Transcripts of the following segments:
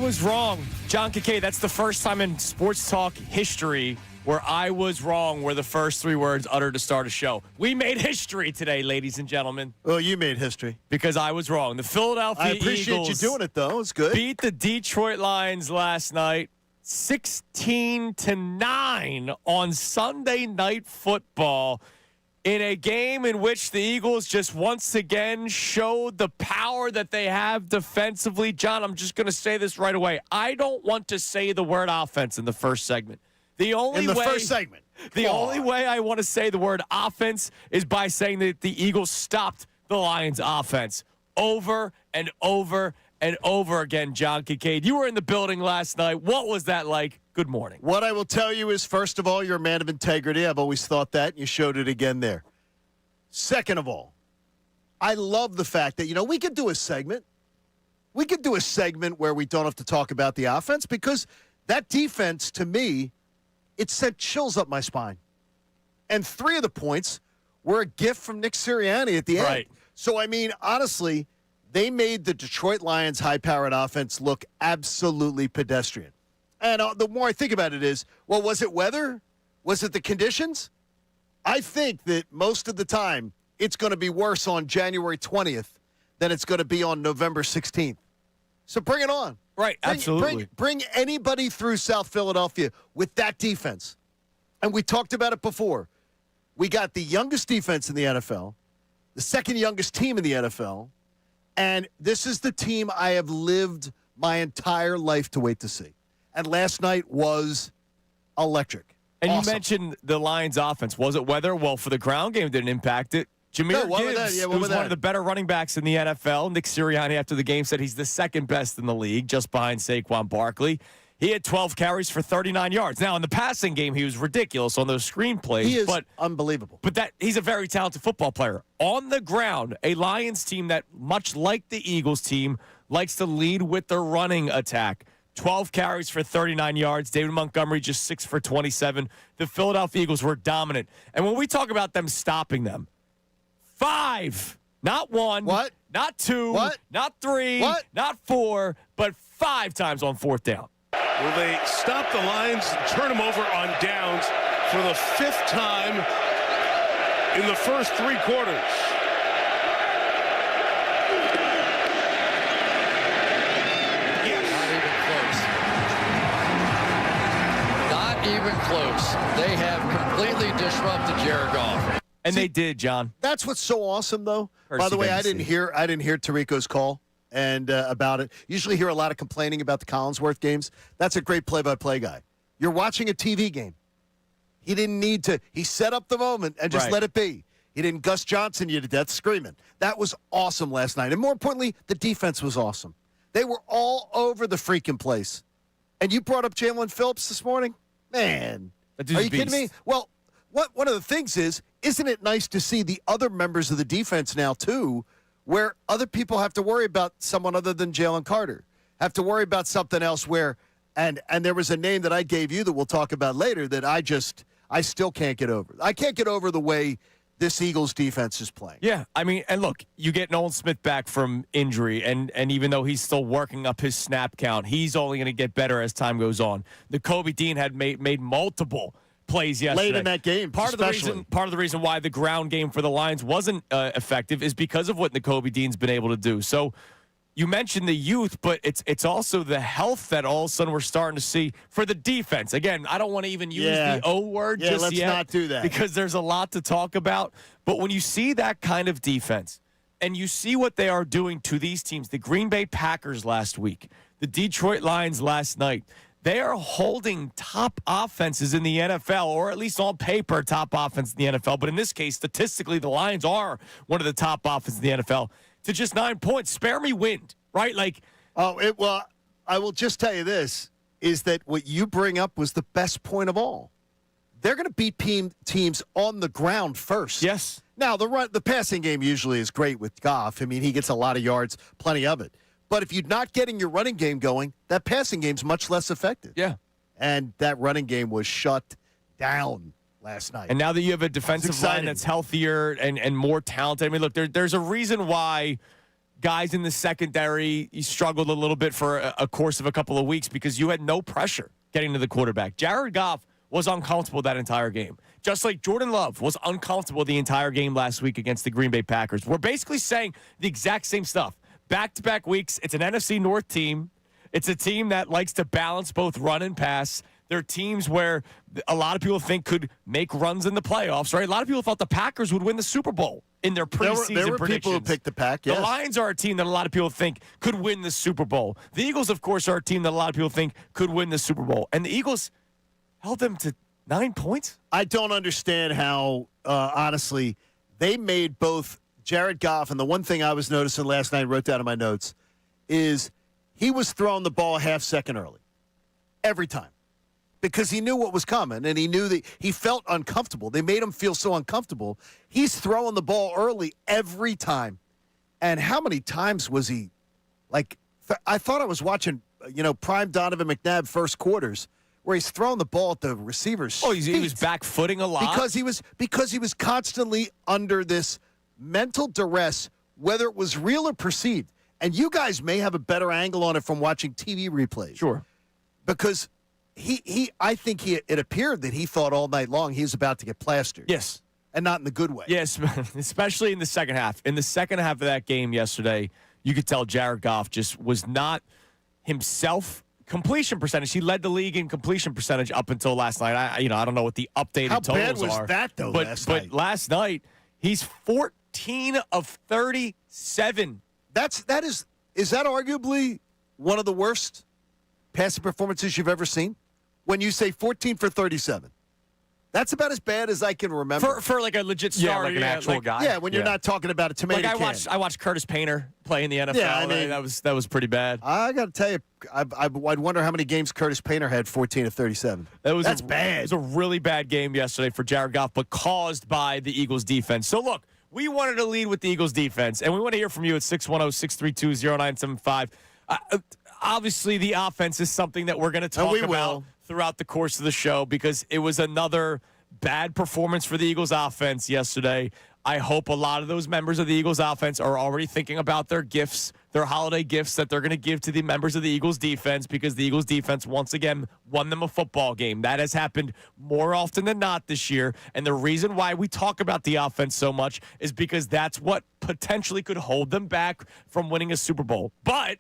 was wrong. John Kincade, that's the first time in sports talk history where I was wrong were the first three words uttered to start a show. We made history today, ladies and gentlemen. Well, you made history. Because I was wrong. The Philadelphia Eagles. I appreciate you doing it, though. It's good. Beat the Detroit Lions last night 16-9 on Sunday Night Football in a game in which the Eagles just once again showed the power that they have defensively. John, I'm just going to say this right away. I don't want to say the word offense in the first segment. First segment. The only way I want to say the word offense is by saying that the Eagles stopped the Lions' offense over and over and over again. John Kincade, you were in the building last night. What was that like? Good morning. What I will tell you is, first of all, you're a man of integrity. I've always thought that, and you showed it again there. Second of all, I love the fact that, we could do a segment. We could do a segment where we don't have to talk about the offense because that defense, to me, it sent chills up my spine. And 3 of the points were a gift from Nick Sirianni at the end. Right. So, honestly, they made the Detroit Lions' high-powered offense look absolutely pedestrian. And the more I think about it is, well, was it weather? Was it the conditions? I think that most of the time it's going to be worse on January 20th than it's going to be on November 16th. So bring it on. Right, absolutely. Bring anybody through South Philadelphia with that defense. And we talked about it before. We got the youngest defense in the NFL, the second youngest team in the NFL, and this is the team I have lived my entire life to wait to see. And last night was electric. And awesome. You mentioned the Lions' offense. Was it weather? Well, for the ground game, it didn't impact it. Jameer Gibbs, who's one of the better running backs in the NFL. Nick Sirianni, after the game, said he's the second best in the league, just behind Saquon Barkley. He had 12 carries for 39 yards. Now, in the passing game, he was ridiculous on those screenplays. He is unbelievable. But he's a very talented football player. On the ground, a Lions team that, much like the Eagles team, likes to lead with the running attack. 12 carries for 39 yards. David Montgomery just 6 for 27. The Philadelphia Eagles were dominant. And when we talk about them stopping them, 5, not 1, what? Not 2, what? not 3, what? not 4, but 5 times on 4th down. Will they stop the Lions and turn them over on downs for the 5th time in the first 3 quarters? Not even close. They have completely disrupted Jared Goff. And they did, John. That's what's so awesome, though. By the way, I didn't hear Tirico's call and about it. Usually hear a lot of complaining about the Collinsworth games. That's a great play-by-play guy. You're watching a TV game. He didn't need to. He set up the moment and just let it be. He didn't Gus Johnson you to death screaming. That was awesome last night. And more importantly, the defense was awesome. They were all over the freaking place. And you brought up Jalen Phillips this morning? Man, are you kidding me? Well, one of the things is, isn't it nice to see the other members of the defense now, too, where other people have to worry about someone other than Jalen Carter, have to worry about something else where, and there was a name that I gave you that we'll talk about later that I still can't get over. I can't get over the way this Eagles defense is playing. Yeah, and look, you get Nolan Smith back from injury, and even though he's still working up his snap count, he's only going to get better as time goes on. Kobe Dean had made multiple plays yesterday. Late in that game, part of the reason why the ground game for the Lions wasn't effective is because of what Kobe Dean's been able to do. So you mentioned the youth, but it's also the health that all of a sudden we're starting to see for the defense. Again, I don't want to even use the O word just yet. Let's not do that. Because there's a lot to talk about. But when you see that kind of defense and you see what they are doing to these teams, the Green Bay Packers last week, the Detroit Lions last night, they are holding top offenses in the NFL, or at least on paper, top offense in the NFL. But in this case, statistically, the Lions are one of the top offenses in the NFL to just 9 points. Spare me wind, right? Well, I will just tell you this, is that what you bring up was the best point of all. They're going to beat teams on the ground first. Yes. Now, the passing game usually is great with Goff. He gets a lot of yards, plenty of it. But if you're not getting your running game going, that passing game's much less effective. Yeah. And that running game was shut down last night. And now that you have a defensive line that's healthier and more talented, look, there's a reason why guys in the secondary, you struggled a little bit for a course of a couple of weeks because you had no pressure getting to the quarterback. Jared Goff was uncomfortable that entire game. Just like Jordan Love was uncomfortable the entire game last week against the Green Bay Packers. We're basically saying the exact same stuff. Back-to-back weeks, it's an NFC North team. It's a team that likes to balance both run and pass. They're teams where a lot of people think could make runs in the playoffs, right? A lot of people thought the Packers would win the Super Bowl in their preseason there were predictions. People who picked the Pack, yes. The Lions are a team that a lot of people think could win the Super Bowl. The Eagles, of course, are a team that a lot of people think could win the Super Bowl. And the Eagles held them to 9 points. I don't understand how, honestly, they made both Jared Goff, and the one thing I was noticing last night, wrote down in my notes, is he was throwing the ball a half second early. Every time. Because he knew what was coming, and he knew that he felt uncomfortable. They made him feel so uncomfortable. He's throwing the ball early every time. And how many times was he, like, I thought I was watching, prime Donovan McNabb first quarters, where he's throwing the ball at the receiver's he was back-footing a lot? Because he was constantly under this mental duress, whether it was real or perceived. And you guys may have a better angle on it from watching TV replays. Sure. Because it appeared that he thought all night long he was about to get plastered. Yes. And not in the good way. Yes, especially in the second half. In the second half of that game yesterday, you could tell Jared Goff just was not himself. Completion percentage, he led the league in completion percentage up until last night. I don't know what the updated totals are. How bad was that, though, last night? But last night, he's 14 of 37. Is that arguably one of the worst passing performances you've ever seen? When you say 14 for 37. That's about as bad as I can remember. For like a legit star. Like an actual guy. Yeah, when you're not talking about a tomato can. I watched Curtis Painter play in the NFL. Yeah, I mean, that was pretty bad. I got to tell you, I'd wonder how many games Curtis Painter had 14 of 37. That's bad. It was a really bad game yesterday for Jared Goff, but caused by the Eagles defense. So look, we wanted to lead with the Eagles defense, and we want to hear from you at 610-632-0975. Obviously, the offense is something that we're going to talk about throughout the course of the show because it was another bad performance for the Eagles offense yesterday. I hope a lot of those members of the Eagles offense are already thinking about their gifts, their holiday gifts that they're going to give to the members of the Eagles defense because the Eagles defense once again won them a football game. That has happened more often than not this year. And the reason why we talk about the offense so much is because that's what potentially could hold them back from winning a Super Bowl. But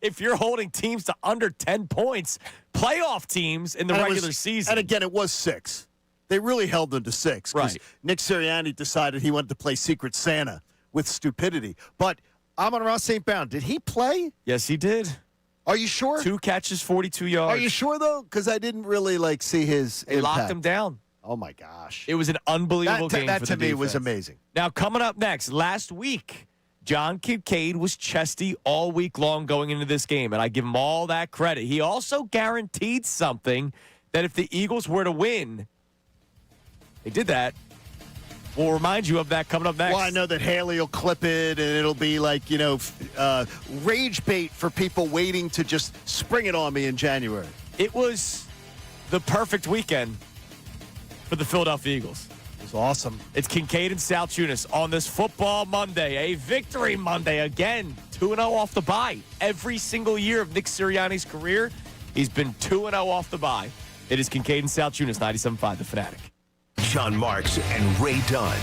if you're holding teams to under 10 points, playoff teams in the regular season. And again, it was 6. They really held them to 6. Right. Nick Sirianni decided he wanted to play Secret Santa with stupidity. But Amon-Ra St. Brown, did he play? Yes, he did. Are you sure? 2 catches, 42 yards. Are you sure, though? Because I didn't really, see his They impact. locked him down. Oh, my gosh. It was an unbelievable game that for to the me defense. was amazing. Now, coming up next, last week, John Kincade was chesty all week long going into this game, and I give him all that credit. He also guaranteed something that if the Eagles were to win, they did that. We'll remind you of that coming up next. Well, I know that Haley will clip it, and it'll be rage bait for people waiting to just spring it on me in January. It was the perfect weekend for the Philadelphia Eagles. It was awesome. It's Kincade and Salciunas on this football Monday, a victory Monday again. 2-0 off the bye. Every single year of Nick Sirianni's career, he's been 2-0 off the bye. It is Kincade and Salciunas, 97.5, The Fanatic. John Marks and Ray Dunn.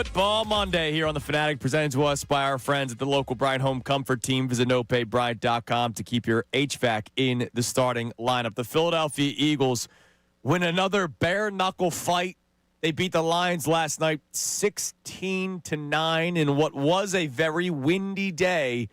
Football Monday here on the Fanatic, presented to us by our friends at the local Bryant Home Comfort Team. Visit nopaybryant.com to keep your HVAC in the starting lineup. The Philadelphia Eagles win another bare-knuckle fight. They beat the Lions last night 16-9 in what was a very windy day.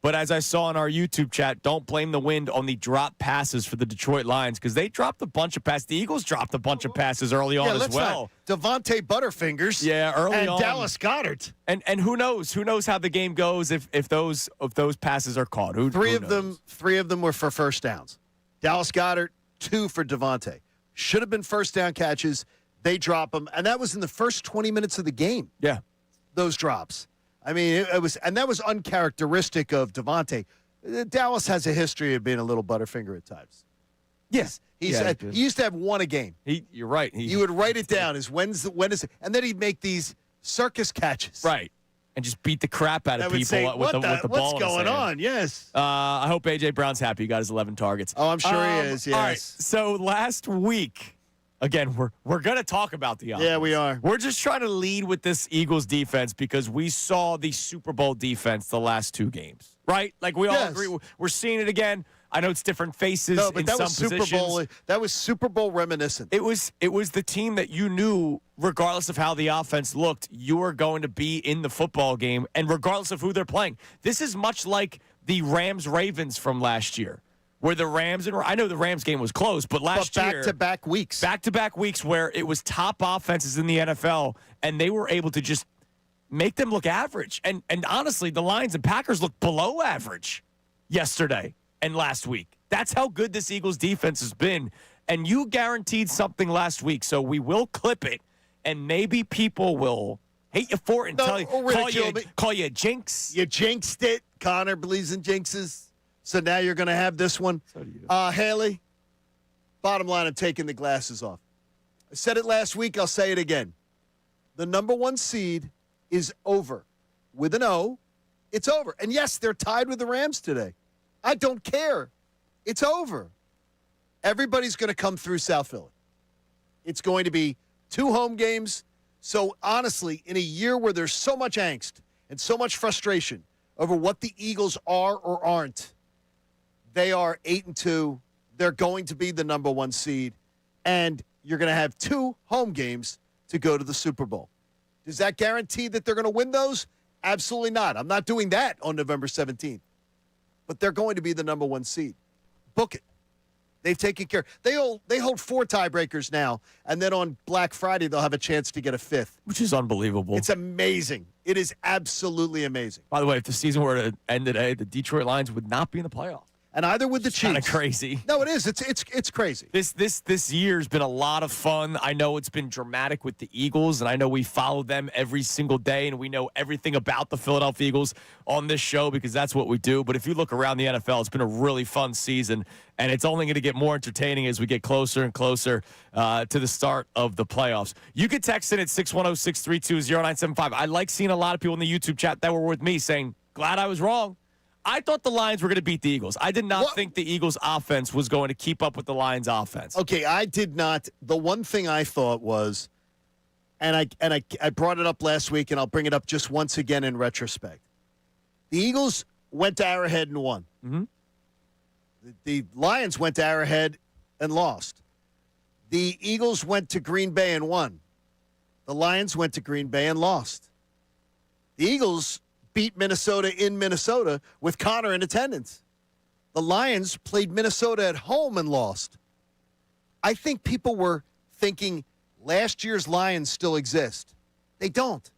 But as I saw in our YouTube chat, don't blame the wind on the drop passes for the Detroit Lions because they dropped a bunch of passes. The Eagles dropped a bunch of passes early on as well. Devontae Butterfingers. Yeah, early on. And Dallas Goedert. And who knows? Who knows how the game goes if those passes are caught? Three of them were for first downs. Dallas Goedert, 2 for Devontae. Should have been first down catches. They drop them, and that was in the first 20 minutes of the game. Yeah, those drops. I mean, it was, and that was uncharacteristic of Devontae. Dallas has a history of being a little Butterfinger at times. Yes, he used to have one a game. You're right. He would write it down as when is it, and then he'd make these circus catches. Right, and just beat the crap out of people with the ball. What's going on? Yes. I hope A.J. Brown's happy. He got his 11 targets. Oh, I'm sure he is. Yes. All right. So last week. Again, we're going to talk about the offense. Yeah, we are. We're just trying to lead with this Eagles defense because we saw the Super Bowl defense the last 2 games, right? Like we all agree. We're seeing it again. I know it's different faces in some positions. That was Super Bowl reminiscent. It was the team that you knew, regardless of how the offense looked, you were going to be in the football game, and regardless of who they're playing. This is much like the Rams-Ravens from last year. Where the Rams, and I know the Rams game was close, but last year. Back-to-back weeks. Back-to-back weeks where it was top offenses in the NFL, and they were able to just make them look average. And honestly, the Lions and Packers looked below average yesterday and last week. That's how good this Eagles defense has been. And you guaranteed something last week, so we will clip it, and maybe people will hate you for it and call you a jinx. You jinxed it. Connor believes in jinxes. So now you're going to have this one. So do you. Haley, bottom line, I'm taking the glasses off. I said it last week. I'll say it again. The number 1 seed is over. With an O, it's over. And yes, they're tied with the Rams today. I don't care. It's over. Everybody's going to come through South Philly. It's going to be 2 home games. So honestly, in a year where there's so much angst and so much frustration over what the Eagles are or aren't, they are 8-2. They're going to be the number 1 seed, and you're going to have 2 home games to go to the Super Bowl. Does that guarantee that they're going to win those? Absolutely not. I'm not doing that on November 17th. But they're going to be the number 1 seed. Book it. They've taken care. They hold 4 tiebreakers now, and then on Black Friday they'll have a chance to get a 5th. Which is unbelievable. It's amazing. It is absolutely amazing. By the way, if the season were to end today, the Detroit Lions would not be in the playoffs. And either with the Chiefs. Kind of crazy. No, it is. It's crazy. This year's been a lot of fun. I know it's been dramatic with the Eagles, and I know we follow them every single day, and we know everything about the Philadelphia Eagles on this show because that's what we do. But if you look around the NFL, it's been a really fun season, and it's only going to get more entertaining as we get closer and closer to the start of the playoffs. You can text in at 610-632-0975. I like seeing a lot of people in the YouTube chat that were with me saying, glad I was wrong. I thought the Lions were going to beat the Eagles. I did not think the Eagles' offense was going to keep up with the Lions' offense. Okay, I did not. The one thing I thought was, and I brought it up last week, and I'll bring it up just once again in retrospect. The Eagles went to Arrowhead and won. Mm-hmm. The Lions went to Arrowhead and lost. The Eagles went to Green Bay and won. The Lions went to Green Bay and lost. The Eagles beat Minnesota in Minnesota with Connor in attendance. The Lions played Minnesota at home and lost. I think people were thinking last year's Lions still exist. They don't.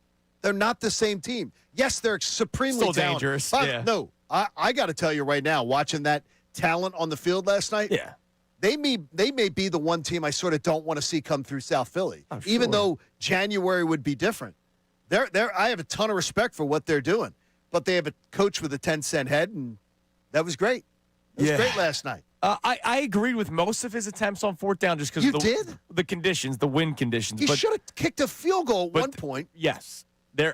They're not the same team. Yes, they're supremely still talented. Dangerous. But yeah. No, I got to tell you right now, watching that talent on the field last night, yeah, they may be the one team I sort of don't want to see come through South Philly, sure. Even though January would be different. I have a ton of respect for what they're doing, but they have a coach with a 10-cent head, and that was great. It was great last night. I agreed with most of his attempts on 4th down just because the conditions, the wind conditions. He should have kicked a field goal at one point. Yes.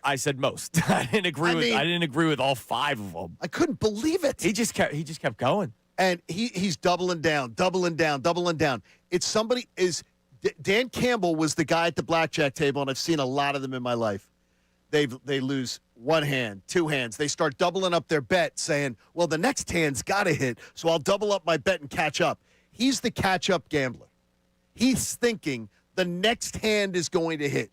I said most. I didn't agree with all 5 of them. I couldn't believe it. He just kept going. And he's doubling down. It's somebody Dan Campbell was the guy at the blackjack table, and I've seen a lot of them in my life. they lose one hand, two hands. They start doubling up their bet, saying, well, the next hand's got to hit, so I'll double up my bet and catch up. He's the catch-up gambler. He's thinking the next hand is going to hit.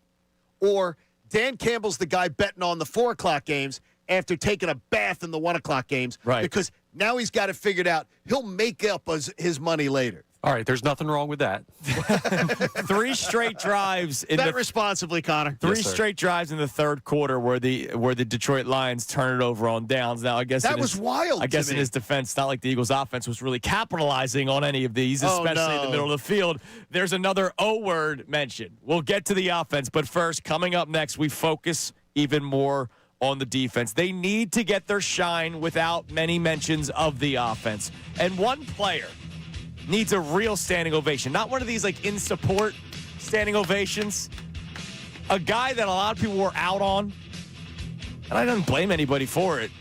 Or Dan Campbell's the guy betting on the 4 o'clock games after taking a bath in the 1 o'clock games. Right. Because now he's got it figured out. He'll make up his money later. All right, there's nothing wrong with that. 3 straight drives in Bet responsibly, Connor. 3 Yes, sir. straight drives in the third quarter where the Detroit Lions turn it over on downs. Now, I guess That was wild I guess to in me. his defense, it's not like the Eagles' offense was really capitalizing on any of these, especially in the middle of the field. There's another O-word mention. We'll get to the offense, but first, coming up next, we focus even more on the defense. They need to get their shine without many mentions of the offense. And one player needs a real standing ovation, not one of these like in support standing ovations. A guy that a lot of people were out on, and I don't blame anybody for it,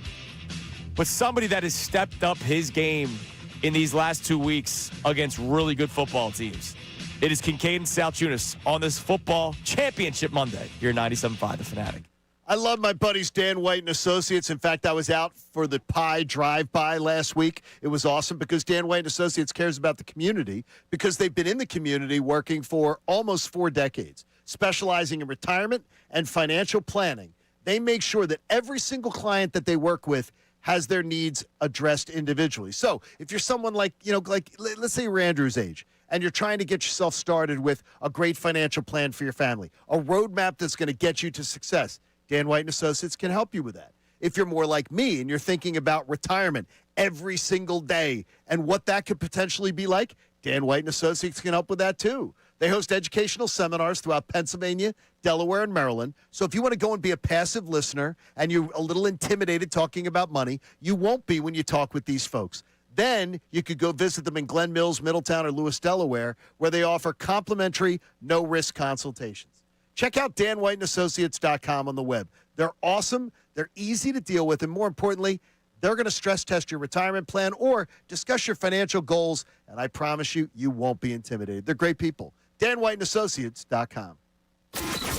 but somebody that has stepped up his game in these last 2 weeks against really good football teams. It is Kincade Salciunas on this football championship Monday here at 97.5 The Fanatic. I love my buddies Dan White and Associates. In fact, I was out for the pie drive-by last week. It was awesome because Dan White and Associates cares about the community because they've been in the community working for almost 4 decades, specializing in retirement and financial planning. They make sure that every single client that they work with has their needs addressed individually. So if you're someone like let's say you're Andrew's age, and you're trying to get yourself started with a great financial plan for your family, a roadmap that's going to get you to success, Dan White and Associates can help you with that. If you're more like me and you're thinking about retirement every single day and what that could potentially be like, Dan White and Associates can help with that too. They host educational seminars throughout Pennsylvania, Delaware, and Maryland. So if you want to go and be a passive listener and you're a little intimidated talking about money, you won't be when you talk with these folks. Then you could go visit them in Glen Mills, Middletown, or Lewis, Delaware, where they offer complimentary, no-risk consultations. Check out danwhiteandassociates.com on the web. They're awesome, they're easy to deal with, and more importantly, they're going to stress test your retirement plan or discuss your financial goals, and I promise you, you won't be intimidated. They're great people. danwhiteandassociates.com.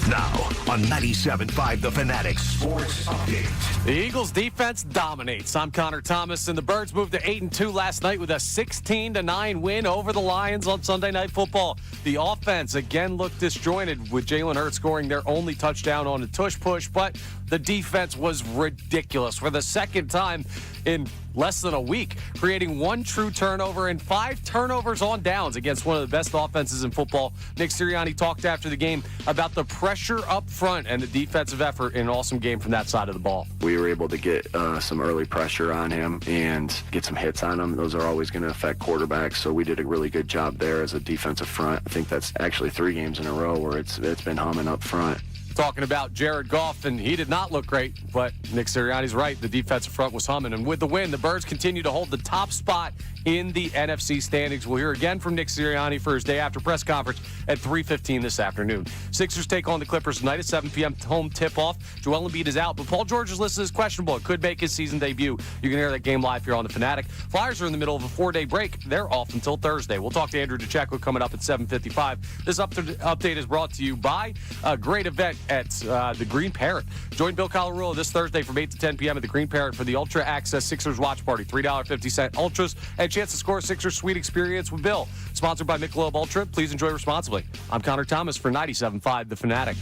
Now on 97.5 The Fanatic Sports Update. The Eagles' defense dominates. I'm Connor Thomas, and the Birds moved to 8-2 last night with a 16-9 win over the Lions on Sunday Night Football. The offense again looked disjointed with Jalen Hurts scoring their only touchdown on a tush push, but the defense was ridiculous for the second time in less than a week, creating 1 true turnover and 5 turnovers on downs against one of the best offenses in football. Nick Sirianni talked after the game about the pressure up front and the defensive effort in an awesome game from that side of the ball. We were able to get some early pressure on him and get some hits on him. Those are always going to affect quarterbacks, so we did a really good job there as a defensive front. I think that's actually 3 games in a row where it's been humming up front. Talking about Jared Goff, and he did not look great, but Nick Sirianni's right. The defensive front was humming, and with the win, the Birds continue to hold the top spot in the NFC standings. We'll hear again from Nick Sirianni for his day after press conference at 3:15 this afternoon. Sixers take on the Clippers tonight at 7 p.m. home tip-off. Joel Embiid is out, but Paul George is listed as questionable. It could make his season debut. You can hear that game live here on The Fanatic. Flyers are in the middle of a 4-day break. They're off until Thursday. We'll talk to Andrew DeCecco coming up at 7:55. This update is brought to you by a great event at the Green Parrot. Join Bill Colarulo this Thursday from 8 to 10 p.m. at the Green Parrot for the Ultra Access Sixers Watch Party. $3.50 Ultras and a chance to score a Sixers Suite experience with Bill. Sponsored by Michelob Ultra. Please enjoy responsibly. I'm Connor Thomas for 97.5 The Fanatic.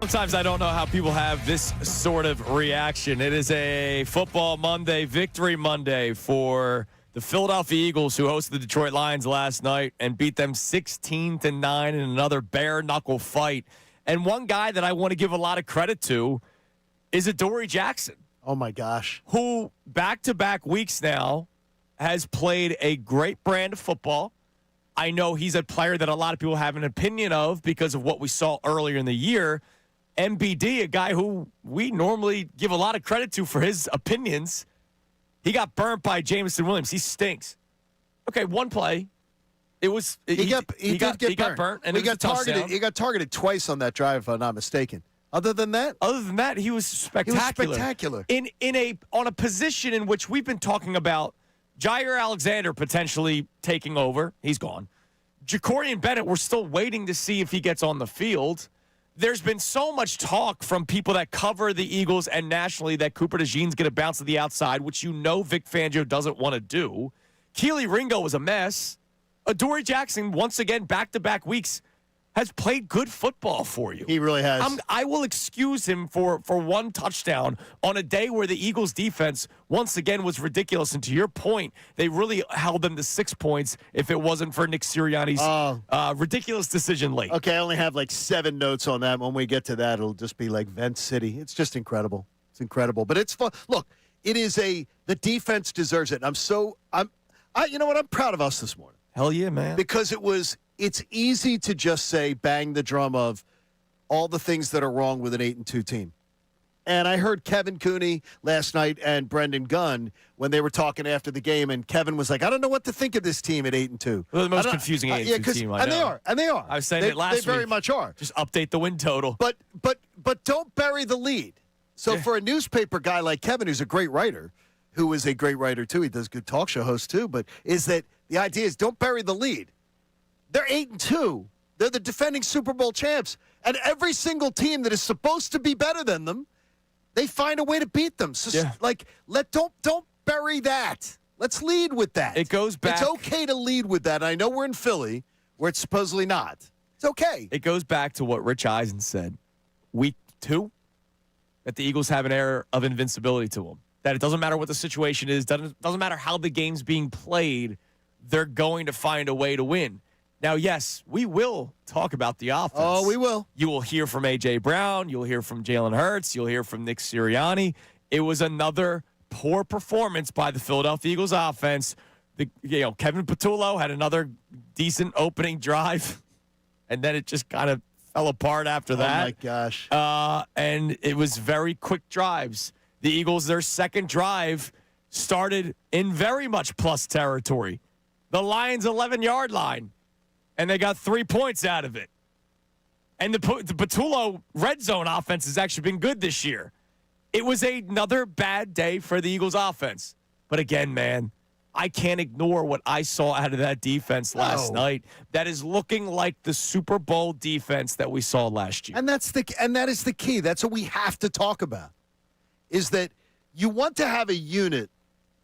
Sometimes I don't know how people have this sort of reaction. It is a football Monday, victory Monday for the Philadelphia Eagles, who hosted the Detroit Lions last night and beat them 16-9 in another bare-knuckle fight. And one guy that I want to give a lot of credit to is Adoree Jackson. Oh, my gosh. Who, back-to-back weeks now, has played a great brand of football. I know he's a player that a lot of people have an opinion of because of what we saw earlier in the year. MBD, a guy who we normally give a lot of credit to for his opinions, he got burnt by Jameson Williams. He stinks. Okay, one play. He got burnt, and he got targeted. He got targeted twice on that drive, if I'm not mistaken. Other than that, he was spectacular. On a position in which we've been talking about Jair Alexander potentially taking over. He's gone. Jacorian Bennett, we're still waiting to see if he gets on the field. There's been so much talk from people that cover the Eagles and nationally that Cooper DeJean's going to bounce to the outside, which Vic Fangio doesn't want to do. Keely Ringo was a mess. Adoree Jackson, once again, back-to-back weeks, has played good football for you. He really has. I will excuse him for one touchdown on a day where the Eagles' defense, once again, was ridiculous. And to your point, they really held them to 6 points if it wasn't for Nick Sirianni's ridiculous decision late. Okay, I only have like 7 notes on that. When we get to that, it'll just be like Vent City. It's just incredible. It's incredible. But it's fun. Look, the defense deserves it. You know what? I'm proud of us this morning. Hell yeah, man. Because it's easy to just say, bang the drum of all the things that are wrong with an 8-2 team. And I heard Kevin Cooney last night and Brendan Gunn when they were talking after the game, and Kevin was like, I don't know what to think of this team at 8-2. They're the most confusing 8-2 team I know. And they are. I was saying it last week. They very much are. Just update the win total. But don't bury the lead. So for a newspaper guy like Kevin, who's a great writer, who is a great writer too, he does good talk show hosts too, but is that the idea is don't bury the lead. They're 8-2. They're the defending Super Bowl champs. And every single team that is supposed to be better than them, they find a way to beat them. So don't bury that. Let's lead with that. It goes back. It's okay to lead with that. I know we're in Philly, where it's supposedly not. It's okay. It goes back to what Rich Eisen said week 2, that the Eagles have an air of invincibility to them. That it doesn't matter what the situation is, doesn't matter how the game's being played, they're going to find a way to win. Now, yes, we will talk about the offense. Oh, we will. You will hear from A.J. Brown. You'll hear from Jalen Hurts. You'll hear from Nick Sirianni. It was another poor performance by the Philadelphia Eagles offense. Kevin Patullo had another decent opening drive, and then it just kind of fell apart after that. Oh, my gosh. And it was very quick drives. The Eagles, their second drive, started in very much plus territory. The Lions' 11-yard line. And they got 3 points out of it. And the Patullo red zone offense has actually been good this year. It was another bad day for the Eagles offense. But again, man, I can't ignore what I saw out of that defense last night. That is looking like the Super Bowl defense that we saw last year. And that is the key. That's what we have to talk about, is that you want to have a unit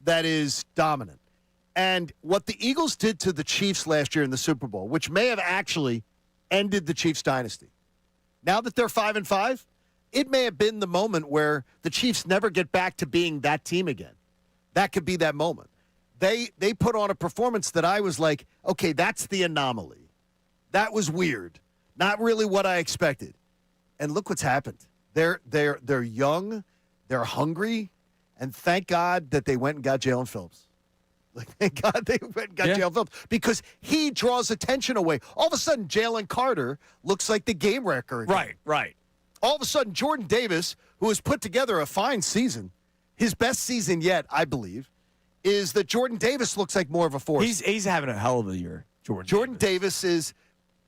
that is dominant. And what the Eagles did to the Chiefs last year in the Super Bowl, which may have actually ended the Chiefs dynasty. Now that they're 5-5, it may have been the moment where the Chiefs never get back to being that team again. That could be that moment. They put on a performance that I was like, okay, that's the anomaly. That was weird. Not really what I expected. And look what's happened. They're young, they're hungry, and thank God that they went and got Jalen Phillips. Like, thank God they went and got Jalen Phillips, because he draws attention away. All of a sudden, Jalen Carter looks like the game wrecker again. Right. All of a sudden, Jordan Davis, who has put together a fine season, his best season yet, I believe, is that Jordan Davis looks like more of a force. He's having a hell of a year, Jordan Davis is.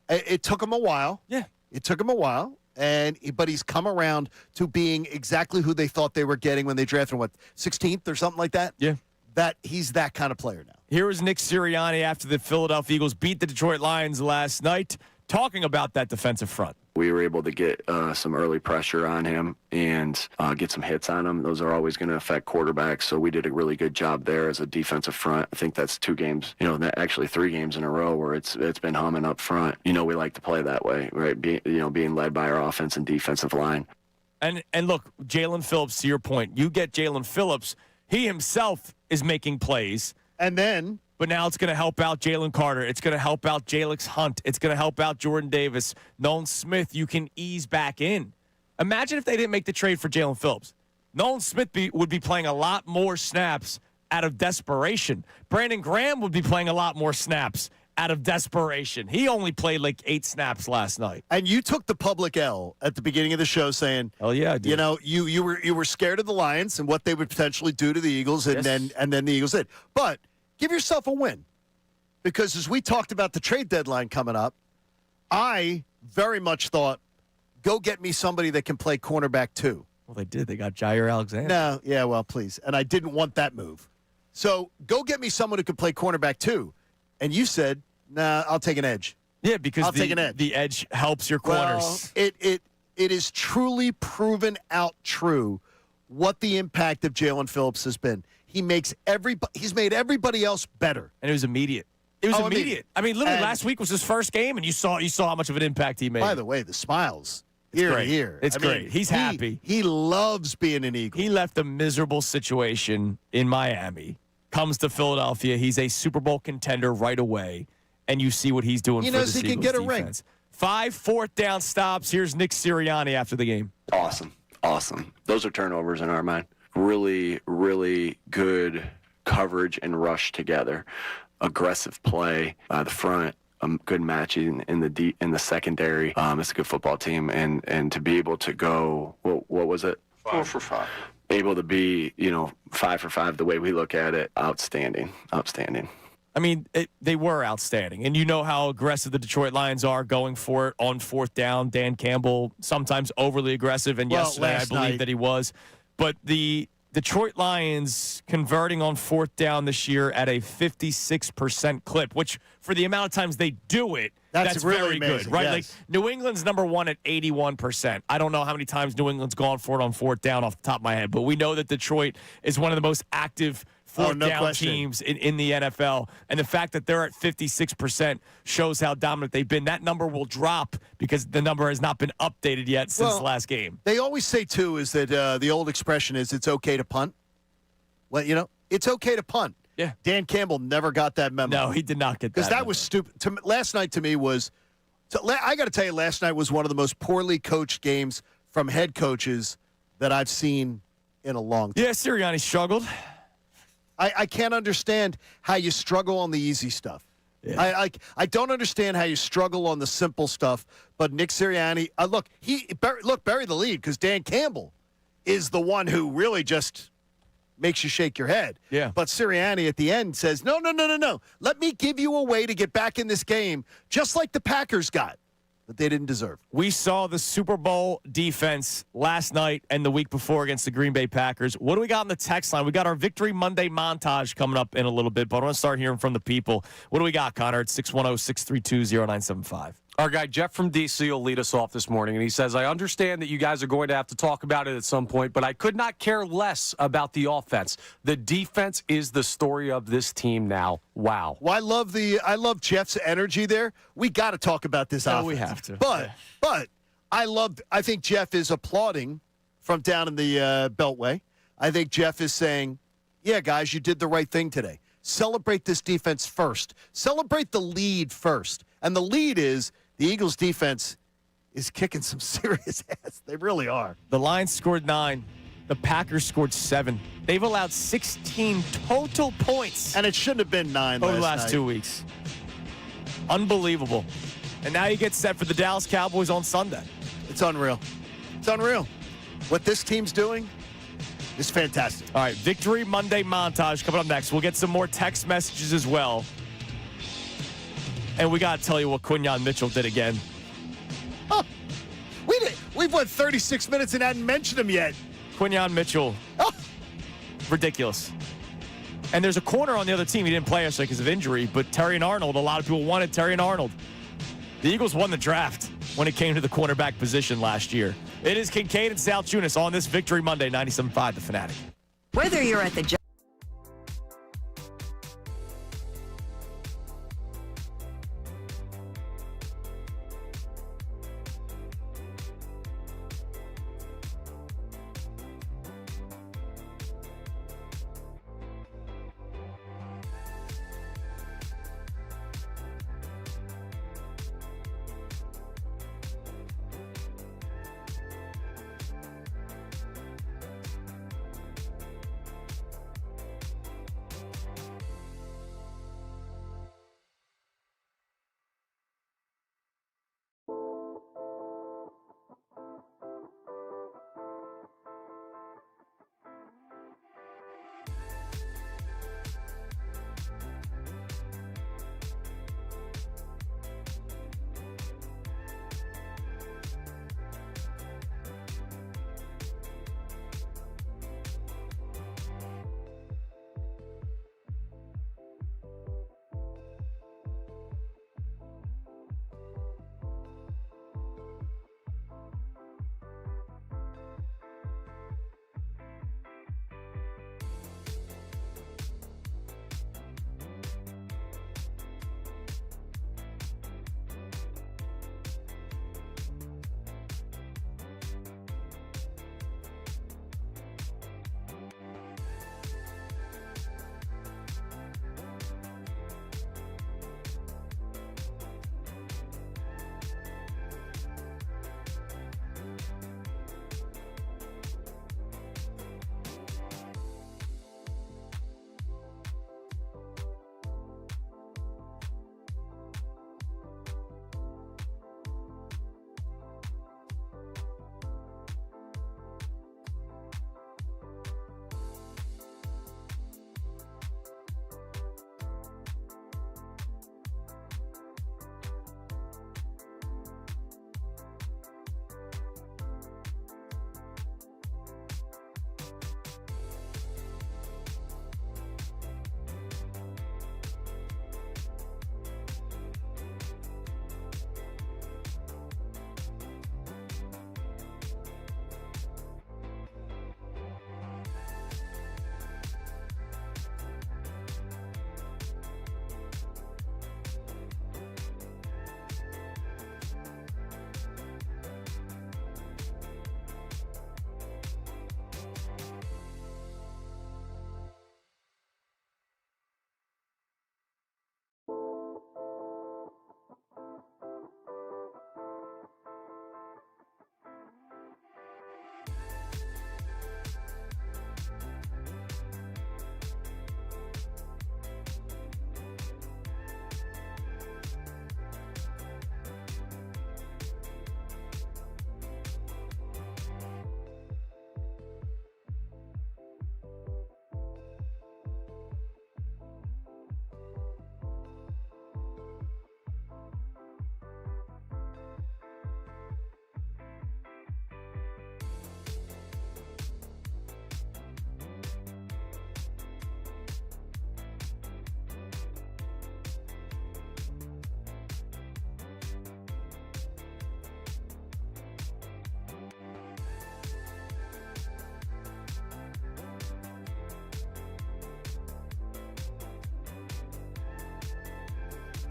It took him a while. Yeah. It took him a while, but he's come around to being exactly who they thought they were getting when they drafted him, 16th or something like that? Yeah. That he's that kind of player now. Here was Nick Sirianni after the Philadelphia Eagles beat the Detroit Lions last night. talking about that defensive front. We were able to get some early pressure on him and get some hits on him. Those are always going to affect quarterbacks, so we did a really good job there as a defensive front. I think that's 2 games, actually 3 games in a row where it's been humming up front. We like to play that way, right? Being led by our offense and defensive line. And look, Jalen Phillips, to your point, you get Jalen Phillips. He himself is making plays. And then... But now it's going to help out Jalen Carter. It's going to help out Jalix Hunt. It's going to help out Jordan Davis. Nolan Smith, you can ease back in. Imagine if they didn't make the trade for Jalen Phillips. Nolan Smith would be playing a lot more snaps out of desperation. Brandon Graham would be playing a lot more snaps out of desperation. He only played like 8 snaps last night. And you took the public L at the beginning of the show saying, "Oh yeah, I did." You were scared of the Lions and what they would potentially do to the Eagles, and Yes. then the Eagles did. But give yourself a win, because as we talked about the trade deadline coming up, I very much thought, go get me somebody that can play cornerback too. Well, they did. They got Jair Alexander. No, yeah, well, please. And I didn't want that move. So go get me someone who can play cornerback too. And you said, nah, I'll take an edge. Yeah, because I'll take an edge. The edge helps your corners. Well, it is truly proven out true what the impact of Jalen Phillips has been. He's made everybody else better. And it was immediate. It was immediate. immediate. I mean, literally And- last week was his first game, and you saw how much of an impact he made. By the way, the smiles ear great. to ear. It's great. He's happy. He loves being an Eagle. He left a miserable situation in Miami, comes to Philadelphia. He's a Super Bowl contender right away, and you see what he's doing He for knows the he can Eagles get a ring. defense. 5 fourth-down stops. Here's Nick Sirianni after the game. Awesome. Those are turnovers in our mind. Really, really good coverage and rush together. Aggressive play by the front. Good matching in the secondary. It's a good football team, and to be able to go, what was it? 4 for 5. Able to be, 5 for 5 the way we look at it. Outstanding. I mean, they were outstanding. And you know how aggressive the Detroit Lions are going for it on 4th down. Dan Campbell, sometimes overly aggressive, and yesterday I believe that he was. But the Detroit Lions converting on 4th down this year at a 56% clip, which for the amount of times they do it, that's really very good, amazing, right? yes. Like New England's number 1 at 81%. I don't know how many times New England's gone for it on 4th down off the top of my head, but we know that Detroit is one of the most active 4th down question. teams in the NFL. And the fact that they're at 56% shows how dominant they've been. That number will drop because the number has not been updated yet since the last game. They always say, too, is that the old expression is it's okay to punt. Well, it's okay to punt. Yeah. Dan Campbell never got that memo. No, he did not get that. Because that was stupid. Last night to me was I got to tell you, last night was one of the most poorly coached games from head coaches that I've seen in a long time. Yeah, Sirianni struggled. I can't understand how you struggle on the easy stuff. Yeah. I don't understand how you struggle on the simple stuff. But Nick Sirianni, bury the lead, because Dan Campbell is the one who really just makes you shake your head. Yeah. But Sirianni at the end says, no. Let me give you a way to get back in this game, just like the Packers got, that they didn't deserve. We saw the Super Bowl defense last night and the week before against the Green Bay Packers. What do we got on the text line? We got our Victory Monday montage coming up in a little bit, but I want to start hearing from the people. What do we got, Connor? It's 610-632-0975. Our guy Jeff from DC will lead us off this morning, and he says, I understand that you guys are going to have to talk about it at some point, but I could not care less about the offense. The defense is the story of this team now. Wow. Well, I love Jeff's energy there. We got to talk about this offense. we have to. But I think Jeff is applauding from down in the Beltway. I think Jeff is saying, yeah, guys, you did the right thing today. Celebrate this defense first. Celebrate the lead first. And the lead is the Eagles' defense is kicking some serious ass. They really are. The Lions scored 9. The Packers scored 7. They've allowed 16 total points And it shouldn't have been 9 over the last night. 2 weeks. Unbelievable. And now you get set for the Dallas Cowboys on Sunday. It's unreal. It's unreal. What this team's doing is fantastic. All right, Victory Monday montage coming up next. We'll get some more text messages as well. And we got to tell you what Quinyon Mitchell did again. Oh, we've went 36 minutes and hadn't mentioned him yet. Quinyon Mitchell, Oh, ridiculous. And there's a corner on the other team. He didn't play yesterday because of injury, but Terry and Arnold, a lot of people wanted Terry and Arnold. The Eagles won the draft when it came to the cornerback position last year. It is Kincade and Salciunas on this Victory Monday, 97.5 The Fanatic. Whether you're at the job.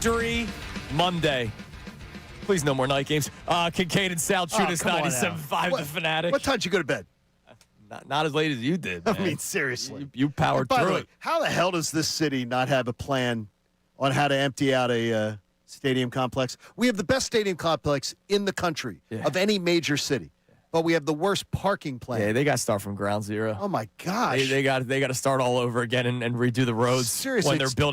Victory Monday. Please, no more night games. Kincade and Salciunas, 97.5 The Fanatic. What time did you go to bed? Not as late as you did, man. I mean, seriously. You powered By the through way, it. how the hell does this city not have a plan on how to empty out a stadium complex? We have the best stadium complex in the country of any major city, but we have the worst parking plan. Yeah, they got to start from ground zero. Oh my gosh! They got to start all over again and redo the roads. Seriously,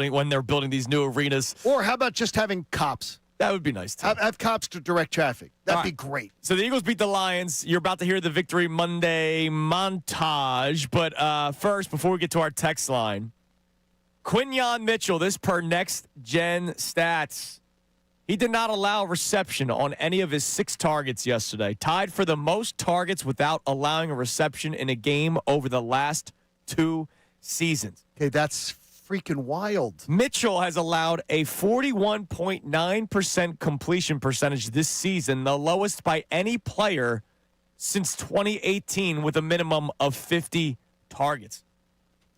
when they're building these new arenas. Or how about just having cops? That would be nice too. Have cops to direct traffic. That'd be great. So the Eagles beat the Lions. You're about to hear the Victory Monday montage. But first, before we get to our text line, Quinyon Mitchell, this per Next Gen Stats. He did not allow reception on any of his 6 targets yesterday. Tied for the most targets without allowing a reception in a game over the last 2 seasons. Okay, that's freaking wild. Mitchell has allowed a 41.9% completion percentage this season, the lowest by any player since 2018 with a minimum of 50 targets.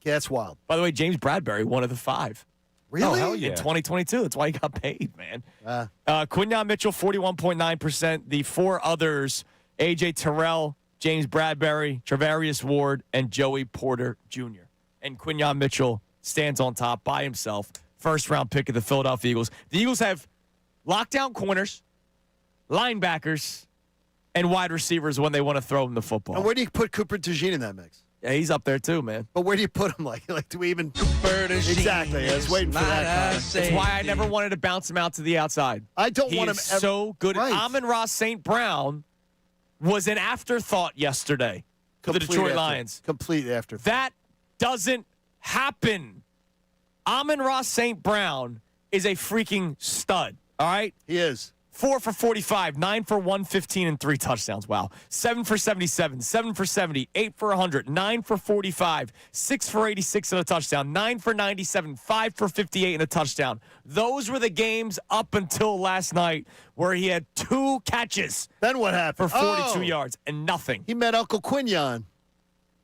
Yeah, that's wild. By the way, James Bradbury, one of the 5. Really? Oh, hell yeah. In 2022. That's why he got paid, man. Quinyon Mitchell, 41.9%. The 4 others, A.J. Terrell, James Bradbury, Travarius Ward, and Joey Porter Jr. And Quinyon Mitchell stands on top by himself. First-round pick of the Philadelphia Eagles. The Eagles have lockdown corners, linebackers, and wide receivers when they want to throw them the football. And where do you put Cooper DeJean in that mix? Yeah, he's up there too, man. But where do you put him? Like do we even? Exactly. I was waiting for that. That's why I never wanted to bounce him out to the outside. I don't he want him is so good. Right. Amon-Ra St. Brown was an afterthought yesterday for the Detroit Lions. Complete afterthought. That doesn't happen. Amon-Ra St. Brown is a freaking stud. All right? He is. 4 for 45, 9 for 115, and 3 touchdowns. Wow. 7 for 77, 7 for 70, 8 for 100, 9 for 45, 6 for 86 and a touchdown, 9 for 97, 5 for 58 and a touchdown. Those were the games up until last night where he had 2 catches. Then what happened? For 42 yards and nothing. He met Uncle Quinyon.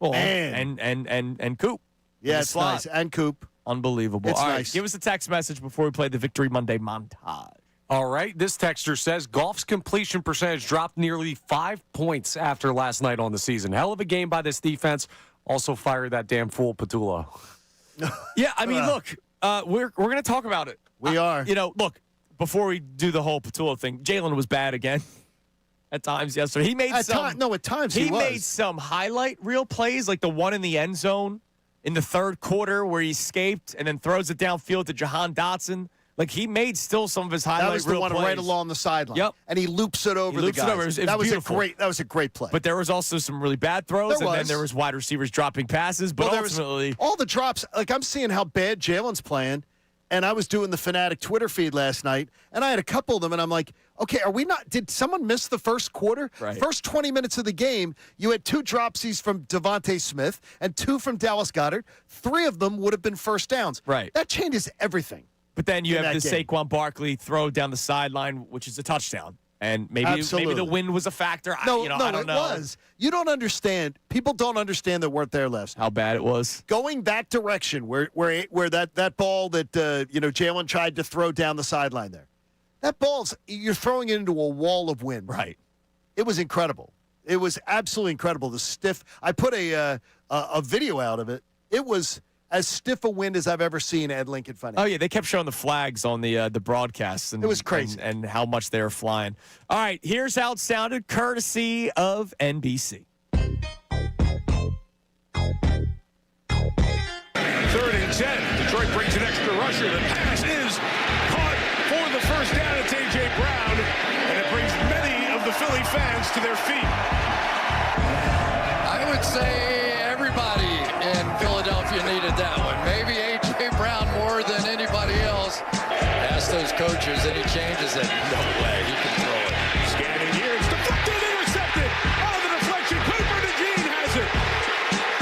Well, Man. and Coop. Yeah, it's nice. And Coop. Unbelievable. It's All right, nice. give us a text message before we play the Victory Monday montage. All right, this texter says Goff's completion percentage dropped nearly 5 points after last night on the season. Hell of a game by this defense. Also fired that damn fool Patullo. Yeah, I mean, look, we're going to talk about it. We are. You know, look, before we do the whole Patullo thing, Jalen was bad again at times yesterday. He made at times he was. Made some highlight reel plays, like the one in the end zone in the third quarter where he escaped and then throws it downfield to Jahan Dotson. Like, he made still some of his highlight That was the one plays. right along the sideline. Yep. And he loops it over the guys. That was a great play. But there was also some really bad throws, then there was wide receivers dropping passes. But ultimately, all the drops. Like, I'm seeing how bad Jalen's playing, and I was doing the Fanatic Twitter feed last night, and I had a couple of them, and I'm like, okay, are we not? Did someone miss the first quarter? Right. First 20 minutes of the game, you had 2 dropsies from Devontae Smith and 2 from Dallas Goedert. 3 of them would have been first downs. Right. That changes everything. But then you have the game. Saquon Barkley throw down the sideline, which is a touchdown. And maybe the wind was a factor. I don't know. It was. You don't understand. People don't understand that weren't there last night. How bad it was. Going that direction where that ball that Jalen tried to throw down the sideline there. That ball's you're throwing it into a wall of wind. Right. It was incredible. It was absolutely incredible. The stiff. I put a video out of it. It was as stiff a wind as I've ever seen at Lincoln Financial. Oh, yeah, they kept showing the flags on the broadcasts. And, it was crazy. And how much they were flying. All right, here's how it sounded, courtesy of NBC. 3rd and 10. Detroit brings an extra rusher. The pass is caught for the first down. It's A.J. Brown, and it brings many of the Philly fans to their feet. I would say everybody in Philadelphia needed that one. Maybe A.J. Brown more than anybody else. Ask those coaches, and he changes it. No way, he can throw it. Scanning here, it's deflected, intercepted. Oh, the deflection. Cooper DeJean has it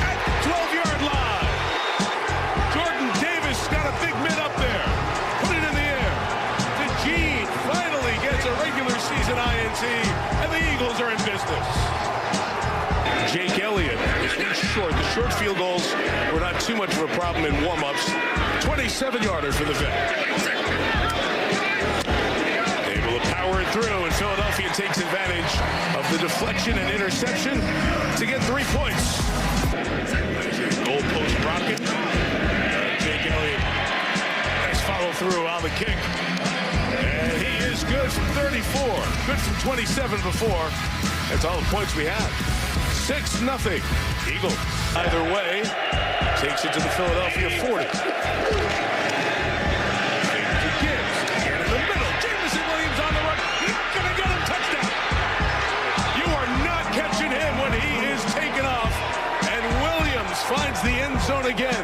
at the 12-yard line. Jordan Davis got a big mid up there. Put it in the air. DeJean finally gets a regular season INT, and the Eagles are in business. Jake Elliott is short. The short field goals were not too much of a problem in warm-ups. 27-yarder for the vet. Able to power it through, and Philadelphia takes advantage of the deflection and interception to get 3 points. Goal post rocket. Jake Elliott. Nice follow through on the kick. And he is good from 34. Good from 27 before. That's all the points we have. 6-0. Eagle. Either way, takes it to the Philadelphia 40. Gibbs. Again in the middle. Jameson Williams on the run. Not going to get him. Touchdown. You are not catching him when he is taken off. And Williams finds the end zone again.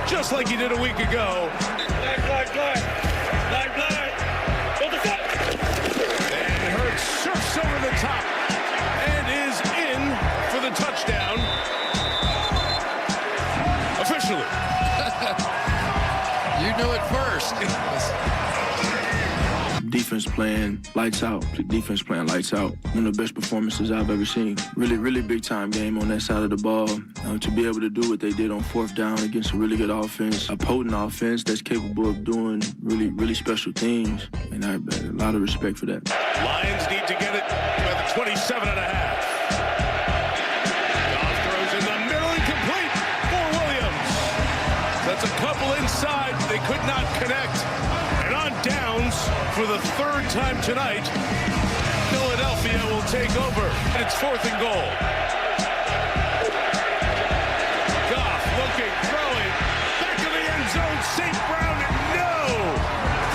Just like he did a week ago. And Hurts surfs over the top. And is in for the touchdown. Officially. You knew it first. Defense playing lights out. Defense playing lights out. One of the best performances I've ever seen. Really big time game on that side of the ball. To be able to do what they did on fourth down against a really good offense, a potent offense that's capable of doing really special things. And I have a lot of respect for that. Lions need to get it by the 27 and a half. Goff throws in the middle, incomplete for Williams. That's a couple inside. They could not connect. And on downs for the third time tonight, Philadelphia will take over. And it's 4th and goal. Goff looking, throwing, back of the end zone, St. Brown, no!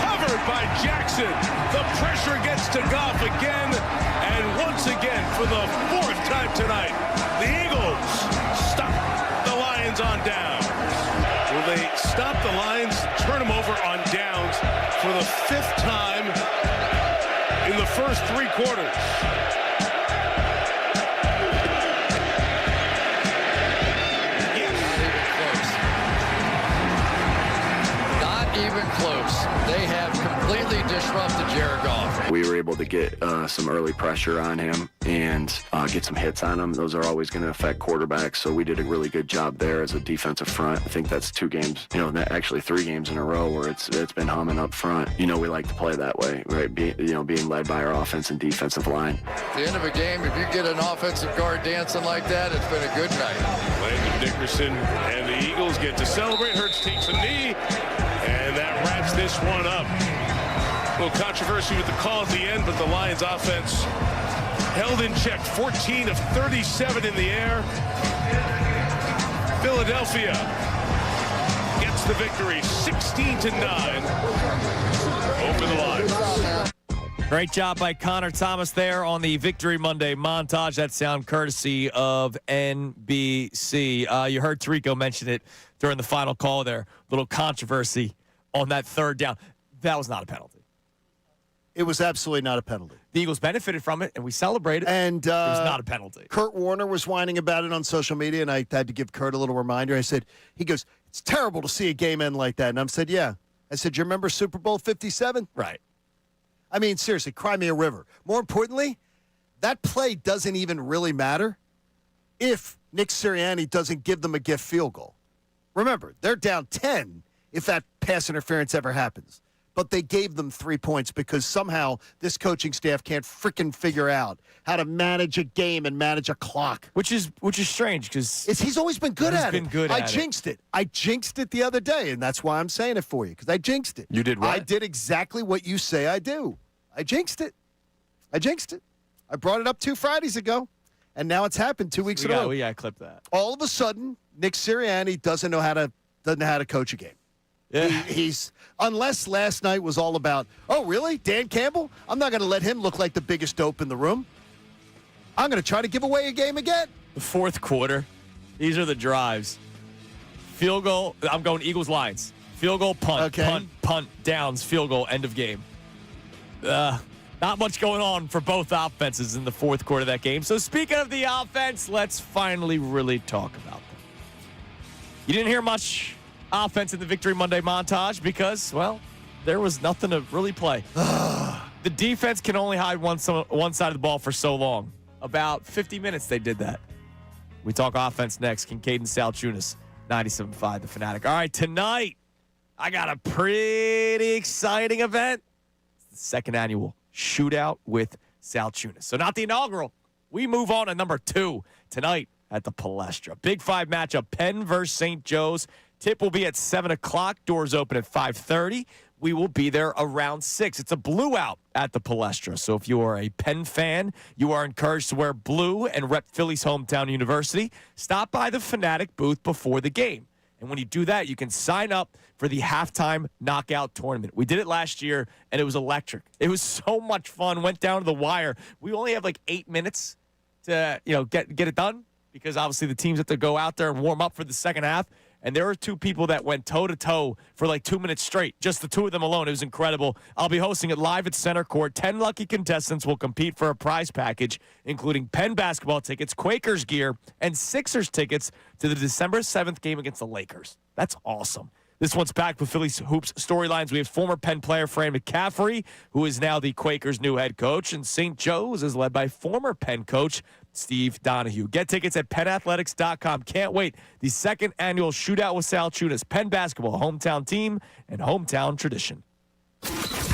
Covered by Jackson. The pressure gets to Goff again, and once again, for the 4th time tonight, the Eagles stop the Lions on downs. Will they stop the Lions, turn them over on downs for the 5th time in the first 3 quarters? Not even close. They have completely disrupted Jared Goff. We were able to get some early pressure on him and get some hits on him. Those are always going to affect quarterbacks, so we did a really good job there as a defensive front. I think that's 2 games, actually 3 games in a row where it's been humming up front. We like to play that way, right? Being led by our offense and defensive line. At the end of a game, if you get an offensive guard dancing like that, it's been a good night. Landon Dickerson and the Eagles get to celebrate. Hurts takes a knee, and that wraps this one up. A little controversy with the call at the end, but the Lions offense held in check. 14 of 37 in the air. Philadelphia gets the victory, 16-9 over the Lions. Great job by Connor Thomas there on the Victory Monday montage. That sound courtesy of NBC. You heard Tirico mention it during the final call there. Little controversy on that 3rd down. That was not a penalty. It was absolutely not a penalty. The Eagles benefited from it, and we celebrated. And it was not a penalty. Kurt Warner was whining about it on social media, and I had to give Kurt a little reminder. He goes, it's terrible to see a game end like that. And I said, yeah. I said, you remember Super Bowl 57? Right. I mean, seriously, cry me a river. More importantly, that play doesn't even really matter if Nick Sirianni doesn't give them a gift field goal. Remember, they're down 10 if that pass interference ever happens. But they gave them 3 points because somehow this coaching staff can't freaking figure out how to manage a game and manage a clock. Which is strange because he's always been good at it. I jinxed it. I jinxed it the other day, and that's why I'm saying it for you, because I jinxed it. You did what? I did exactly what you say I do. I jinxed it. I brought it up 2 Fridays ago, and now it's happened 2 weeks in a row. We got to clip that. All of a sudden, Nick Sirianni doesn't know how to coach a game. Yeah. He's unless last night was all about, oh, really? Dan Campbell? I'm not going to let him look like the biggest dope in the room. I'm going to try to give away a game again. The 4th quarter, these are the drives. Field goal, I'm going Eagles Lions. Field goal, punt, punt, downs, field goal, end of game. Not much going on for both offenses in the 4th quarter of that game. So speaking of the offense, let's finally really talk about them. You didn't hear much offense in the Victory Monday montage because, well, there was nothing to really play. The defense can only hide one side of the ball for so long. About 50 minutes they did that. We talk offense next. Kincade Salciunas, 97.5 The Fanatic. All right, tonight I got a pretty exciting event. It's the 2nd annual shootout with Salciunas. So not the inaugural. We move on to number 2 tonight at the Palestra. Big 5 matchup, Penn versus St. Joe's. Tip will be at 7 o'clock. Doors open at 5:30. We will be there around 6. It's a blue out at the Palestra. So if you are a Penn fan, you are encouraged to wear blue and rep Phillies' hometown university. Stop by the Fanatic booth before the game. And when you do that, you can sign up for the halftime knockout tournament. We did it last year, and it was electric. It was so much fun. Went down to the wire. We only have like 8 minutes to get it done because obviously the teams have to go out there and warm up for the second half. And there were 2 people that went toe-to-toe for like 2 minutes straight. Just the 2 of them alone. It was incredible. I'll be hosting it live at Center Court. 10 lucky contestants will compete for a prize package, including Penn basketball tickets, Quakers gear, and Sixers tickets to the December 7th game against the Lakers. That's awesome. This one's packed with Phillies hoops storylines. We have former Penn player Fran McCaffrey, who is now the Quakers' new head coach, and St. Joe's is led by former Penn coach Steve Donahue. Get tickets at PennAthletics.com. Can't wait. The second annual Shootout with Salciunas. Penn basketball, hometown team and hometown tradition.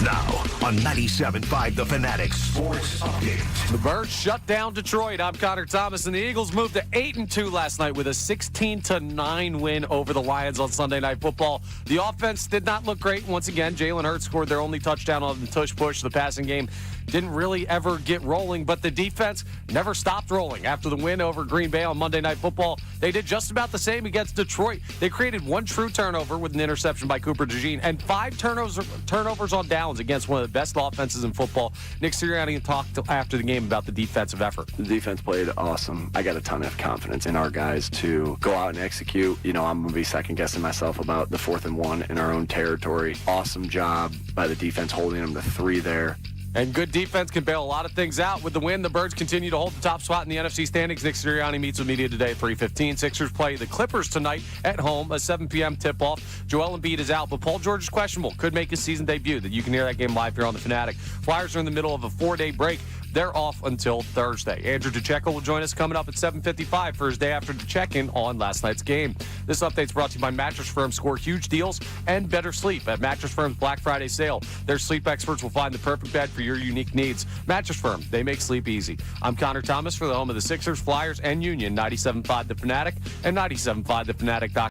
Now on 97.5 The Fanatic Sports Update. The Birds shut down Detroit. I'm Connor Thomas, and the Eagles moved to 8-2 last night with a 16-9 win over the Lions on Sunday Night Football. The offense did not look great. Once again, Jalen Hurts scored their only touchdown on the tush push. The passing game didn't really ever get rolling, but the defense never stopped rolling. After the win over Green Bay on Monday Night Football, they did just about the same against Detroit. They created one true turnover with an interception by Cooper DeJean and 5 turnovers on downs against one of the best offenses in football. Nick Sirianni talked after the game about the defensive effort. The defense played awesome. I got a ton of confidence in our guys to go out and execute. You know, I'm going to be second-guessing myself about the 4th and 1 in our own territory. Awesome job by the defense holding them to 3 there. And good defense can bail a lot of things out. With the win, the Birds continue to hold the top spot in the NFC standings. Nick Sirianni meets with media today at 3:15. Sixers play the Clippers tonight at home, a 7 p.m. tip-off. Joel Embiid is out, but Paul George is questionable. Could make his season debut. You can hear that game live here on The Fanatic. Flyers are in the middle of a 4-day break. They're off until Thursday. Andrew DeCecco will join us coming up at 7:55 for his day after the check-in on last night's game. This update's brought to you by Mattress Firm. Score huge deals and better sleep at Mattress Firm's Black Friday sale. Their sleep experts will find the perfect bed for your unique needs. Mattress Firm, they make sleep easy. I'm Connor Thomas for the home of the Sixers, Flyers, and Union, 97.5 The Fanatic and 97.5thefanatic.com.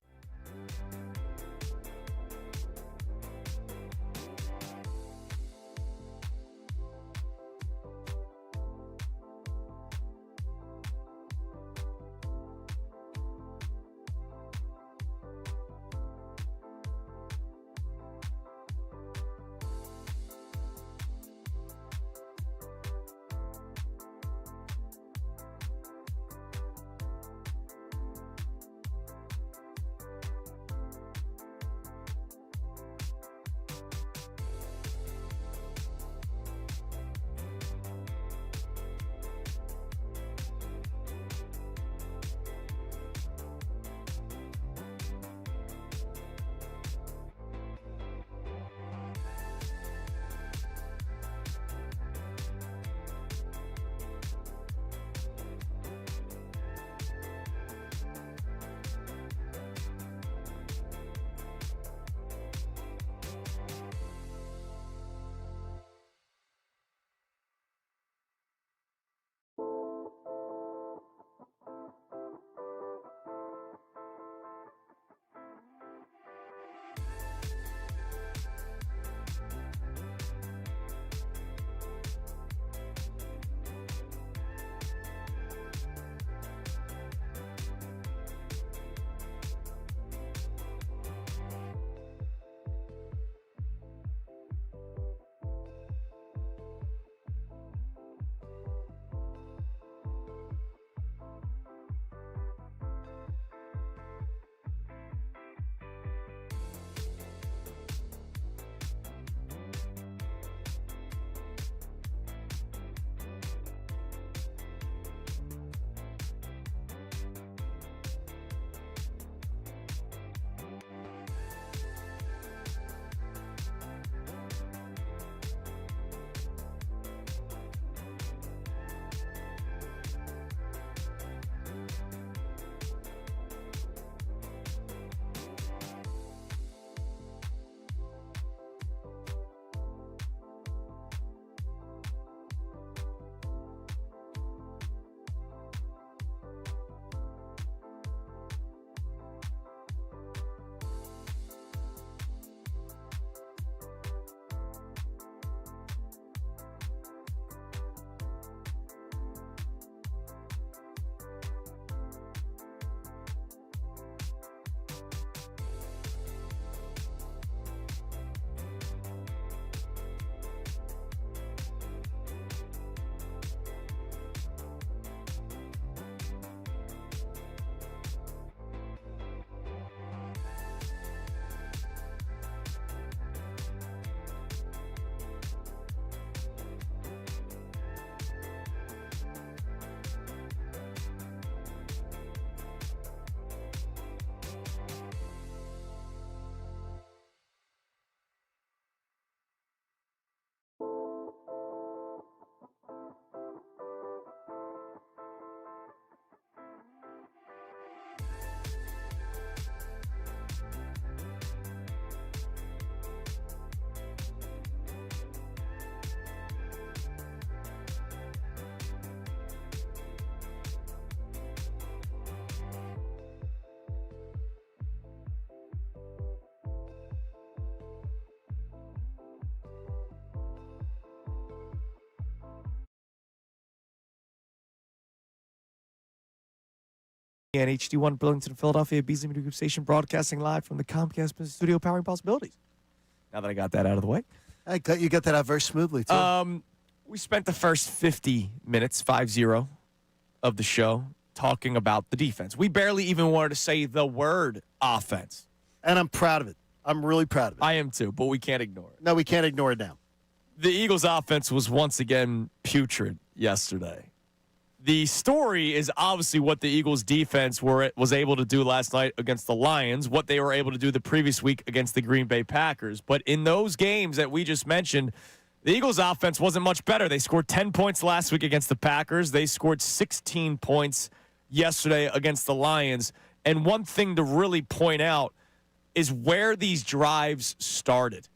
And HD1 Burlington, Philadelphia, Beasley Media Group Station, broadcasting live from the Comcast Business Studio, powering possibilities. Now that I got that out of the way. You got that out very smoothly, too. We spent the first 50 minutes, 5-0, of the show talking about the defense. We barely even wanted to say the word offense. And I'm proud of it. I'm really proud of it. I am too, but we can't ignore it. No, we can't ignore it now. The Eagles' offense was once again putrid yesterday. The story is obviously what the Eagles' defense was able to do last night against the Lions, what they were able to do the previous week against the Green Bay Packers. But in those games that we just mentioned, the Eagles' offense wasn't much better. They scored 10 points last week against the Packers. They scored 16 points yesterday against the Lions. And one thing to really point out is where these drives started.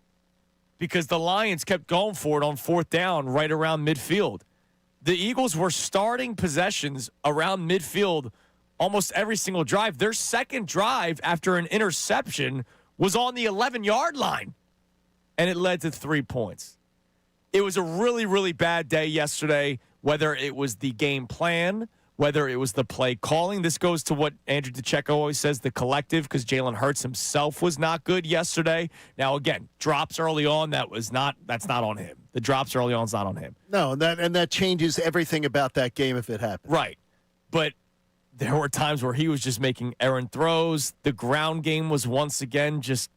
Because the Lions kept going for it on fourth down right around midfield. The Eagles were starting possessions around midfield almost every single drive. Their second drive after an interception was on the 11-yard line, and it led to 3 points. It was a really, really bad day yesterday, whether it was the game plan, whether it was the play calling. This goes to what Andrew DeCecco always says, the collective, because Jalen Hurts himself was not good yesterday. Now, again, drops early on, that's not on him. The drops early on is not on him. No, and that changes everything about that game if it happens. Right. But there were times where he was just making errant throws. The ground game was once again just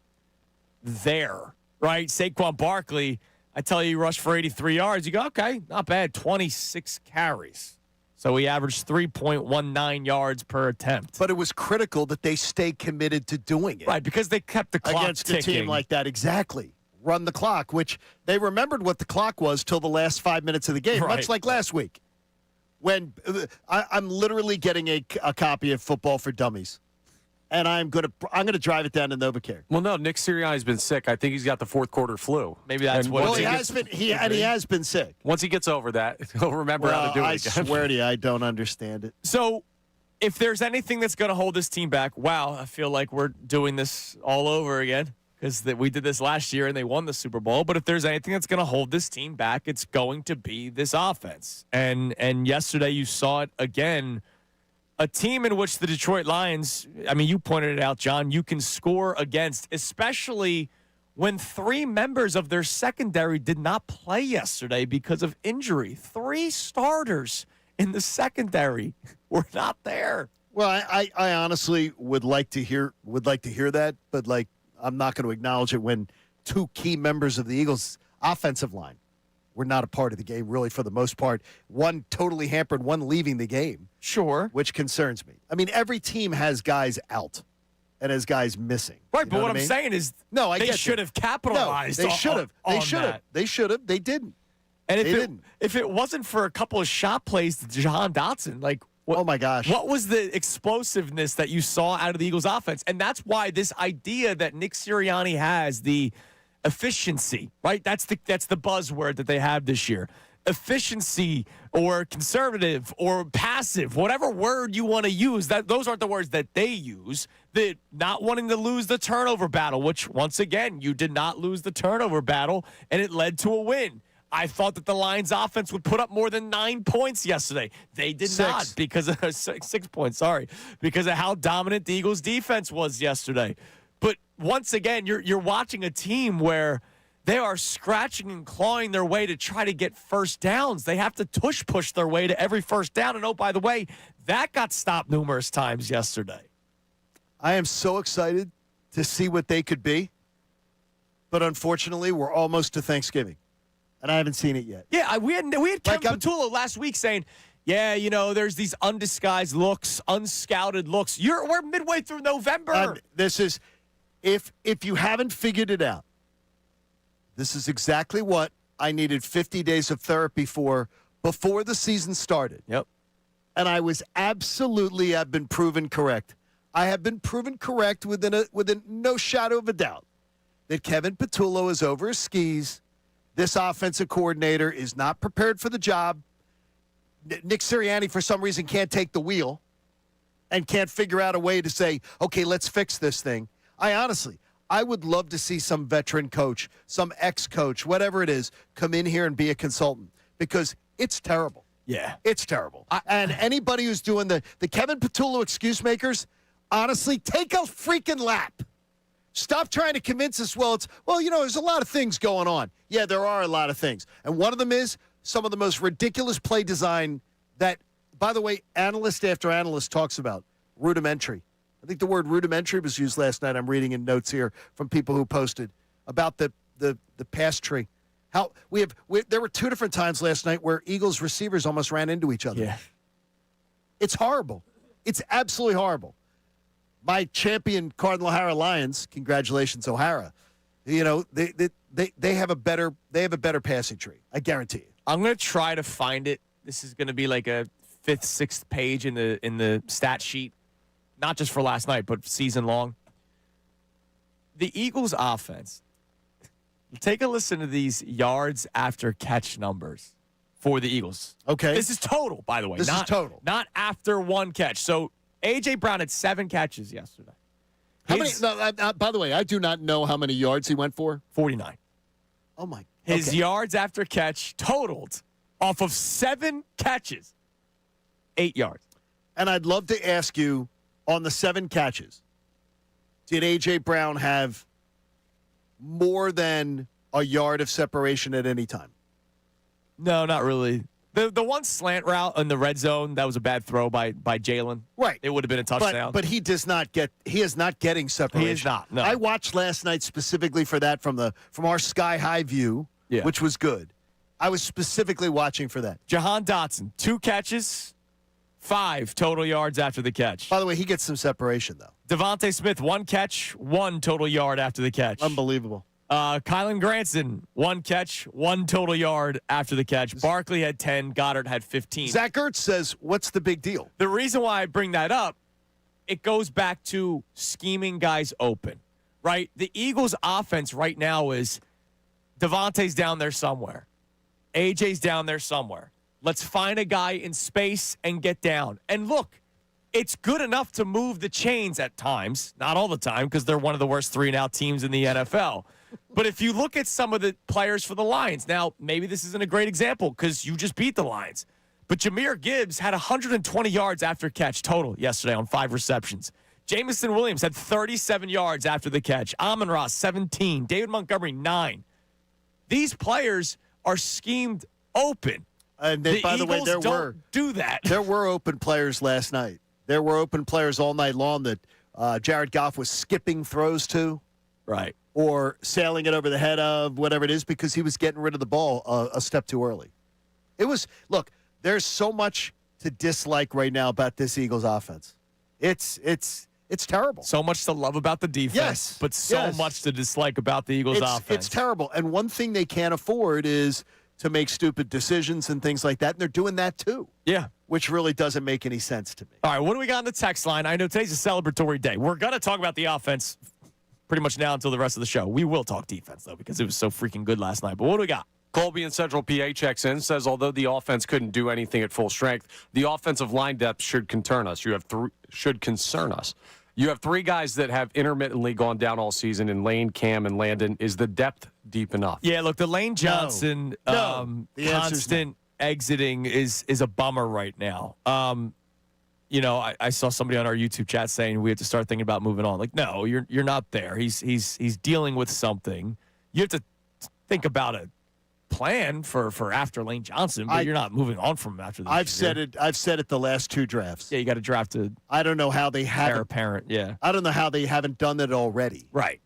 there, right? Saquon Barkley, I tell you, he rushed for 83 yards. You go, okay, not bad, 26 carries. So he averaged 3.19 yards per attempt. But it was critical that they stay committed to doing it. Right, because they kept the clock against ticking. a team like that. Exactly. Run the clock, which they remembered what the clock was till the last 5 minutes of the game, right. Much like last week. When I'm literally getting a copy of Football for Dummies, and I'm gonna drive it down to NovaCare. Well, no, Nick Sirianni's been sick. I think he's got the fourth quarter flu. Maybe that's what. Well, he has been sick. Once he gets over that, he'll remember how to do it again. I swear to you, I don't understand it. So, if there's anything that's going to hold this team back, wow, I feel like we're doing this all over again because we did this last year and they won the Super Bowl. But if there's anything that's going to hold this team back, it's going to be this offense. And yesterday you saw it again. A team in which the Detroit Lions, I mean, you pointed it out, John, you can score against, especially when 3 members of their secondary did not play yesterday because of injury. 3 starters in the secondary were not there. Well, I honestly would like to hear that, but like I'm not going to acknowledge it when 2 key members of the Eagles' offensive line were not a part of the game, really, for the most part. One totally hampered, one leaving the game. Sure. Which concerns me. I mean, every team has guys out and has guys missing. Right, but what I'm saying is they should have capitalized. No, they should have. They should have. They should have. They didn't. And if it wasn't for a couple of shot plays to Jahan Dotson, oh my gosh. What was the explosiveness that you saw out of the Eagles offense? And that's why this idea that Nick Sirianni has, the efficiency, right? That's the buzzword that they have this year. Efficiency or conservative or passive, whatever word you want to use, those aren't the words that they use. The not wanting to lose the turnover battle, which once again, you did not lose the turnover battle, and it led to a win. I thought that the Lions offense would put up more than 9 points yesterday. They did not because of 6 points, because of how dominant the Eagles defense was yesterday. But once again, you're watching a team where they are scratching and clawing their way to try to get first downs. They have to push their way to every first down. And oh, by the way, that got stopped numerous times yesterday. I am so excited to see what they could be. But unfortunately, we're almost to Thanksgiving. And I haven't seen it yet. Yeah, we had Kevin Patullo last week saying, yeah, there's these undisguised looks, unscouted looks. We're midway through November. This is, if you haven't figured it out, this is exactly what I needed 50 days of therapy for before the season started. Yep. And I've been proven correct. I have been proven correct within no shadow of a doubt that Kevin Patullo is over his skis. This offensive coordinator is not prepared for the job. Nick Sirianni, for some reason, can't take the wheel and can't figure out a way to say, okay, let's fix this thing. I would love to see some veteran coach, some ex-coach, whatever it is, come in here and be a consultant because it's terrible. Yeah. It's terrible. And anybody who's doing the Kevin Patullo excuse makers, honestly, take a freaking lap. Stop trying to convince us, there's a lot of things going on. Yeah, there are a lot of things. And one of them is some of the most ridiculous play design that, by the way, analyst after analyst talks about. Rudimentary. I think the word rudimentary was used last night. I'm reading in notes here from people who posted about the pass tree. How there were two different times last night where Eagles receivers almost ran into each other. Yeah. It's horrible. It's absolutely horrible. My champion Cardinal O'Hara Lions, congratulations O'Hara. They have a better passing tree. I guarantee you. I'm going to try to find it. This is going to be like a 5th, 6th page in the stat sheet, not just for last night, but season long. The Eagles offense. Take a listen to these yards after catch numbers for the Eagles. Okay. This is total, by the way. This is total. Not after one catch. So A.J. Brown had 7 catches yesterday. How many? No, by the way, I do not know how many yards he went for. 49. Oh, my. His yards after catch totaled off of 7 catches, 8 yards. And I'd love to ask you, on the 7 catches, did A.J. Brown have more than a yard of separation at any time? No, not really. The one slant route in the red zone, that was a bad throw by Jalen. Right. It would have been a touchdown. But he is not getting separation. He is not, no. I watched last night specifically for that from our sky high view, which was good. I was specifically watching for that. Jahan Dotson, 2 catches, 5 total yards after the catch. By the way, he gets some separation, though. Devontae Smith, 1 catch, 1 total yard after the catch. Unbelievable. Kylan Granson, 1 catch, 1 total yard after the catch. Barkley had 10. Goddard had 15. Zach Ertz says, what's the big deal? The reason why I bring that up, it goes back to scheming guys open, right? The Eagles' offense right now is Devontae's down there somewhere. AJ's down there somewhere. Let's find a guy in space and get down. And look, it's good enough to move the chains at times. Not all the time, because they're one of the worst 3-and-out teams in the NFL. But if you look at some of the players for the Lions, now maybe this isn't a great example because you just beat the Lions. But Jahmyr Gibbs had 120 yards after catch total yesterday on 5 receptions. Jamison Williams had 37 yards after the catch. Amon-Ra, 17. David Montgomery, 9. These players are schemed open. And by the way, do that. There were open players last night. There were open players all night long that Jared Goff was skipping throws to. Right. Or sailing it over the head of, whatever it is, because he was getting rid of the ball a step too early. Look, there's so much to dislike right now about this Eagles offense. It's terrible. So much to love about the defense, but so much to dislike about the Eagles offense. It's terrible. And one thing they can't afford is to make stupid decisions and things like that, and they're doing that too. Yeah. Which really doesn't make any sense to me. All right, what do we got on the text line? I know today's a celebratory day. We're going to talk about the offense pretty much now until the rest of the show. We will talk defense, though, because it was so freaking good last night. But what do we got? Colby in Central PA checks in, says although the offense couldn't do anything at full strength, the offensive line depth should concern us. Should concern us. You have 3 guys that have intermittently gone down all season in Lane, Cam, and Landon. Is the depth deep enough? Yeah, look, the Lane Johnson constant exiting is a bummer right now. I saw somebody on our YouTube chat saying we have to start thinking about moving on. Like, no, you're not there. He's dealing with something. You have to think about a plan for after Lane Johnson, but you're not moving on from him after this. I've said it the last 2 drafts. Yeah, you got to draft I don't know how they haven't. Parent, yeah. I don't know how they haven't done it already. Right.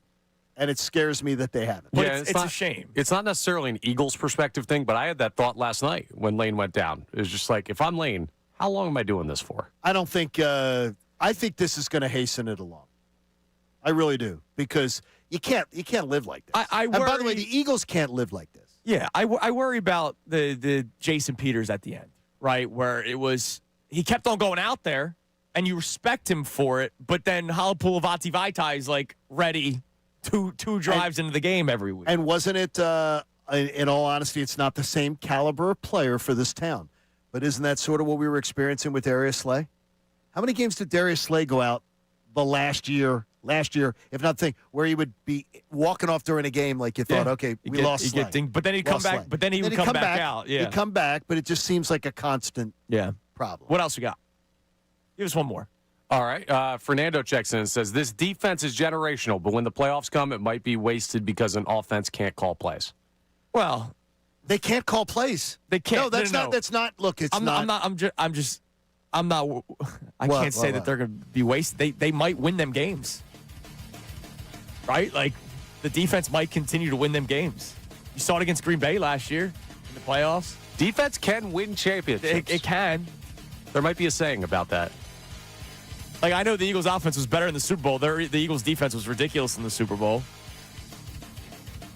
And it scares me that they haven't. But it's a shame. It's not necessarily an Eagles perspective thing, but I had that thought last night when Lane went down. It was just like, if I'm Lane, how long am I doing this for? I don't think I think this is going to hasten it along. I really do, because you can't live like this. I worry, and by the way, the Eagles can't live like this. Yeah, I worry about the Jason Peters at the end, right, where it was he kept on going out there, and you respect him for it, but then Halapoulivaati Vaitai is like ready two drives into the game every week. And wasn't it? In all honesty, it's not the same caliber of player for this town. But isn't that sort of what we were experiencing with Darius Slay? How many games did Darius Slay go out the last year last year, if not think, where he would be walking off during a game like you thought, okay, we lost Slay. But then he'd come back. But then he would come back out. Yeah, he'd come back, but it just seems like a constant problem. What else we got? Give us one more. All right. Fernando checks in and says, this defense is generational, but when the playoffs come, it might be wasted because an offense can't call plays. Well, they can't call plays. They can't. No, that's not. That's not. Look, it's not. I'm not. I can't say that they're going to be wasted. They might win them games, right? Like the defense might continue to win them games. You saw it against Green Bay last year in the playoffs. Defense can win championships. It can. There might be a saying about that. Like, I know the Eagles' offense was better in the Super Bowl. The Eagles' defense was ridiculous in the Super Bowl.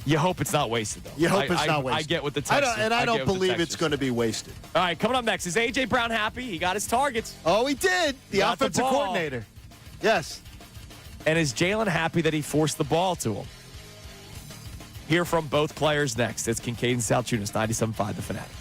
You hope it's not wasted, though. You hope it's not wasted. I get what the text is. I don't believe it's going to be wasted. All right, coming up next, is A.J. Brown happy? He got his targets. Oh, he did. The offensive coordinator. Yes. And is Jalen happy that he forced the ball to him? Hear from both players next. It's Kincade Salciunas, 97.5 The Fanatic.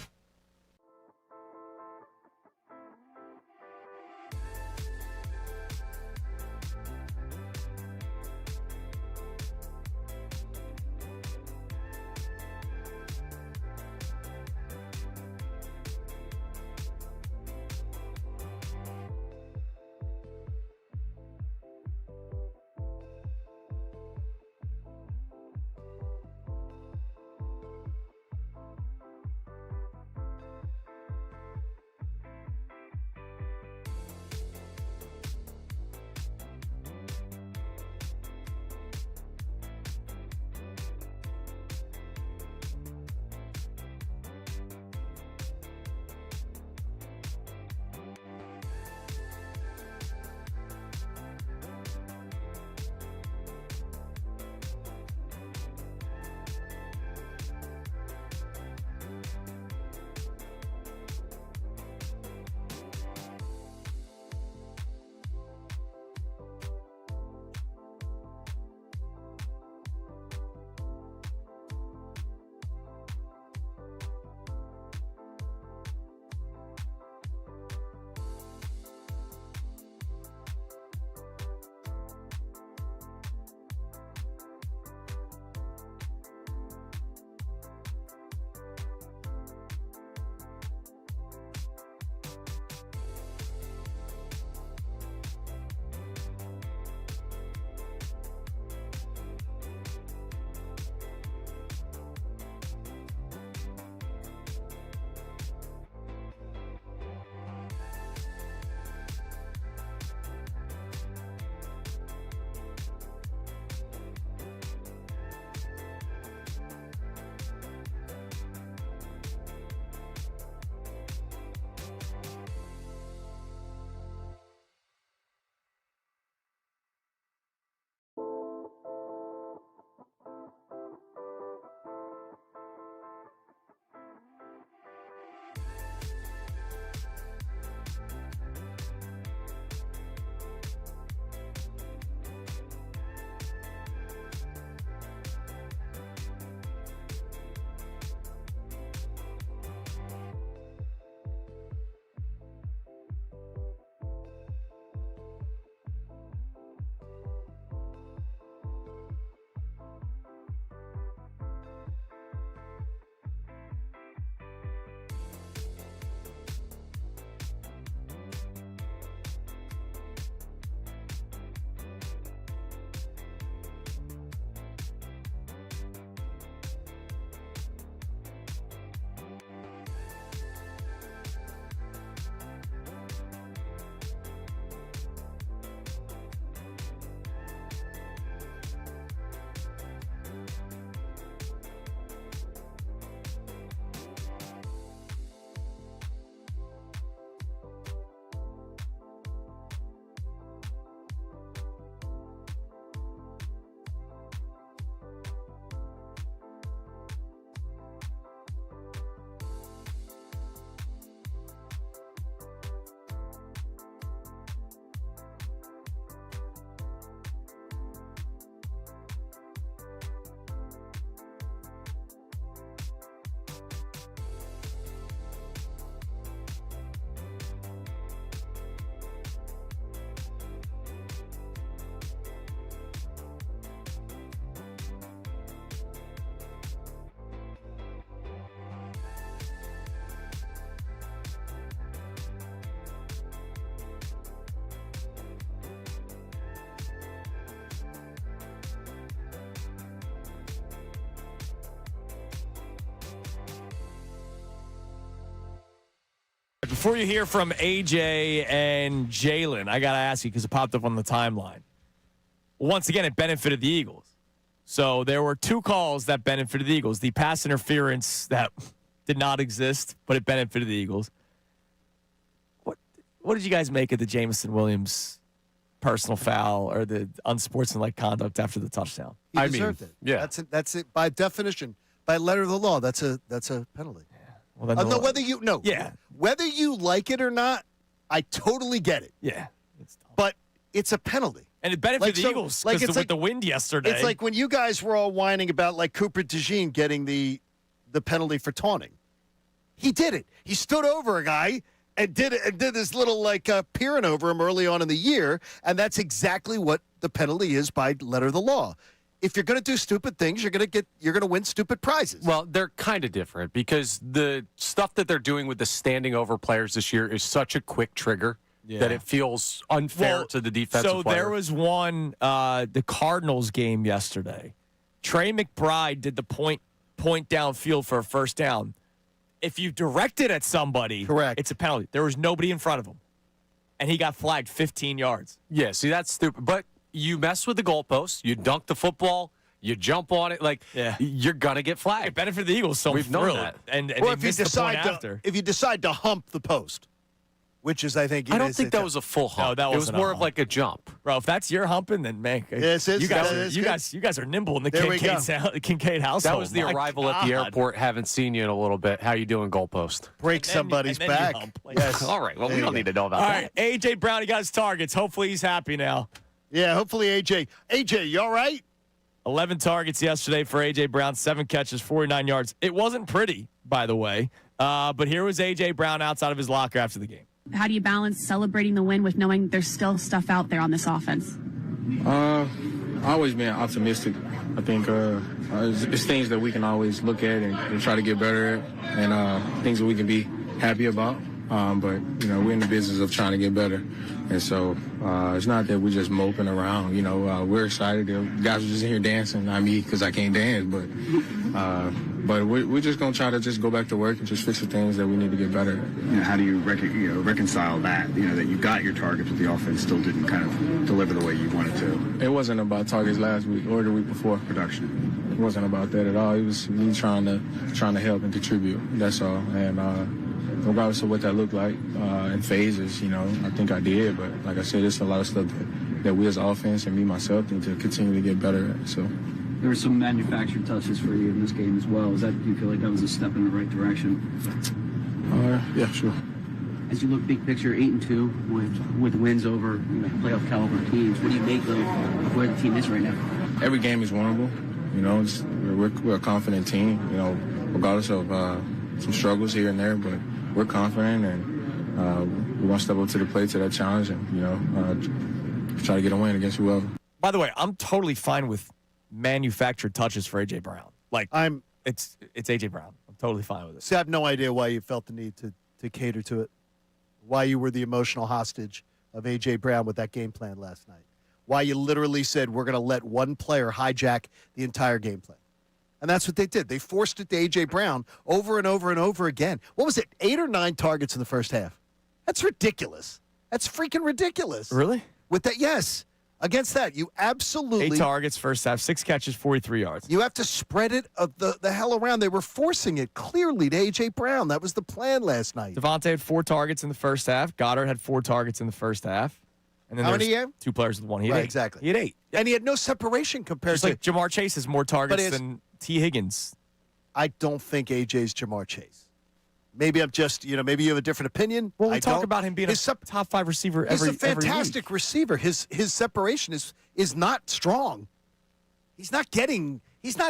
before you hear from AJ and Jalen, I got to ask you because it popped up on the timeline. Once again, it benefited the Eagles. So there were 2 calls that benefited the Eagles. The pass interference that did not exist, but it benefited the Eagles. What did you guys make of the Jameson Williams personal foul or the unsportsmanlike conduct after the touchdown? He deserved it. Yeah. That's it. By definition, by letter of the law, that's a penalty. Yeah. Well, then whether you like it or not, I totally get it. Yeah. But it's a penalty. And it benefited the Eagles because with the wind yesterday. It's like when you guys were all whining about like Cooper DeJean getting the penalty for taunting. He did it. He stood over a guy and did this little peering over him early on in the year, and that's exactly what the penalty is by letter of the law. If you're going to do stupid things, you're going to win stupid prizes. Well, they're kind of different because the stuff that they're doing with the standing over players this year is such a quick trigger that it feels unfair to the defensive player. There was one, the Cardinals game yesterday. Trey McBride did the point downfield for a first down. If you direct it at somebody, correct, it's a penalty. There was nobody in front of him, and he got flagged 15 yards. Yeah, see, that's stupid. But you mess with the goalpost, you dunk the football, you jump on it, you're going to get flagged. It benefited the Eagles, so we've known that. And or if you decide to hump the post, which is, I think, I don't think that was a full hump. No, that was more of like a jump. Bro, if that's your humping, then man, you guys are nimble in the Kincade household. That was the arrival at the airport. Haven't seen you in a little bit. How you doing, goalpost? Break somebody's back. Yes. All right. Well, we don't need to know about that. All right, AJ Brown, he got his targets. Hopefully, he's happy now. Yeah, hopefully, AJ. AJ, you all right? 11 targets yesterday for AJ Brown, 7 catches, 49 yards. It wasn't pretty, by the way, but here was AJ Brown outside of his locker after the game. How do you balance celebrating the win with knowing there's still stuff out there on this offense? Always being optimistic. I think it's things that we can always look at and try to get better at, and things that we can be happy about. But we're in the business of trying to get better, and so it's not that we're just moping around. We're excited. The guys are just in here dancing. Not me, because I can't dance, but we're just gonna try to just go back to work and just fix the things that we need to get better at. How do you reconcile that? That you got your targets, but the offense still didn't kind of deliver the way you wanted to. It wasn't about targets last week or the week before. Production. It wasn't about that at all. It was me trying to help and contribute. That's all. And regardless of what that looked like in phases, I think I did. But like I said, there's a lot of stuff that we as offense and me myself need to continue to get better at. So there were some manufactured touches for you in this game as well. Do you feel like that was a step in the right direction? Yeah, sure. As you look big picture, 8-2 with wins over playoff caliber teams, what do you make of where the team is right now? Every game is winnable. We're a confident team. Regardless of some struggles here and there, but we're confident, and we're going to step up to the plate to that challenge and, try to get a win against whoever. By the way, I'm totally fine with manufactured touches for A.J. Brown. It's A.J. Brown. I'm totally fine with it. See, I have no idea why you felt the need to cater to it, why you were the emotional hostage of A.J. Brown with that game plan last night, why you literally said we're going to let one player hijack the entire game plan. And that's what they did. They forced it to A.J. Brown over and over and over again. What was it, 8 or 9 targets in the first half? That's ridiculous. That's freaking ridiculous. Really? With that, yes. Against that, you absolutely... 8 targets first half, 6 catches, 43 yards. You have to spread it the hell around. They were forcing it clearly to A.J. Brown. That was the plan last night. Devontae had 4 targets in the first half. Goddard had 4 targets in the first half. And then how many he had? 2 players with 1. He had 8. Exactly. He had 8. And he had no separation compared to... Just like Jamar Chase has more targets than T. Higgins. I don't think A.J.'s Jamar Chase. Maybe I'm just, maybe you have a different opinion. Well, we talk about him being a top 5 receiver He's a fantastic every week. Receiver. His separation is not strong. He's not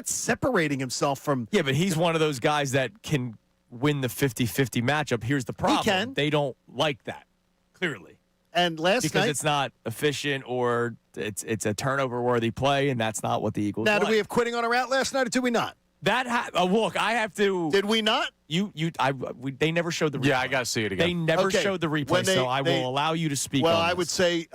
separating himself from... Yeah, but he's one of those guys that can win the 50-50 matchup. Here's the problem. He can. They don't like that, clearly. And last night... Because it's not efficient or it's a turnover-worthy play, and that's not what the Eagles Now, like. do we have quitting on a route last night, or do we not? Look, I have to... Did we not? They never showed the replay. Yeah, I got to see it again. They never showed the replay, so I will allow you to speak on this. Well, I would say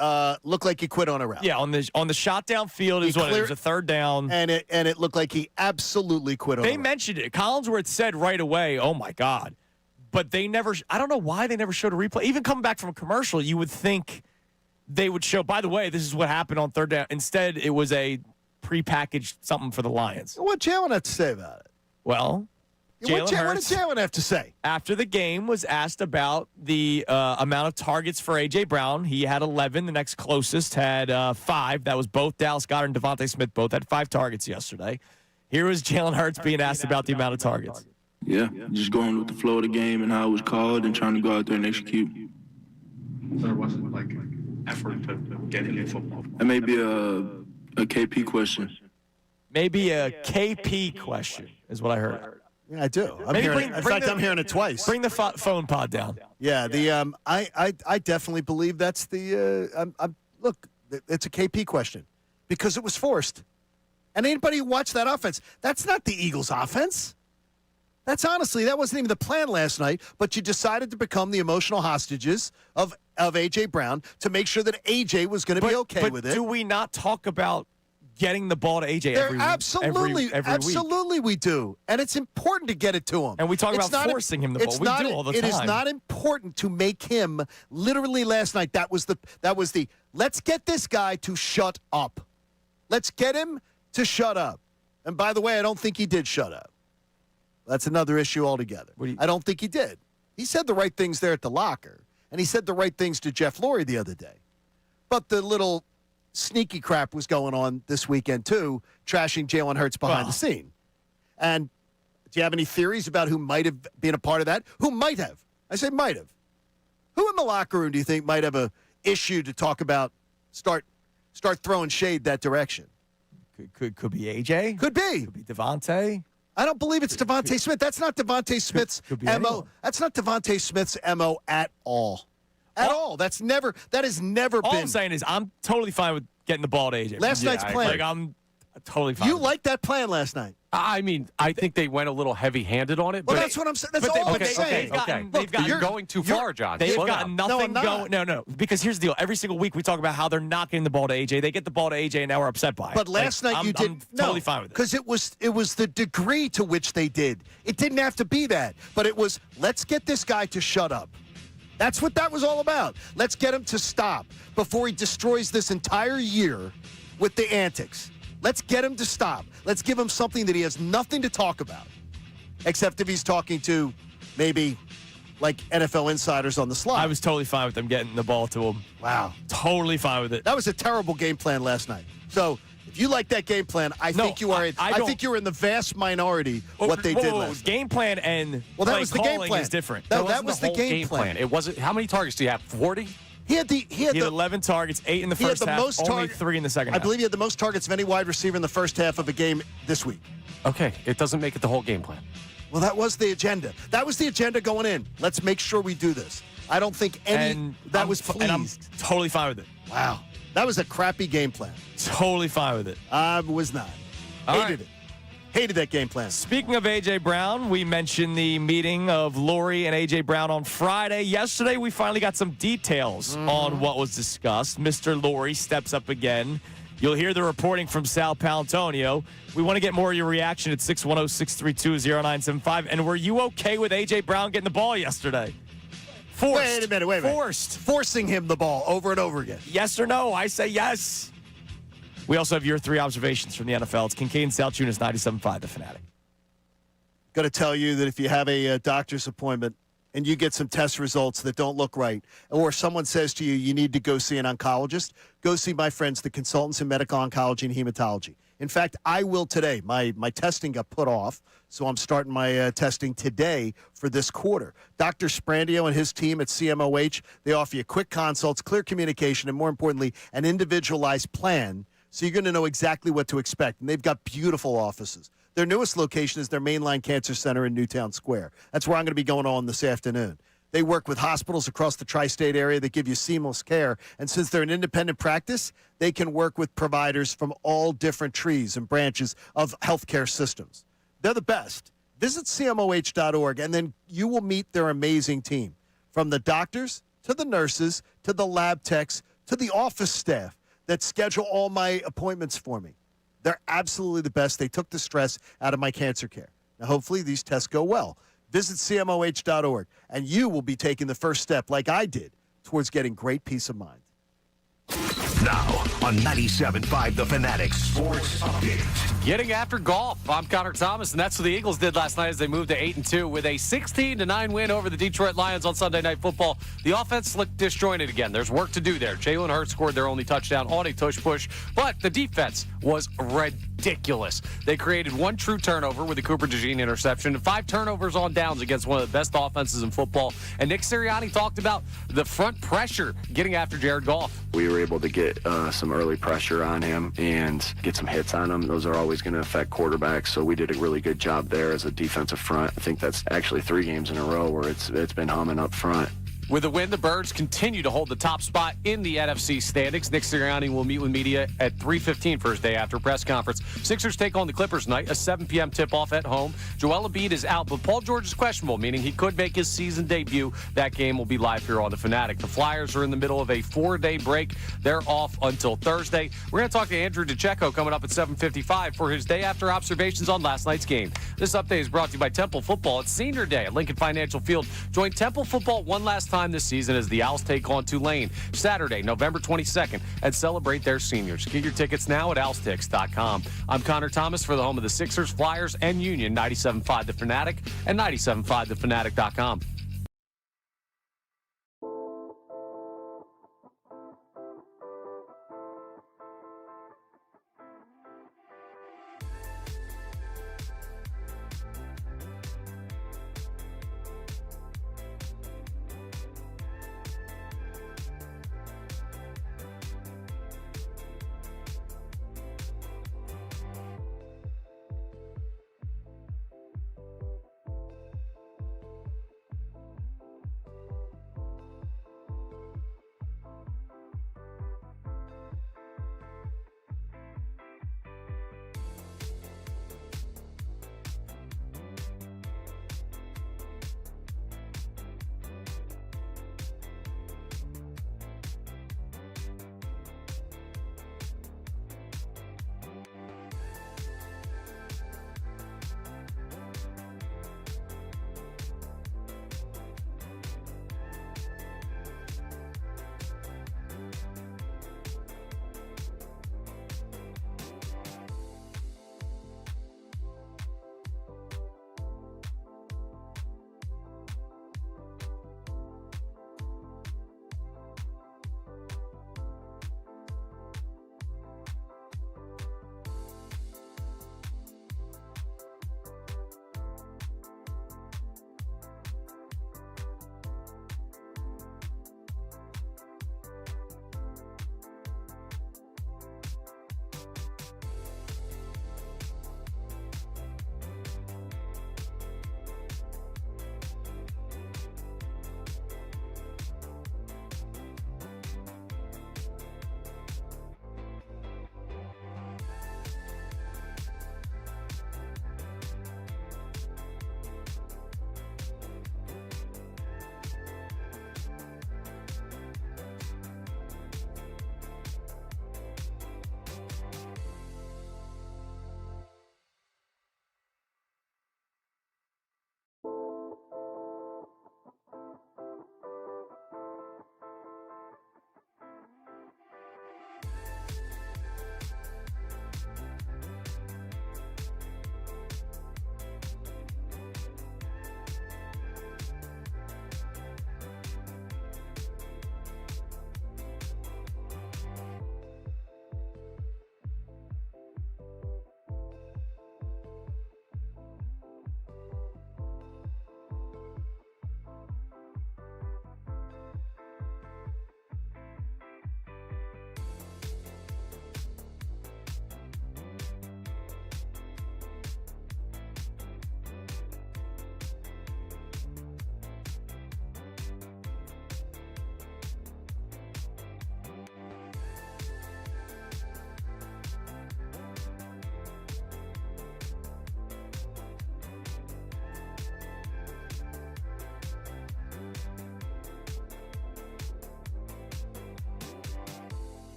looked like he quit on a route. Yeah, on the shot downfield, it was a third down. And it looked like he absolutely quit on a route. They mentioned it. Collinsworth said right away, oh, my God, but they never. I don't know why they never showed a replay. Even coming back from a commercial, you would think they would show. By the way, this is what happened on third down. Instead, it was a prepackaged something for the Lions. What Jalen have to say about it? Well, What did Jalen have to say? After the game was asked about the amount of targets for A.J. Brown. He had 11. The next closest had 5. That was both Dallas Goedert and Devontae Smith. Both had 5 targets yesterday. Here was Jalen Hurts being asked about the amount of targets. Yeah, just going with the flow of the game and how it was called and trying to go out there and execute. So there wasn't like effort to get in the football. That may be a KP question. Maybe a KP question is what I heard. Yeah, I do. I'm hearing it twice. Bring the phone pod down. Yeah, I definitely believe that's the look. It's a KP question because it was forced, and anybody who watched that offense, that's not the Eagles' offense. That wasn't even the plan last night. But you decided to become the emotional hostages of A.J. Brown to make sure that A.J. was going to be okay with it. Do we not talk about getting the ball to A.J. every week? Absolutely we do. And it's important to get it to him. And we talk about forcing him the ball. We do all the time. It is not important to make him, literally last night, that was the let's get this guy to shut up. Let's get him to shut up. And by the way, I don't think he did shut up. That's another issue altogether. I don't think he did. He said the right things there at the locker, and he said the right things to Jeff Lurie the other day. But the little sneaky crap was going on this weekend, too, trashing Jalen Hurts behind the scene. And do you have any theories about who might have been a part of that? Who might have? I say might have. Who in the locker room do you think might have a issue to talk about, start throwing shade that direction? Could be AJ. Could be. Could be Devontae. I don't believe it's Devontae Smith. That's not Devontae Smith's MO. Anyone. That's not Devontae Smith's MO at all. At all. That has never been. All I'm saying is I'm totally fine with getting the ball to AJ. Last night's plan. I'm totally fine. You liked that plan last night. I mean, I think they went a little heavy-handed on it. Well, that's what I'm saying. That's all I'm saying. You're going too far, John. They've got nothing going. No. Because here's the deal. Every single week we talk about how they're not getting the ball to AJ. They get the ball to AJ, and now we're upset by it. But last night you did. I'm totally fine with it. Because it was the degree to which they did. It didn't have to be that. But it was, let's get this guy to shut up. That's what that was all about. Let's get him to stop before he destroys this entire year with the antics. Let's get him to stop. Let's give him something that he has nothing to talk about, except if he's talking to maybe like NFL insiders on the slide. I was totally fine with them getting the ball to him. Wow. Totally fine with it. That was a terrible game plan last night. So if you like that game plan, I think you are. I think you're in the vast minority what they did last night. Game plan and that was the game plan. Is different. No, that was the game plan. It wasn't. How many targets do you have? 40? He had 11 targets, 8 in the first half, only 3 in the second half. I believe he had the most targets of any wide receiver in the first half of a game this week. Okay, it doesn't make it the whole game plan. Well, that was the agenda. That was the agenda going in. Let's make sure we do this. I don't think was pleased. And I'm totally fine with it. Wow. That was a crappy game plan. Totally fine with it. I was not. Hated it. Hated that game plan. Speaking of A.J. Brown, we mentioned the meeting of Lurie and A.J. Brown on Friday. Yesterday, we finally got some details on what was discussed. Mr. Lurie steps up again. You'll hear the reporting from Sal Paolantonio. We want to get more of your reaction at 610-632-0975. And were you okay with A.J. Brown getting the ball yesterday? Forced. Wait a minute. Forced. Forcing him the ball over and over again. Yes or no? I say yes. We also have your 3 observations from the NFL. It's Kincade Salciunas, 97.5, The Fanatic. Got to tell you that if you have a doctor's appointment and you get some test results that don't look right, or someone says to you, you need to go see an oncologist, go see my friends, the consultants in medical oncology and hematology. In fact, I will today. My testing got put off, so I'm starting my testing today for this quarter. Dr. Sprandio and his team at CMOH, they offer you quick consults, clear communication, and more importantly, an individualized plan. So you're going to know exactly what to expect. And they've got beautiful offices. Their newest location is their Mainline Cancer Center in Newtown Square. That's where I'm going to be going on this afternoon. They work with hospitals across the tri-state area that give you seamless care. And since they're an independent practice, they can work with providers from all different trees and branches of healthcare systems. They're the best. Visit CMOH.org, and then you will meet their amazing team. From the doctors to the nurses to the lab techs to the office staff that schedule all my appointments for me. They're absolutely the best. They took the stress out of my cancer care. Now, hopefully, these tests go well. Visit CMOH.org, and you will be taking the first step, like I did, towards getting great peace of mind. Now on 97.5 The Fanatic Sports Update. Getting after golf. I'm Connor Thomas, and that's what the Eagles did last night as they moved to 8-2 with a 16-9 win over the Detroit Lions on Sunday Night Football. The offense looked disjointed again. There's work to do there. Jalen Hurts scored their only touchdown on a tush-push, but the defense was ridiculous. They created one true turnover with the Cooper DeJean interception and 5 turnovers on downs against one of the best offenses in football. And Nick Sirianni talked about the front pressure getting after Jared Goff. We were able to get some early pressure on him and get some hits on him. Those are always going to affect quarterbacks, so we did a really good job there as a defensive front. I think that's actually 3 games in a row where it's been humming up front. With the win, the Birds continue to hold the top spot in the NFC standings. Nick Sirianni will meet with media at 3:15 for his day after press conference. Sixers take on the Clippers tonight, a 7 p.m. tip-off at home. Joel Embiid is out, but Paul George is questionable, meaning he could make his season debut. That game will be live here on the Fanatic. The Flyers are in the middle of a 4-day break. They're off until Thursday. We're going to talk to Andrew DeCecco coming up at 7:55 for his day after observations on last night's game. This update is brought to you by Temple Football. It's senior day at Lincoln Financial Field. Join Temple Football one last time this season as the Owls take on Tulane Saturday, November 22nd, and celebrate their seniors. Get your tickets now at owlstix.com. I'm Connor Thomas for the home of the Sixers, Flyers, and Union, 97.5 The Fanatic and 97.5thefanatic.com.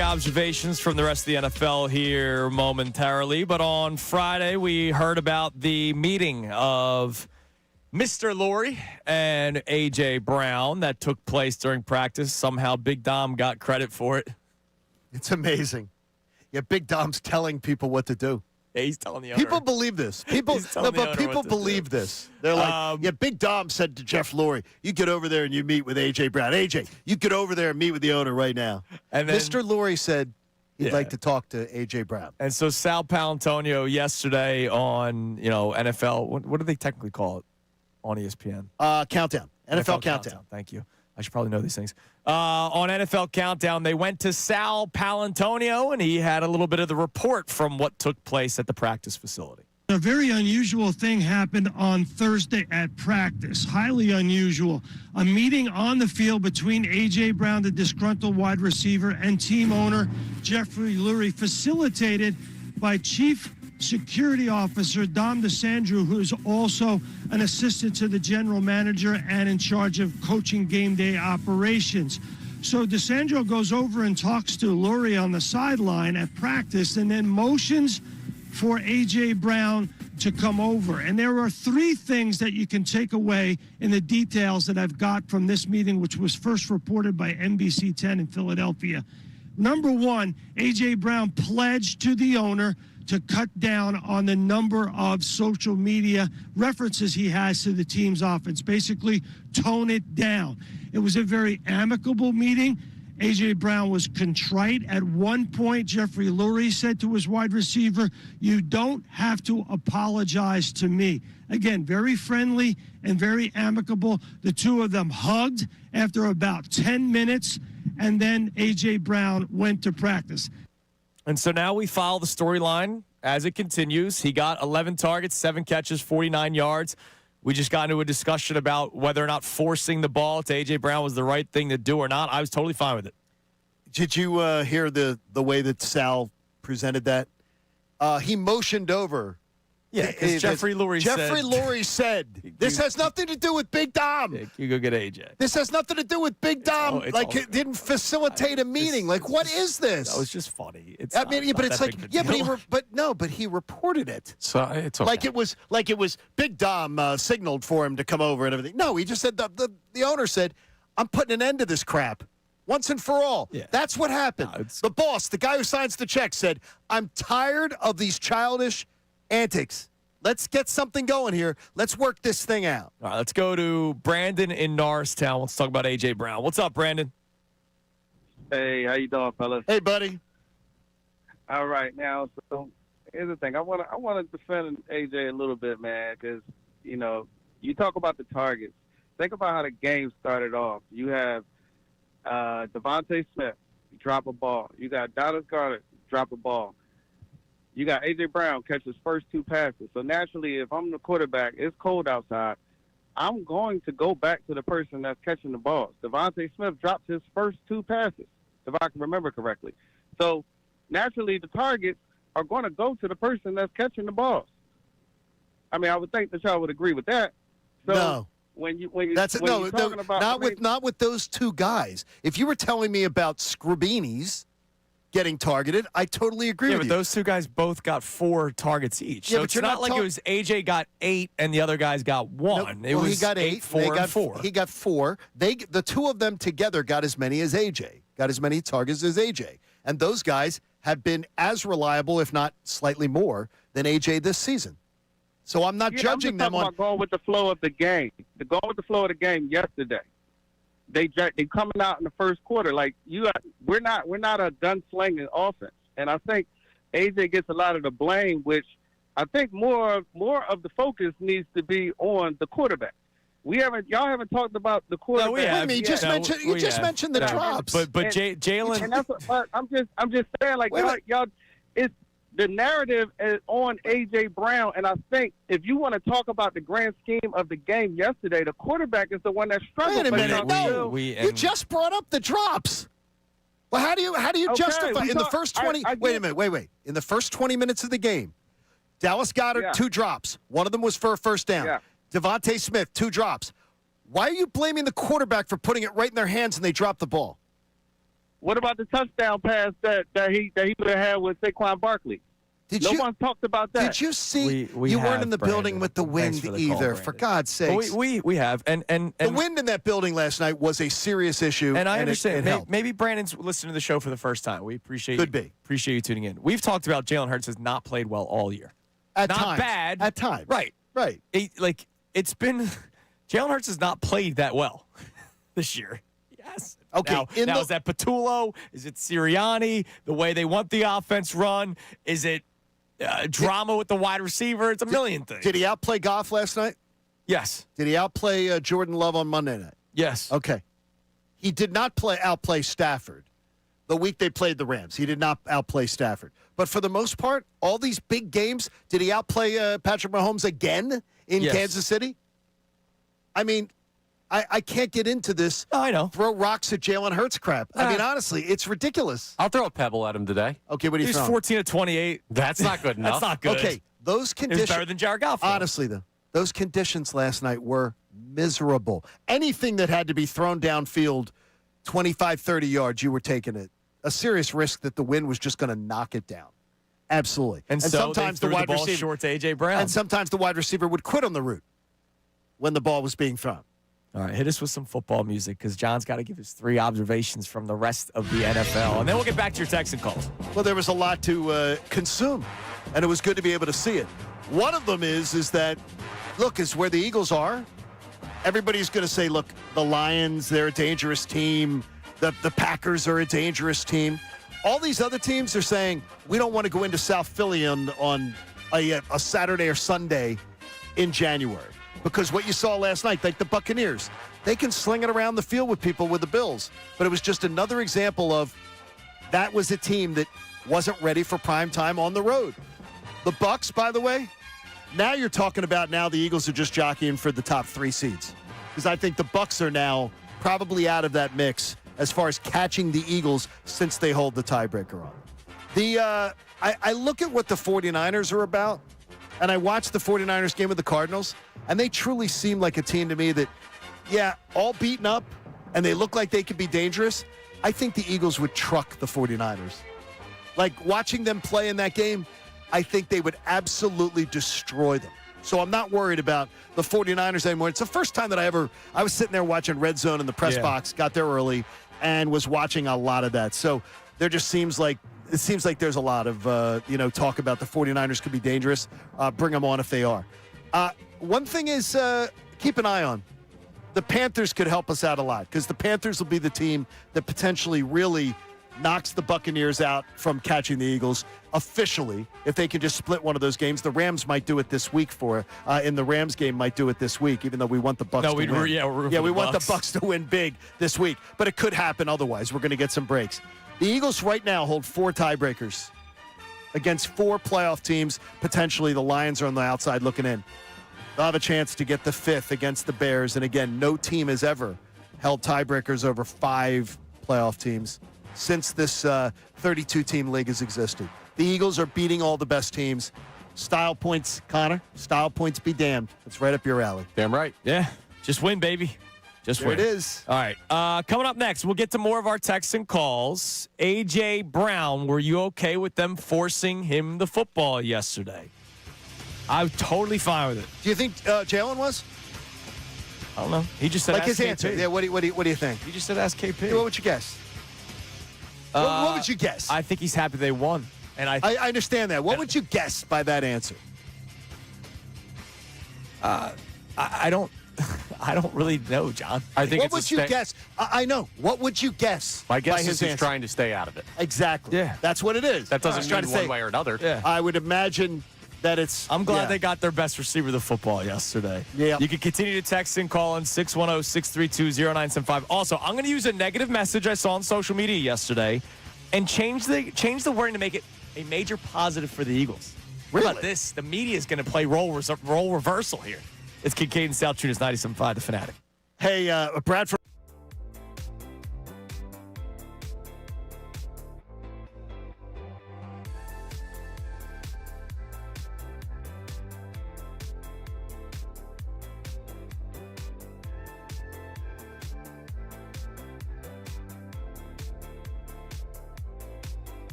observations from the rest of the NFL here momentarily. But on Friday, we heard about the meeting of Mr. Lurie and A.J. Brown that took place during practice. Somehow Big Dom got credit for it. It's amazing. Yeah, Big Dom's telling people what to do. Yeah, he's telling the owner. People believe this. People believe this. They're like, yeah, Big Dom said to Jeff Lurie, you get over there and you meet with A.J. Brown. A.J., you get over there and meet with the owner right now. And then, Mr. Lurie said he'd like to talk to A.J. Brown. And so Sal Paolantonio yesterday on, NFL, what do they technically call it on ESPN? Countdown. NFL Countdown. Thank you. I should probably know these things. On NFL Countdown, they went to Sal Paolantonio, and he had a little bit of the report from what took place at the practice facility. A very unusual thing happened on Thursday at practice. Highly unusual. A meeting on the field between A.J. Brown, the disgruntled wide receiver, and team owner Jeffrey Lurie, facilitated by Chief Security Officer Dom DeSandro, who is also an assistant to the general manager and in charge of coaching game day operations. So DeSandro goes over and talks to Lurie on the sideline at practice and then motions for A.J. Brown to come over. And there are three things that you can take away in the details that I've got from this meeting, which was first reported by NBC 10 in Philadelphia. Number one, A.J. Brown pledged to the owner to cut down on the number of social media references he has to the team's offense, basically tone it down. It was a very amicable meeting. A.J. Brown was contrite. At one point, Jeffrey Lurie said to his wide receiver, you don't have to apologize to me. Again, very friendly and very amicable. The two of them hugged after about 10 minutes, and then A.J. Brown went to practice. And so now we follow the storyline as it continues. He got 11 targets, 7 catches, 49 yards. We just got into a discussion about whether or not forcing the ball to A.J. Brown was the right thing to do or not. I was totally fine with it. Did you hear the way that Sal presented that? He motioned over. Yeah, because Jeffrey Lurie said, this has nothing to do with Big Dom. Yeah, you go get AJ. This has nothing to do with Big Dom. It didn't facilitate a meeting. What is this? That was just funny. But he reported it. So it's okay. Like it was Big Dom signaled for him to come over and everything. No, he just said the owner said, I'm putting an end to this crap. Once and for all. Yeah. That's what happened. No, the boss, the guy who signs the check, said, I'm tired of these childish antics. Let's get something going here. Let's work this thing out. All right, let's go to Brandon in Norristown. Let's talk about A.J. Brown. What's up, Brandon? Hey, how you doing, fellas? Hey, buddy. All right, now, so here's the thing. I want to defend A.J. a little bit, man, because, you talk about the targets. Think about how the game started off. You have Devontae Smith, drop a ball. You got Dallas Goedert, drop a ball. You got A.J. Brown catch his first 2 passes. So naturally, if I'm the quarterback, it's cold outside, I'm going to go back to the person that's catching the balls. Devontae Smith dropped his first 2 passes, if I can remember correctly. So naturally, the targets are going to go to the person that's catching the balls. I mean, I would think that y'all would agree with that. So no. Not with those 2 guys. If you were telling me about Scribini's getting targeted, I totally agree with you. Yeah, but those 2 guys both got 4 targets each. Yeah, so but it's you're not like it was A.J. got 8 and the other guys got 1. No, he got 8, 4, and 4. He got 4. The 2 of them together got as many as A.J. Got as many targets as A.J. And those guys have been as reliable, if not slightly more, than A.J. this season. So I'm not judging them on going with the flow of the game. Going with the flow of the game yesterday. They coming out in the first quarter like we're not a gunslinging offense, and I think AJ gets a lot of the blame, which I think more of the focus needs to be on the quarterback. Y'all haven't talked about the quarterback. No, we have. You just mentioned the drops. But Jalen, and that's what, I'm just saying, like, y'all, it's the narrative is on A.J. Brown, and I think if you want to talk about the grand scheme of the game yesterday, the quarterback is the one that struggled. Wait a minute, no, you just brought up the drops. Well, how do you justify in the first 20? Wait a minute, wait. In the first 20 minutes of the game, Dallas Goedert 2 drops. One of them was for a first down. Yeah. Devontae Smith 2 drops. Why are you blaming the quarterback for putting it right in their hands and they dropped the ball? What about the touchdown pass that he would have had with Saquon Barkley? No one talked about that. Did you see? We you weren't have, in the Brandon. building with the wind Thanks for the either. call, For God's sakes. We have. And the wind in that building last night was a serious issue. And I understand. It maybe Brandon's listening to the show for the first time. We appreciate appreciate you tuning in. We've talked about Jalen Hurts has not played well all year. At not times. bad. At times. Right. It's been Jalen Hurts has not played that well this year. Yes. Okay. Now is that Patullo? Is it Sirianni? The way they want the offense run? Is it drama with the wide receiver? It's a million things. Did he outplay Goff last night? Yes. Did he outplay Jordan Love on Monday night? Yes. Okay. He did not outplay Stafford the week they played the Rams. He did not outplay Stafford. But for the most part, all these big games, did he outplay Patrick Mahomes again in Kansas City? I mean, I can't get into this. Oh, I know. Throw rocks at Jalen Hurts crap. I mean, honestly, it's ridiculous. I'll throw a pebble at him today. Okay, what do you He's think? 14 of 28. That's not good enough. That's not good. Okay, those conditions. It's better than Jared Goff. Honestly, though, those conditions last night were miserable. Anything that had to be thrown downfield 25, 30 yards, you were taking it. A serious risk that the wind was just going to knock it down. Absolutely. And so sometimes they threw the wide ball receiver short to A.J. Brown. And sometimes the wide receiver would quit on the route when the ball was being thrown. All right, hit us with some football music because John's got to give us 3 observations from the rest of the NFL. And then we'll get back to your text and calls. Well, there was a lot to consume, and it was good to be able to see it. One of them is that, look, is where the Eagles are. Everybody's going to say, look, the Lions, they're a dangerous team. The Packers are a dangerous team. All these other teams are saying, we don't want to go into South Philly on a Saturday or Sunday in January. Because what you saw last night, like the Buccaneers, they can sling it around the field with people with the Bills. But it was just another example of that was a team that wasn't ready for prime time on the road. The Bucs, by the way, now you're talking about now the Eagles are just jockeying for the top 3 seeds. Because I think the Bucs are now probably out of that mix as far as catching the Eagles since they hold the tiebreaker on. I look at what the 49ers are about, and I watched the 49ers game with the Cardinals, and they truly seem like a team to me that, all beaten up, and they look like they could be dangerous. I think the Eagles would truck the 49ers. Like, watching them play in that game, I think they would absolutely destroy them. So I'm not worried about the 49ers anymore. It's the first time that I was sitting there watching Red Zone in the press box, got there early, and was watching a lot of that. So there just seems like there's a lot of talk about the 49ers could be dangerous. Bring them on if they are. One thing is keep an eye on. The Panthers could help us out a lot because the Panthers will be the team that potentially really knocks the Buccaneers out from catching the Eagles officially. If they can just split one of those games, the Rams might do it this week in the Rams game might do it this week, even though we want the Bucs to win. We want the Bucs to win big this week, but it could happen otherwise. We're going to get some breaks. The Eagles right now hold 4 tiebreakers against 4 playoff teams. Potentially the Lions are on the outside looking in. They'll have a chance to get the 5th against the Bears. And again, no team has ever held tiebreakers over 5 playoff teams since this 32-team league has existed. The Eagles are beating all the best teams. Style points, Connor. Style points be damned. It's right up your alley. Damn right. Yeah, just win, baby. Just there win. It is. All right. Coming up next, we'll get to more of our texts and calls. A.J. Brown, were you okay with them forcing him the football yesterday? I'm totally fine with it. Do you think Jalen was? I don't know. He just said like ask his KP. answer. Yeah. What do you think? He just said ask KP. Hey, what would you guess? What would you guess? I think he's happy they won. And I understand that. What would you guess by that answer? I don't really know, John. I think what would you guess? I know. What would you guess? My guess by is his he's answer? trying to stay out of it. Exactly. Yeah. That's what it is. That doesn't mean one way or another. Yeah. I would imagine that it's. I'm glad they got their best receiver the football yesterday. Yeah. You can continue to text and call in 610-632-0975. Also, I'm going to use a negative message I saw on social media yesterday and change the wording to make it a major positive for the Eagles. Really? How about this? The media is going to play role reversal here. It's Kincade Salciunas, 97.5, The Fanatic. Hey, Bradford.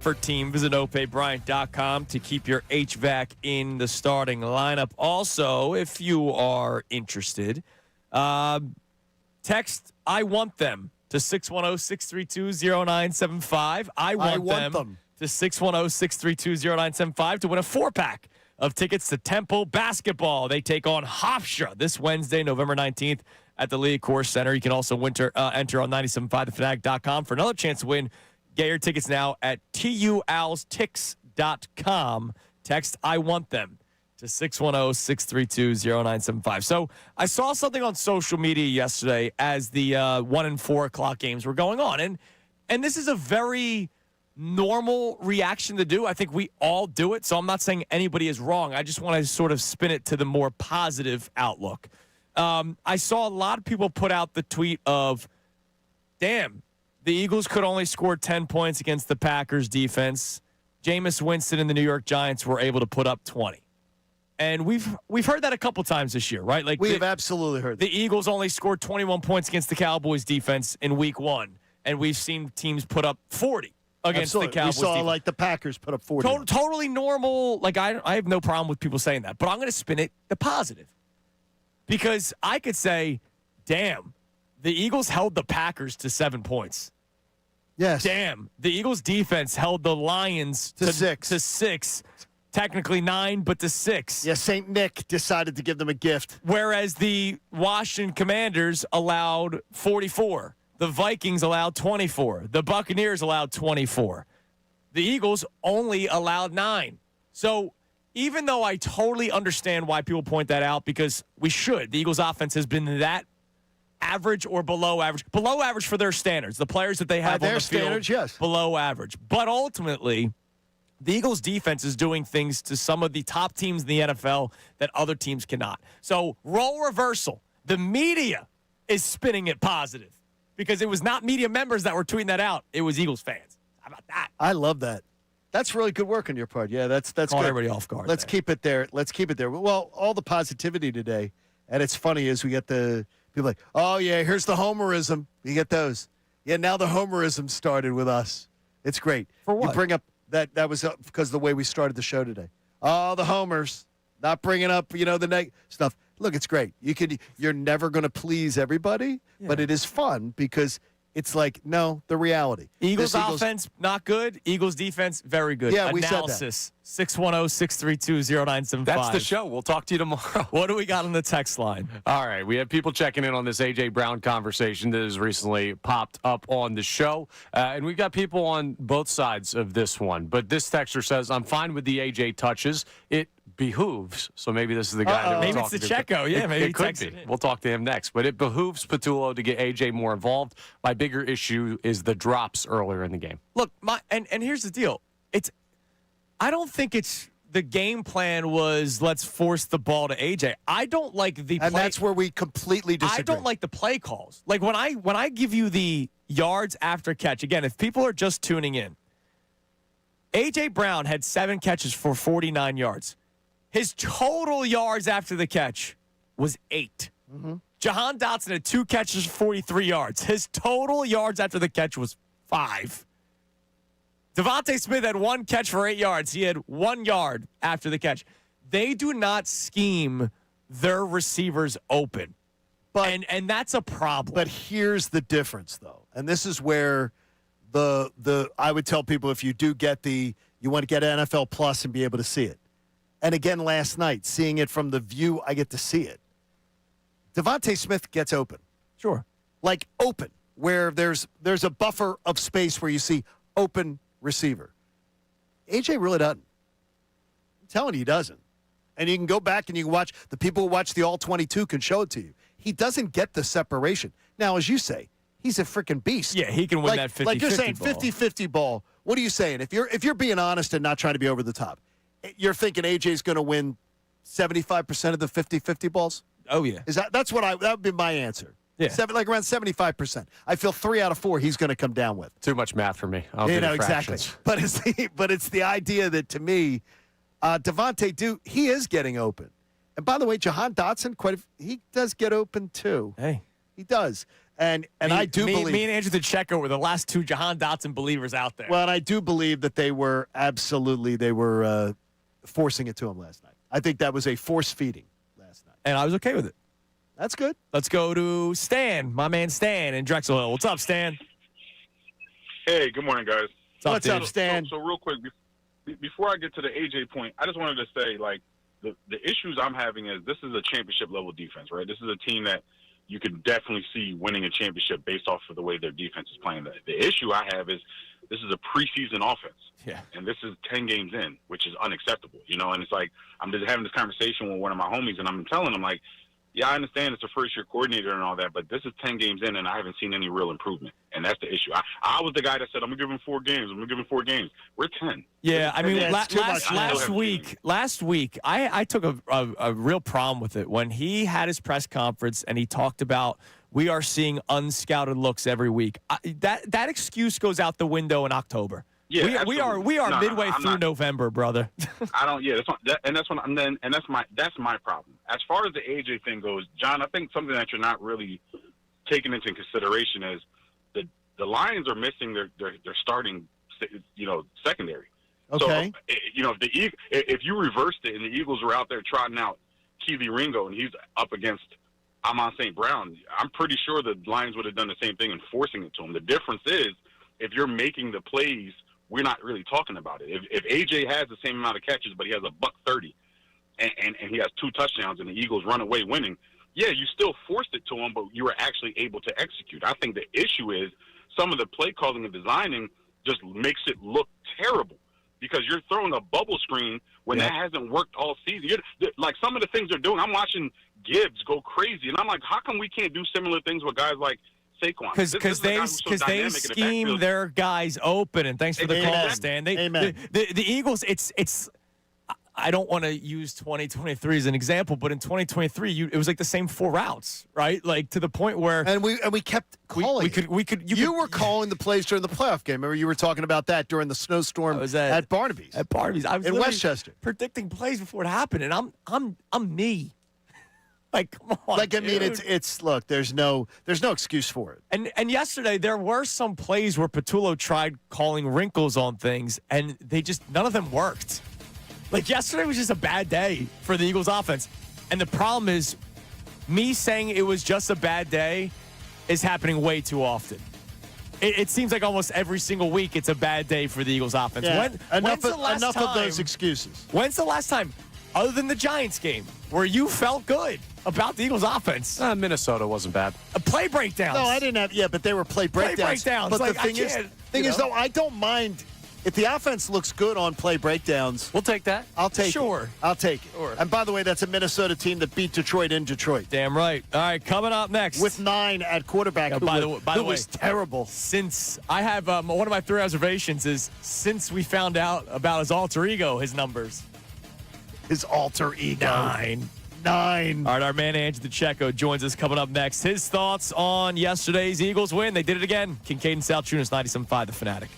for team. Visit OPayBryant.com to keep your HVAC in the starting lineup. Also, if you are interested, text I want them to 610-632-0975. I want them to 610-632-0975 to win a 4-pack of tickets to Temple basketball. They take on Hofstra this Wednesday, November 19th at the Lee Course Center. You can also enter on 975thefanatic.com for another chance to win. Get your tickets now at tualstix.com. Text I want them to 610-632-0975. So I saw something on social media yesterday as the 1 and 4 o'clock games were going on. And this is a very normal reaction to do. I think we all do it. So I'm not saying anybody is wrong. I just want to sort of spin it to the more positive outlook. I saw a lot of people put out the tweet of, damn, the Eagles could only score 10 points against the Packers defense. Jameis Winston and the New York Giants were able to put up 20. And we've heard that a couple times this year, right? Like we've absolutely heard that. The Eagles only scored 21 points against the Cowboys defense in week 1, and we've seen teams put up 40 against the Cowboys. We saw defense. like the Packers put up 40. Totally normal. Like I have no problem with people saying that, but I'm going to spin it the positive. Because I could say, damn, the Eagles held the Packers to 7 points. Yes. Damn, the Eagles defense held the Lions to 6. To 6. Technically 9, but to 6. Yeah, St. Nick decided to give them a gift. Whereas the Washington Commanders allowed 44. The Vikings allowed 24. The Buccaneers allowed 24. The Eagles only allowed 9. So even though I totally understand why people point that out, because we should, the Eagles offense has been that average or below average for their standards. The players that they have on the field, standards, yes, below average. But ultimately, the Eagles defense is doing things to some of the top teams in the NFL that other teams cannot. So role reversal. The media is spinning it positive because it was not media members that were tweeting that out. It was Eagles fans. How about that? I love that. That's really good work on your part. Yeah, that's good. Everybody off guard. Let's keep it there. Well, all the positivity today, and it's funny is we get the people like, oh yeah, here's the homerism. You get those. Yeah, now the homerism started with us. It's great. For what? You bring up that was because of the way we started the show today. Oh, the homers, not bringing up the stuff. Look, it's great. You're never going to please everybody, but it is fun because it's like, no, the reality. Eagles offense, not good. Eagles defense, very good. Yeah, we Analysis, 610-632-0975. That's the show. We'll talk to you tomorrow. What do we got on the text line? All right. We have people checking in on this A.J. Brown conversation that has recently popped up on the show. And we've got people on both sides of this one. But this texter says, I'm fine with the A.J. touches. It behooves. So maybe this is the guy that we're maybe it's talking the to. Checo. Yeah, maybe it could be. We'll talk to him next. But it behooves Patullo to get A.J. more involved. My bigger issue is the drops earlier in the game. Look, and here's the deal. I don't think it's the game plan was let's force the ball to AJ. I don't like the play. And that's where we completely disagree. I don't like the play calls. Like when I give you the yards after catch, again, if people are just tuning in, AJ Brown had 7 catches for 49 yards. His total yards after the catch was 8. Mm-hmm. Jahan Dotson had 2 catches for 43 yards. His total yards after the catch was 5. Devontae Smith had 1 catch for 8 yards. He had 1 yard after the catch. They do not scheme their receivers open. And that's a problem. But here's the difference, though. And this is where I would tell people if you do get you want to get NFL Plus and be able to see it. And again, last night, seeing it from the view, I get to see it. Devontae Smith gets open. Sure. Like open, where there's a buffer of space where you see open receiver. AJ really doesn't. I'm telling you, he doesn't. And you can go back and you can watch. The people who watch the All-22 can show it to you. He doesn't get the separation. Now, as you say, he's a freaking beast. Yeah, he can win that 50-50 Like you're saying, ball. 50-50 ball. What are you saying? If you're being honest and not trying to be over the top, you're thinking AJ's going to win 75% of the 50-50 balls? Oh, yeah. That would be my answer. Yeah. Like around 75%. I feel 3 out of 4 he's going to come down with. Too much math for me. I'll do the exactly. fractions. But it's the idea that to me, Devontae he is getting open. And by the way, Jahan Dotson he does get open too. Hey, he does. And I do believe me and Andrew DeCecco were the last two Jahan Dotson believers out there. Well, and I do believe that they were forcing it to him last night. I think that was a force feeding last night. And I was okay with it. That's good. Let's go to Stan, my man Stan in Drexel Hill. What's up, Stan? Hey, good morning, guys. What's up, Stan? So real quick, before I get to the AJ point, I just wanted to say, like, the issues I'm having is this is a championship-level defense, right? This is a team that you can definitely see winning a championship based off of the way their defense is playing. The issue I have is this is a preseason offense. Yeah. And this is 10 games in, which is unacceptable, and it's like I'm just having this conversation with one of my homies, and I'm telling him, like, yeah, I understand it's a first-year coordinator and all that, but this is 10 games in, and I haven't seen any real improvement, and that's the issue. I was the guy that said, I'm going to give him 4 games. I'm going to give him 4 games. We're 10. Yeah, I mean, last week, I took a real problem with it when he had his press conference and he talked about we are seeing unscouted looks every week. That excuse goes out the window in October. Yeah, we are midway through November, brother. I don't. Yeah, that's my problem. As far as the AJ thing goes, John, I think something that you're not really taking into consideration is the Lions are missing their starting, secondary. Okay. So, if you reversed it and the Eagles were out there trotting out Keely Ringo and he's up against Amon St. Brown, I'm pretty sure the Lions would have done the same thing and forcing it to him. The difference is if you're making the plays, we're not really talking about it. If AJ has the same amount of catches, but he has $130 and he has 2 touchdowns and the Eagles run away winning, yeah, you still forced it to him, but you were actually able to execute. I think the issue is some of the play calling and designing just makes it look terrible because you're throwing a bubble screen when that hasn't worked all season. Like some of the things they're doing, I'm watching Gibbs go crazy, and I'm like, how come we can't do similar things with guys like Saquon? Because they scheme their guys open, and thanks for the call, Stan. Amen. The Eagles, it's I don't want to use 2023 as an example, but in 2023, it was like the same 4 routes, right? Like to the point where and we kept calling. You were calling the plays during the playoff game. Remember, you were talking about that during the snowstorm at Barnaby's. At Barnaby's, I was in Westchester predicting plays before it happened, and I'm me. Like, come on, like, I mean, it's look, there's no excuse for it. And yesterday, there were some plays where Patullo tried calling wrinkles on things, and none of them worked. Like, yesterday was just a bad day for the Eagles offense. And the problem is, me saying it was just a bad day is happening way too often. It seems like almost every single week it's a bad day for the Eagles offense. Yeah. Enough of those excuses. When's the last time, other than the Giants game, where you felt good about the Eagles offense? Minnesota wasn't bad. Play breakdowns. No, I didn't have. Yeah, but they were play breakdowns. But like, the thing is, though, I don't mind if the offense looks good on play breakdowns. We'll take that. I'll take it. Sure. I'll take it. Sure. And by the way, that's a Minnesota team that beat Detroit in Detroit. Damn right. All right, coming up next. With 9 at quarterback, by the way, was terrible. Since I have one of my 3 observations is since we found out about his alter ego, his numbers. His alter ego. 9. All right, our man Andrew DeCecco joins us coming up next. His thoughts on yesterday's Eagles win. They did it again. Kincade Salciunas, 97.5 The Fanatic.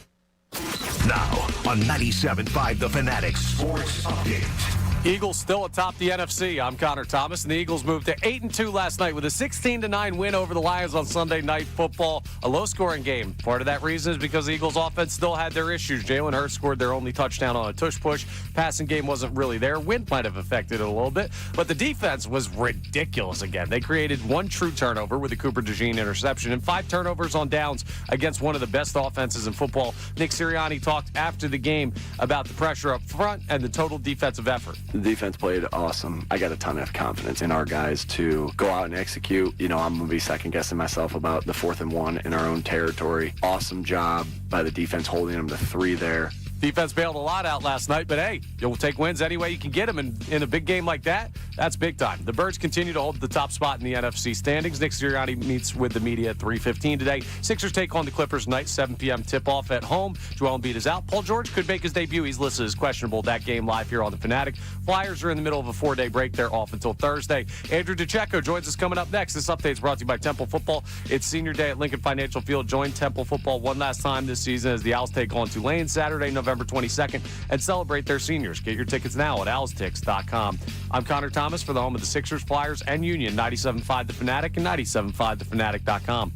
Now on 97.5 The Fanatic Sports Update. Eagles still atop the NFC. I'm Connor Thomas, and the Eagles moved to 8-2 last night with a 16-9 win over the Lions on Sunday Night Football. A low-scoring game. Part of that reason is because the Eagles' offense still had their issues. Jalen Hurts scored their only touchdown on a tush-push. Passing game wasn't really there. Wind might have affected it a little bit, but the defense was ridiculous again. They created 1 true turnover with the Cooper DeJean interception and 5 turnovers on downs against one of the best offenses in football. Nick Sirianni talked after the game about the pressure up front and the total defensive effort. The defense played awesome. I got a ton of confidence in our guys to go out and execute. I'm going to be second-guessing myself about the 4th and 1 in our own territory. Awesome job by the defense holding them to 3 there. Defense bailed a lot out last night, but hey, you'll take wins any way you can get them. And in a big game like that, that's big time. The Birds continue to hold the top spot in the NFC standings. Nick Sirianni meets with the media at 3:15 today. Sixers take on the Clippers tonight, 7 p.m. tip-off at home. Joel Embiid is out. Paul George could make his debut. He's listed as questionable. That game live here on the Fanatic. Flyers are in the middle of a 4-day break. They're off until Thursday. Andrew DeCecco joins us coming up next. This update is brought to you by Temple Football. It's senior day at Lincoln Financial Field. Join Temple Football one last time this season as the Owls take on Tulane Saturday, November 22nd. And celebrate their seniors. Get your tickets now at owlstix.com. I'm Connor Thomas for the home of the Sixers, Flyers, and Union, 97.5 The Fanatic and 97.5thefanatic.com.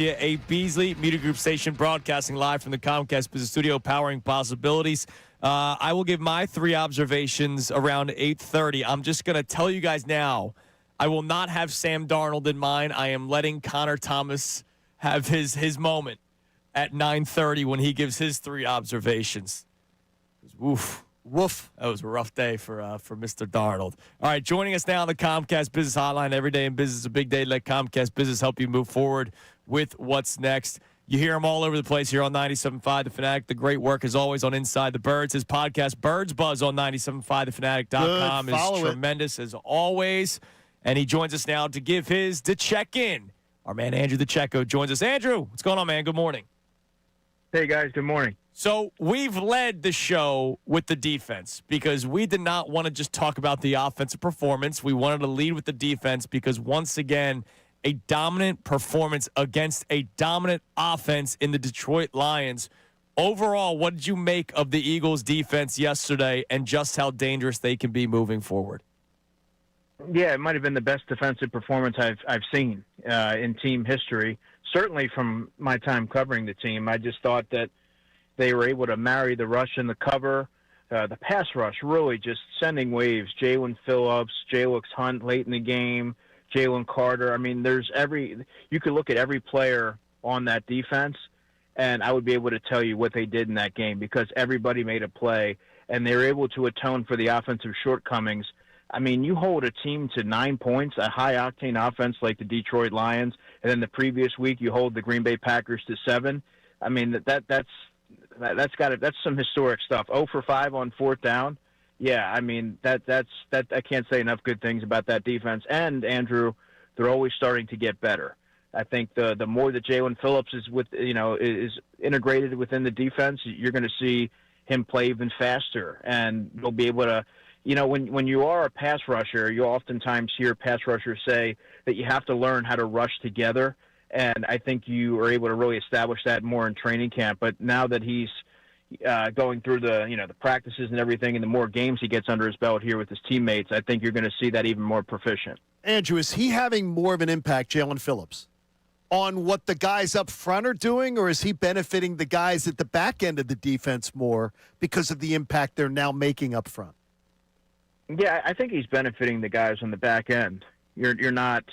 Philadelphia, a Beasley Media Group station broadcasting live from the Comcast Business Studio, powering possibilities. I will give my 3 observations around 8:30. I'm just going to tell you guys now, I will not have Sam Darnold in mind. I am letting Connor Thomas have his moment at 9:30 when he gives his 3 observations. Woof. Woof. That was a rough day for Mr. Darnold. All right, joining us now on the Comcast Business Hotline. Every day in business is a big day. Let Comcast Business help you move forward with what's next. You hear him all over the place here on 97.5 The Fanatic. The great work, as always, on Inside the Birds. His podcast, Birds Buzz, on 97.5thefanatic.com is tremendous, as always. And he joins us now to give to check in. Our man, Andrew DeCecco, joins us. Andrew, what's going on, man? Good morning. Hey, guys. Good morning. So we've led the show with the defense because we did not want to just talk about the offensive performance. We wanted to lead with the defense because, once again, a dominant performance against a dominant offense in the Detroit Lions. Overall, what did you make of the Eagles' defense yesterday and just how dangerous they can be moving forward? Yeah, it might have been the best defensive performance I've seen in team history. Certainly from my time covering the team, I just thought that they were able to marry the rush and the cover. The pass rush really just sending waves. Jalen Phillips, Jalix Hunt late in the game, Jalen Carter. I mean, you could look at every player on that defense, and I would be able to tell you what they did in that game because everybody made a play, and they were able to atone for the offensive shortcomings. I mean, you hold a team to 9 points, a high-octane offense like the Detroit Lions, and then the previous week you hold the Green Bay Packers to 7. I mean, that's some historic stuff. 0 for 5 on 4th down. Yeah, I mean, that's I can't say enough good things about that defense. And Andrew, they're always starting to get better. I think the more that Jalen Phillips is integrated within the defense, you're going to see him play even faster, and they'll be able to. When you are a pass rusher, you oftentimes hear pass rushers say that you have to learn how to rush together, and I think you are able to really establish that more in training camp. But now that he's going through the practices and everything, and the more games he gets under his belt here with his teammates, I think you're going to see that even more proficient. Andrew, is he having more of an impact, Jalen Phillips, on what the guys up front are doing, or is he benefiting the guys at the back end of the defense more because of the impact they're now making up front? Yeah, I think he's benefiting the guys on the back end. You're not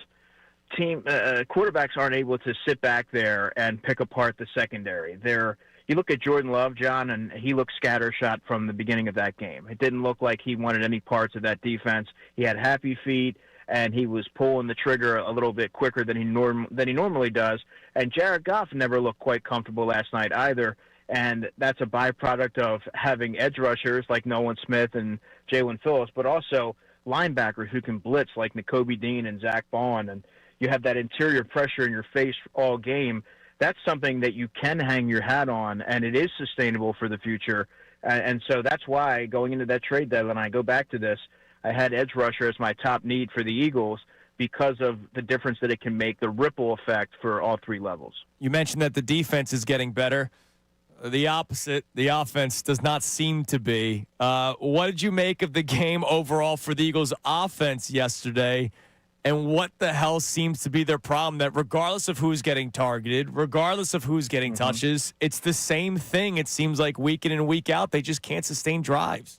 quarterbacks aren't able to sit back there and pick apart the secondary. You look at Jordan Love, John, and he looked scattershot from the beginning of that game. It didn't look like he wanted any parts of that defense. He had happy feet, and he was pulling the trigger a little bit quicker than he normally does. And Jared Goff never looked quite comfortable last night either. And that's a byproduct of having edge rushers like Nolan Smith and Jalen Phillips, but also linebackers who can blitz like Nakobe Dean and Zach Bond. And you have that interior pressure in your face all game. That's something that you can hang your hat on, and it is sustainable for the future. And so that's why going into that trade deadline, I go back to this, I had edge rusher as my top need for the Eagles because of the difference that it can make, the ripple effect for all 3 levels. You mentioned that the defense is getting better. The opposite, the offense does not seem to be. What did you make of the game overall for the Eagles' offense yesterday? And what the hell seems to be their problem, that regardless of who's getting targeted, regardless of who's getting touches, it's the same thing. It seems like week in and week out, they just can't sustain drives.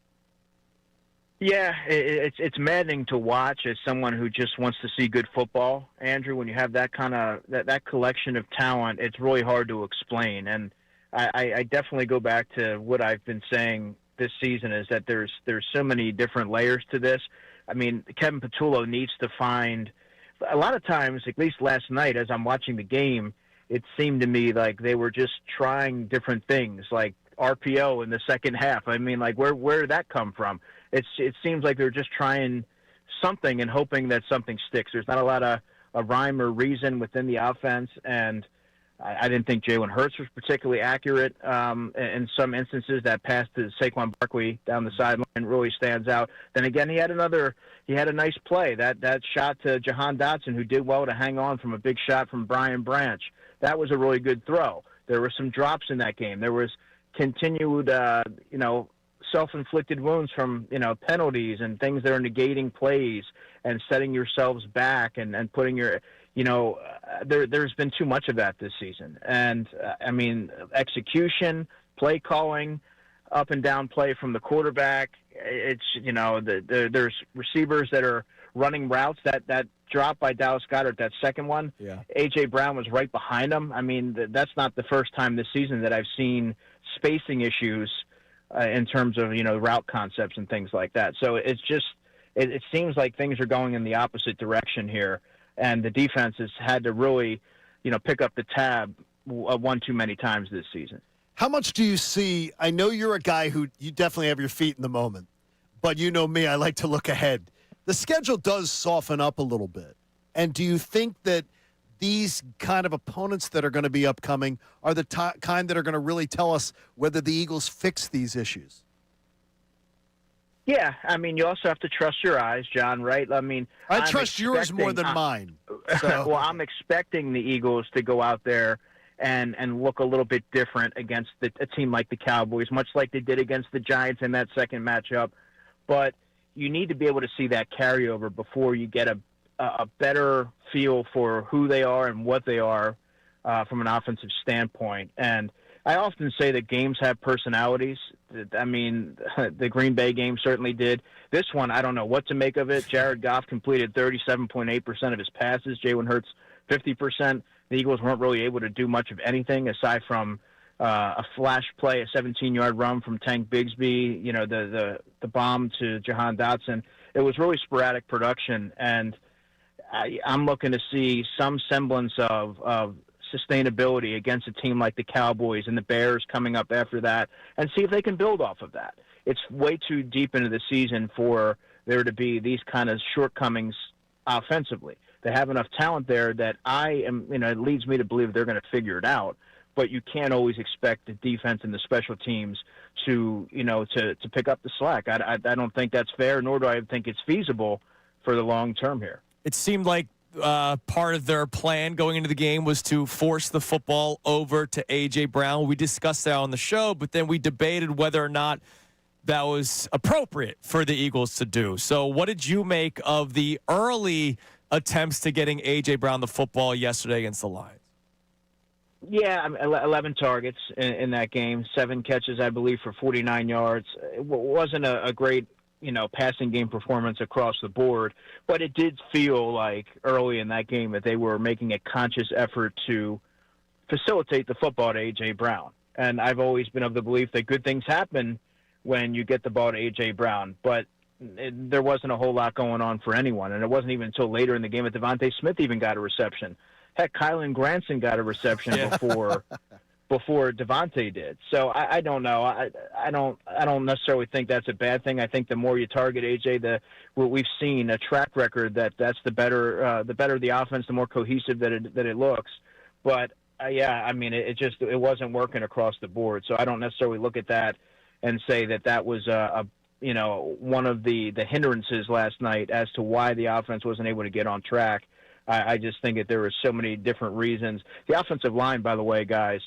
Yeah, it's maddening to watch as someone who just wants to see good football, Andrew. When you have that kind of that collection of talent, it's really hard to explain. And I definitely go back to what I've been saying this season, is that there's so many different layers to this. I mean, Kevin Patullo needs to find – a lot of times, at least last night as I'm watching the game, it seemed to me like they were just trying different things, like RPO in the second half. I mean, like where did that come from? It seems like they're just trying something and hoping that something sticks. There's not a lot of a rhyme or reason within the offense, and I didn't think Jalen Hurts was particularly accurate in some instances. That pass to Saquon Barkley down the sideline really stands out. Then again, he had a nice play. That shot to Jahan Dotson, who did well to hang on from a big shot from Brian Branch. That was a really good throw. There were some drops in that game. There was continued, self-inflicted wounds from, penalties and things that are negating plays and setting yourselves back and putting there's been too much of that this season. And, execution, play calling, up and down play from the quarterback. It's, there's receivers that are running routes. That drop by Dallas Goedert, that second one, A.J. Brown was right behind him. That's not the first time this season that I've seen spacing issues in terms of, route concepts and things like that. So it's just, it seems like things are going in the opposite direction here. And the defense has had to really, pick up the tab one too many times this season. How much do you see? I know you're a guy who you definitely have your feet in the moment, but you know me, I like to look ahead. The schedule does soften up a little bit. And do you think that these kind of opponents that are going to be upcoming are the kind that are going to really tell us whether the Eagles fix these issues? Yeah, you also have to trust your eyes, John, right? I trust yours more than mine. So. Well, I'm expecting the Eagles to go out there and look a little bit different against a team like the Cowboys, much like they did against the Giants in that second matchup. But you need to be able to see that carryover before you get a better feel for who they are and what they are from an offensive standpoint. And I often say that games have personalities. The Green Bay game certainly did. This one, I don't know what to make of it. Jared Goff completed 37.8% of his passes. Jalen Hurts, 50%. The Eagles weren't really able to do much of anything aside from a flash play, a 17-yard run from Tank Bigsby, the bomb to Jahan Dotson. It was really sporadic production, and I'm looking to see some semblance of sustainability against a team like the Cowboys and the Bears coming up after that, and see if they can build off of that. It's way too deep into the season for there to be these kind of shortcomings offensively. They have enough talent there that it leads me to believe they're going to figure it out. But you can't always expect the defense and the special teams to pick up the slack. I don't think that's fair, nor do I think it's feasible for the long term here. It seemed like part of their plan going into the game was to force the football over to A.J. Brown. We discussed that on the show, but then we debated whether or not that was appropriate for the Eagles to do. So what did you make of the early attempts to getting A.J. Brown the football yesterday against the Lions? Yeah, 11 targets in that game, 7 catches, I believe, for 49 yards. It wasn't a great, passing game performance across the board, but it did feel like early in that game that they were making a conscious effort to facilitate the football to A.J. Brown. And I've always been of the belief that good things happen when you get the ball to A.J. Brown, but there wasn't a whole lot going on for anyone, and it wasn't even until later in the game that Devontae Smith even got a reception. Heck, Kylan Granson got a reception before Devontae did. So I don't know. I don't necessarily think that's a bad thing. I think the more you target AJ, we've seen a track record that's the better the offense, the more cohesive that it looks. But it wasn't working across the board. So I don't necessarily look at that and say that was one of the hindrances last night as to why the offense wasn't able to get on track. I just think that there were so many different reasons. The offensive line, by the way, guys,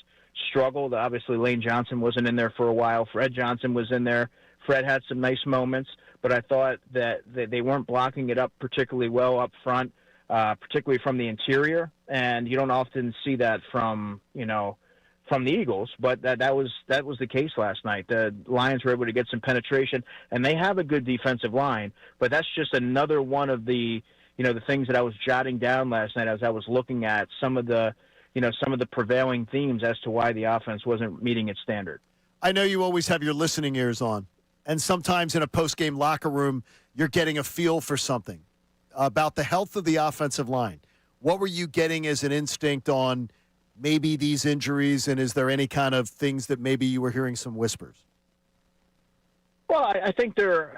struggled. Obviously, Lane Johnson wasn't in there for a while. Fred Johnson was in there. Fred had some nice moments, but I thought that they weren't blocking it up particularly well up front, particularly from the interior. And you don't often see that from the Eagles, but that was the case last night. The Lions were able to get some penetration, and they have a good defensive line, but that's just another one of the things that I was jotting down last night as I was looking at some of the prevailing themes as to why the offense wasn't meeting its standard. I know you always have your listening ears on, and sometimes in a post-game locker room, you're getting a feel for something about the health of the offensive line. What were you getting as an instinct on maybe these injuries, and is there any kind of things that maybe you were hearing some whispers? Well, I think they're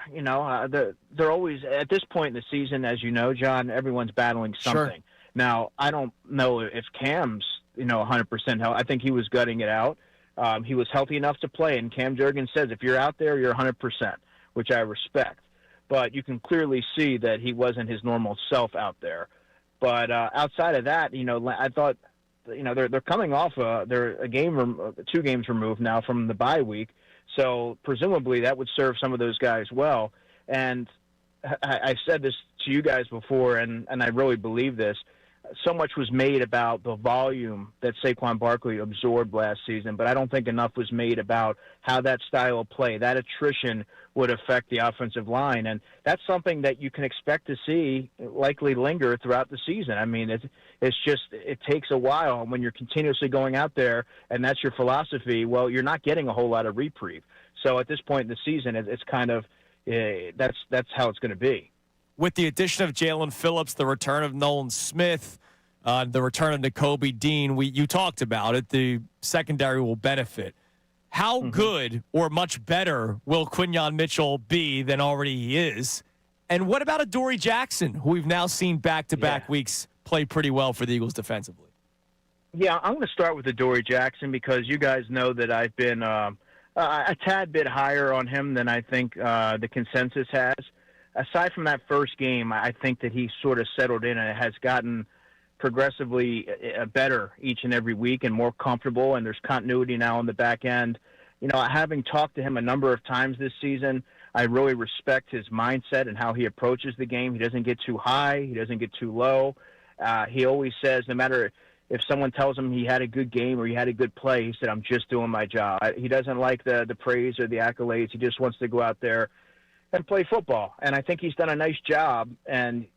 always, at this point in the season, as you know, John, everyone's battling something. Sure. Now, I don't know if Cam's, 100% healthy. I think he was gutting it out. He was healthy enough to play, and Cam Jurgens says if you're out there, you're 100%, which I respect. But you can clearly see that he wasn't his normal self out there. But outside of that, I thought, they're coming off, they're 2 games removed now from the bye week. So presumably that would serve some of those guys well. And I've said this to you guys before, and I really believe this. so much was made about the volume that Saquon Barkley absorbed last season, but I don't think enough was made about how that style of play, that attrition would affect the offensive line. And that's something that you can expect to see likely linger throughout the season. I mean, it takes a while. And when you're continuously going out there and that's your philosophy, well, you're not getting a whole lot of reprieve. So at this point in the season, it's kind of, that's how it's going to be. With the addition of Jalen Phillips, the return of Nolan Smith, the return of Nakobe Dean, you talked about it, the secondary will benefit. How good or much better will Quinyon Mitchell be than already he is? And what about Adoree Jackson, who we've now seen back-to-back weeks play pretty well for the Eagles defensively? Yeah, I'm going to start with Adoree Jackson because you guys know that I've been a tad bit higher on him than I think the consensus has. Aside from that first game, I think that he sort of settled in and has gotten progressively better each and every week and more comfortable, and there's continuity now on the back end. You know, having talked to him a number of times this season, I really respect his mindset and how he approaches the game. He doesn't get too high. He doesn't get too low. He always says, no matter if someone tells him he had a good game or he had a good play, he said, I'm just doing my job. He doesn't like the praise or the accolades. He just wants to go out there and play football. And I think he's done a nice job. And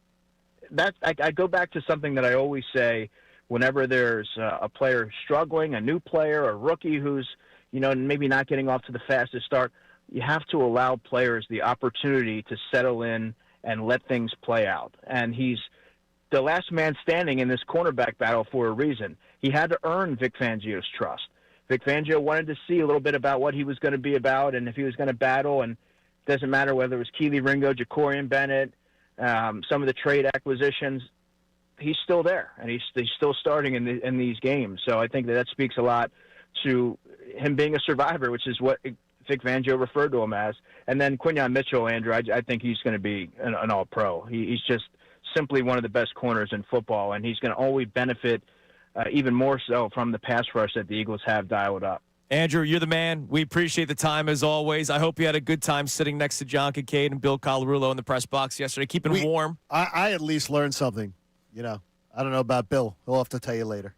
I go back to something that I always say whenever there's a player struggling, a new player, a rookie who's, you know, maybe not getting off to the fastest start, you have to allow players the opportunity to settle in and let things play out. And he's the last man standing in this cornerback battle for a reason. He had to earn Vic Fangio's trust. Vic Fangio wanted to see a little bit about what he was going to be about and if he was going to battle, and it doesn't matter whether it was Keely Ringo, Jacorian Bennett, some of the trade acquisitions, he's still there, and he's still starting in these games. So I think that speaks a lot to him being a survivor, which is what Vic Fangio referred to him as. And then Quinyon Mitchell, Andrew, I think he's going to be an all-pro. He's just simply one of the best corners in football, and he's going to always benefit even more so from the pass rush that the Eagles have dialed up. Andrew, you're the man. We appreciate the time as always. I hope you had a good time sitting next to John Kincade and Bill Colarulo in the press box yesterday, keeping warm. I at least learned something. You know, I don't know about Bill. He'll have to tell you later.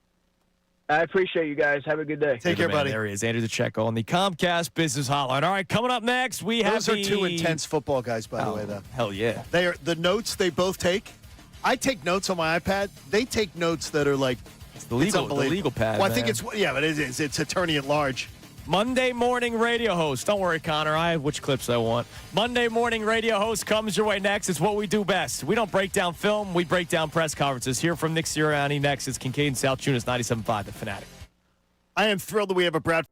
I appreciate you guys. Have a good day. Take care, buddy. There he is, Andrew DeCecco on the Comcast Business Hotline. All right, coming up next, we have Those are two intense football guys, by the way, though. Hell yeah. They are the notes they both take. I take notes on my iPad. They take notes that are like it's the legal pad. Well, I think it's but it is. It's attorney at large. Monday morning radio host. Don't worry, Connor. I have which clips I want. Monday morning radio host comes your way next. It's what we do best. We don't break down film. We break down press conferences. Hear from Nick Sirianni next. It's Kincade Salciunas, 97.5, The Fanatic. I am thrilled that we have a Brad.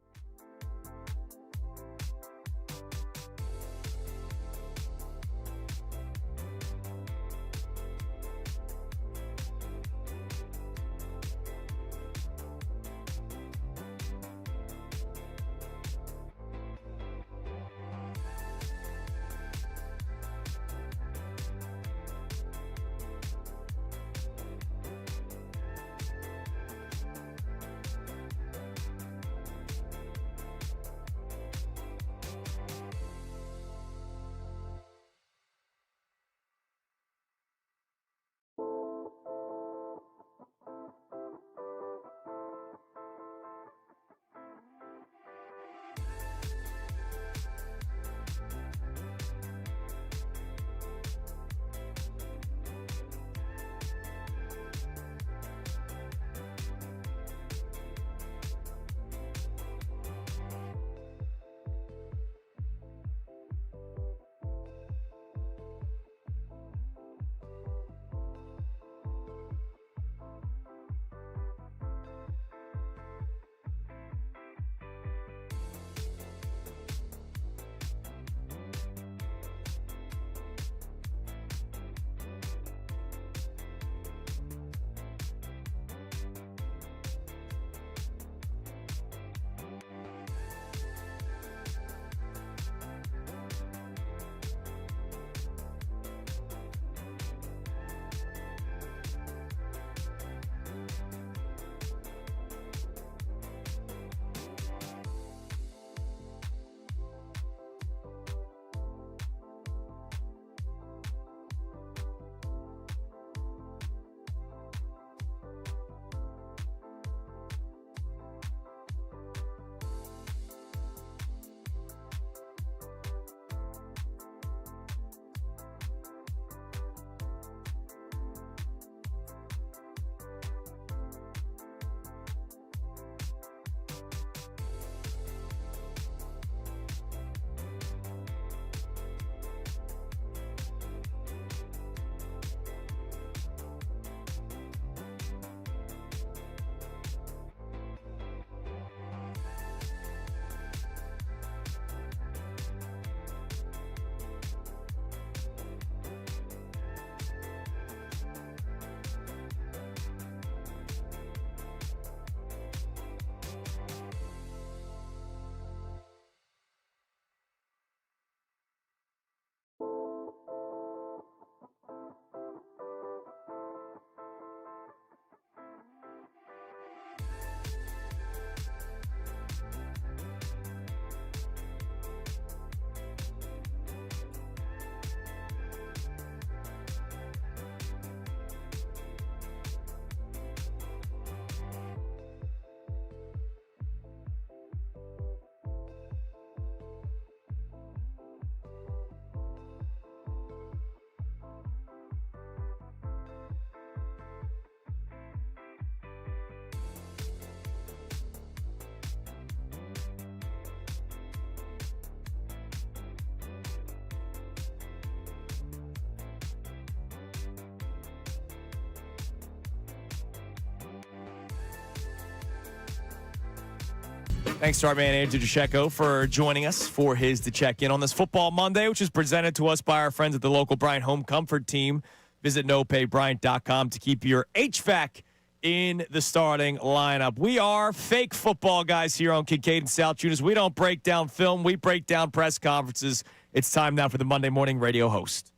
Thanks to our man Andrew DeCecco for joining us for his To Check In on this Football Monday, which is presented to us by our friends at the local Bryant Home Comfort Team. Visit nopaybryant.com to keep your HVAC in the starting lineup. We are fake football guys here on Kincade Salciunas. We don't break down film. We break down press conferences. It's time now for the Monday Morning Radio host.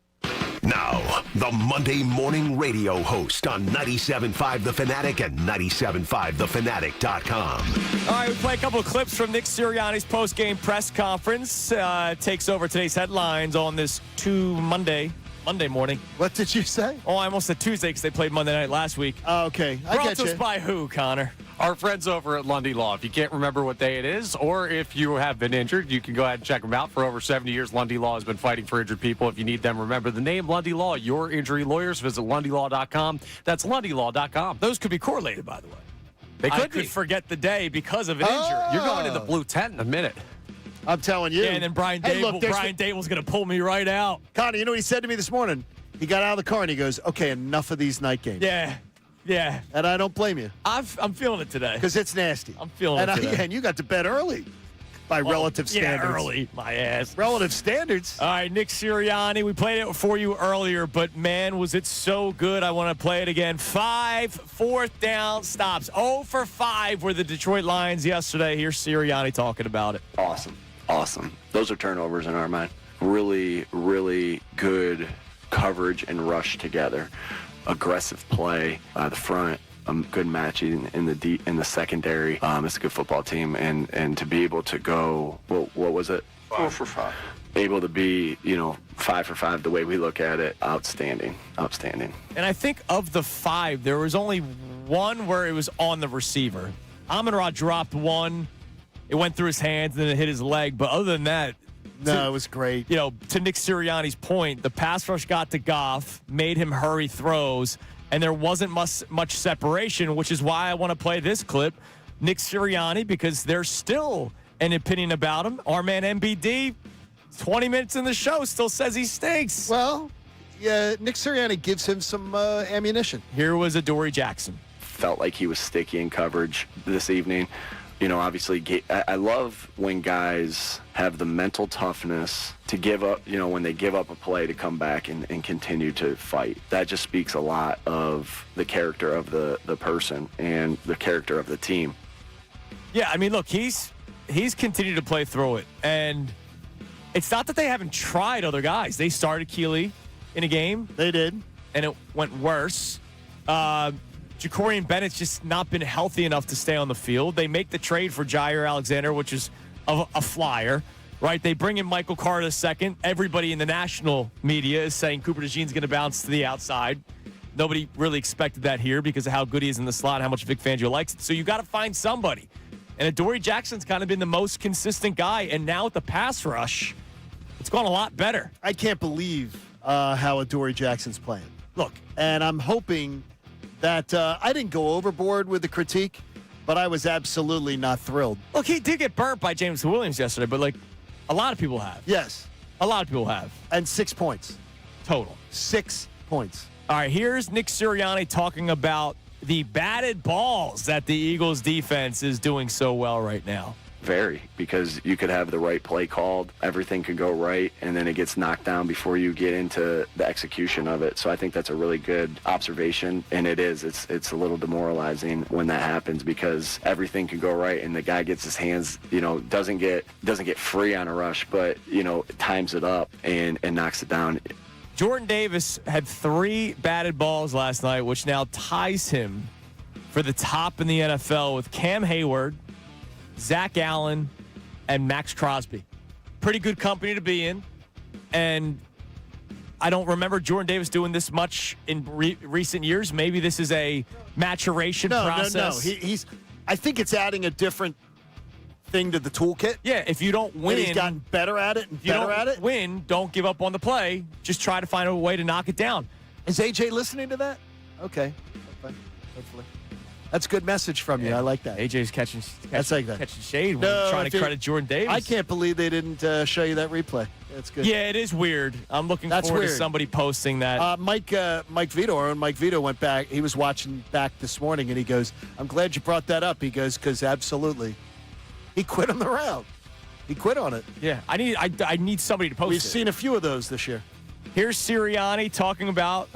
Now, the Monday Morning Radio host on 97.5 The Fanatic and 97.5thefanatic.com. All right, we play a couple of clips from Nick Sirianni's post-game press conference. Takes over today's headlines on this Monday morning. What did you say? Oh, I almost said Tuesday because they played Monday night last week. Oh, okay. I Brought get to us you. by who, Connor? Our friends over at Lundy Law. If you can't remember what day it is, or if you have been injured, you can go ahead and check them out. For over 70 years, Lundy Law has been fighting for injured people. If you need them, remember the name Lundy Law. Your injury lawyers. Visit LundyLaw.com. That's LundyLaw.com. Those could be correlated, by the way. They could be. Forget the day because of an injury. You're going to the blue tent in a minute. I'm telling you. Yeah, and then Brian Dable's going to pull me right out. Connor, you know what he said to me this morning? He got out of the car and he goes, okay, enough of these night games. Yeah. And I don't blame you. I'm feeling it today. Because it's nasty. I'm feeling it today. And you got to bed early by relative standards. Yeah, early, my ass. Relative standards. All right, Nick Sirianni, we played it for you earlier, but, man, was it so good. I want to play it again. 5 fourth down stops. 0 for 5 were the Detroit Lions yesterday. Here's Sirianni talking about it. Awesome. Those are turnovers in our mind. Really, really good coverage and rush together. Aggressive play the front, good matching in the secondary. It's a good football team, and to be able to go, what was it? 4 for 5. Able to be, 5 for 5 the way we look at it, outstanding. And I think of the 5, there was only one where it was on the receiver. Amon-Ra dropped one. It went through his hands and then it hit his leg. But other than that, no, it was great. To Nick Sirianni's point, the pass rush got to Goff, made him hurry throws, and there wasn't much separation, which is why I want to play this clip. Nick Sirianni, because there's still an opinion about him. Our man MBD, 20 minutes in the show, still says he stinks. Well, yeah, Nick Sirianni gives him some ammunition. Here was Adoree Jackson. Felt like he was sticky in coverage this evening. Obviously, I love when guys have the mental toughness to give up, when they give up a play to come back and continue to fight. That just speaks a lot of the character of the person and the character of the team. Yeah, I mean, look, he's continued to play through it. And it's not that they haven't tried other guys. They started Keeley in a game. They did. And it went worse. Jacorian Bennett's just not been healthy enough to stay on the field. They make the trade for Jair Alexander, which is a flyer, right? They bring in Michael Carter second. Everybody in the national media is saying Cooper DeJean's going to bounce to the outside. Nobody really expected that here because of how good he is in the slot and how much Vic Fangio likes it. So you got to find somebody. And Adoree Jackson's kind of been the most consistent guy. And now with the pass rush, it's gone a lot better. I can't believe how Adoree Jackson's playing. Look, and I'm hoping that I didn't go overboard with the critique, but I was absolutely not thrilled. Look, he did get burnt by James Williams yesterday, but, a lot of people have. Yes. A lot of people have. And 6 points. Total. 6 points. All right, here's Nick Sirianni talking about the batted balls that the Eagles defense is doing so well right now. Very, because you could have the right play called, everything could go right, and then it gets knocked down before you get into the execution of it. So I think that's a really good observation, and it is. It's a little demoralizing when that happens because everything can go right, and the guy gets his hands, doesn't get free on a rush, but times it up and knocks it down. Jordan Davis had 3 batted balls last night, which now ties him for the top in the NFL with Cam Hayward, Zach Allen, and Max Crosby. Pretty good company to be in. And I don't remember Jordan Davis doing this much in recent years. Maybe this is a maturation process. No. I think it's adding a different thing to the toolkit. Yeah, if you don't win. And he's gotten better at it and better at it. Win, don't give up on the play. Just try to find a way to knock it down. Is AJ listening to that? Okay. Hopefully. That's a good message from you. I like that. AJ's catching shade when No, trying to credit Jordan Davis. I can't believe they didn't show you that replay. That's good. Yeah, it is weird. I'm looking forward to somebody posting that. Mike Vito went back. He was watching back this morning, and he goes, I'm glad you brought that up. He goes, because absolutely. He quit on the route. He quit on it. Yeah, I need somebody to post it. We've seen a few of those this year. Here's Sirianni talking about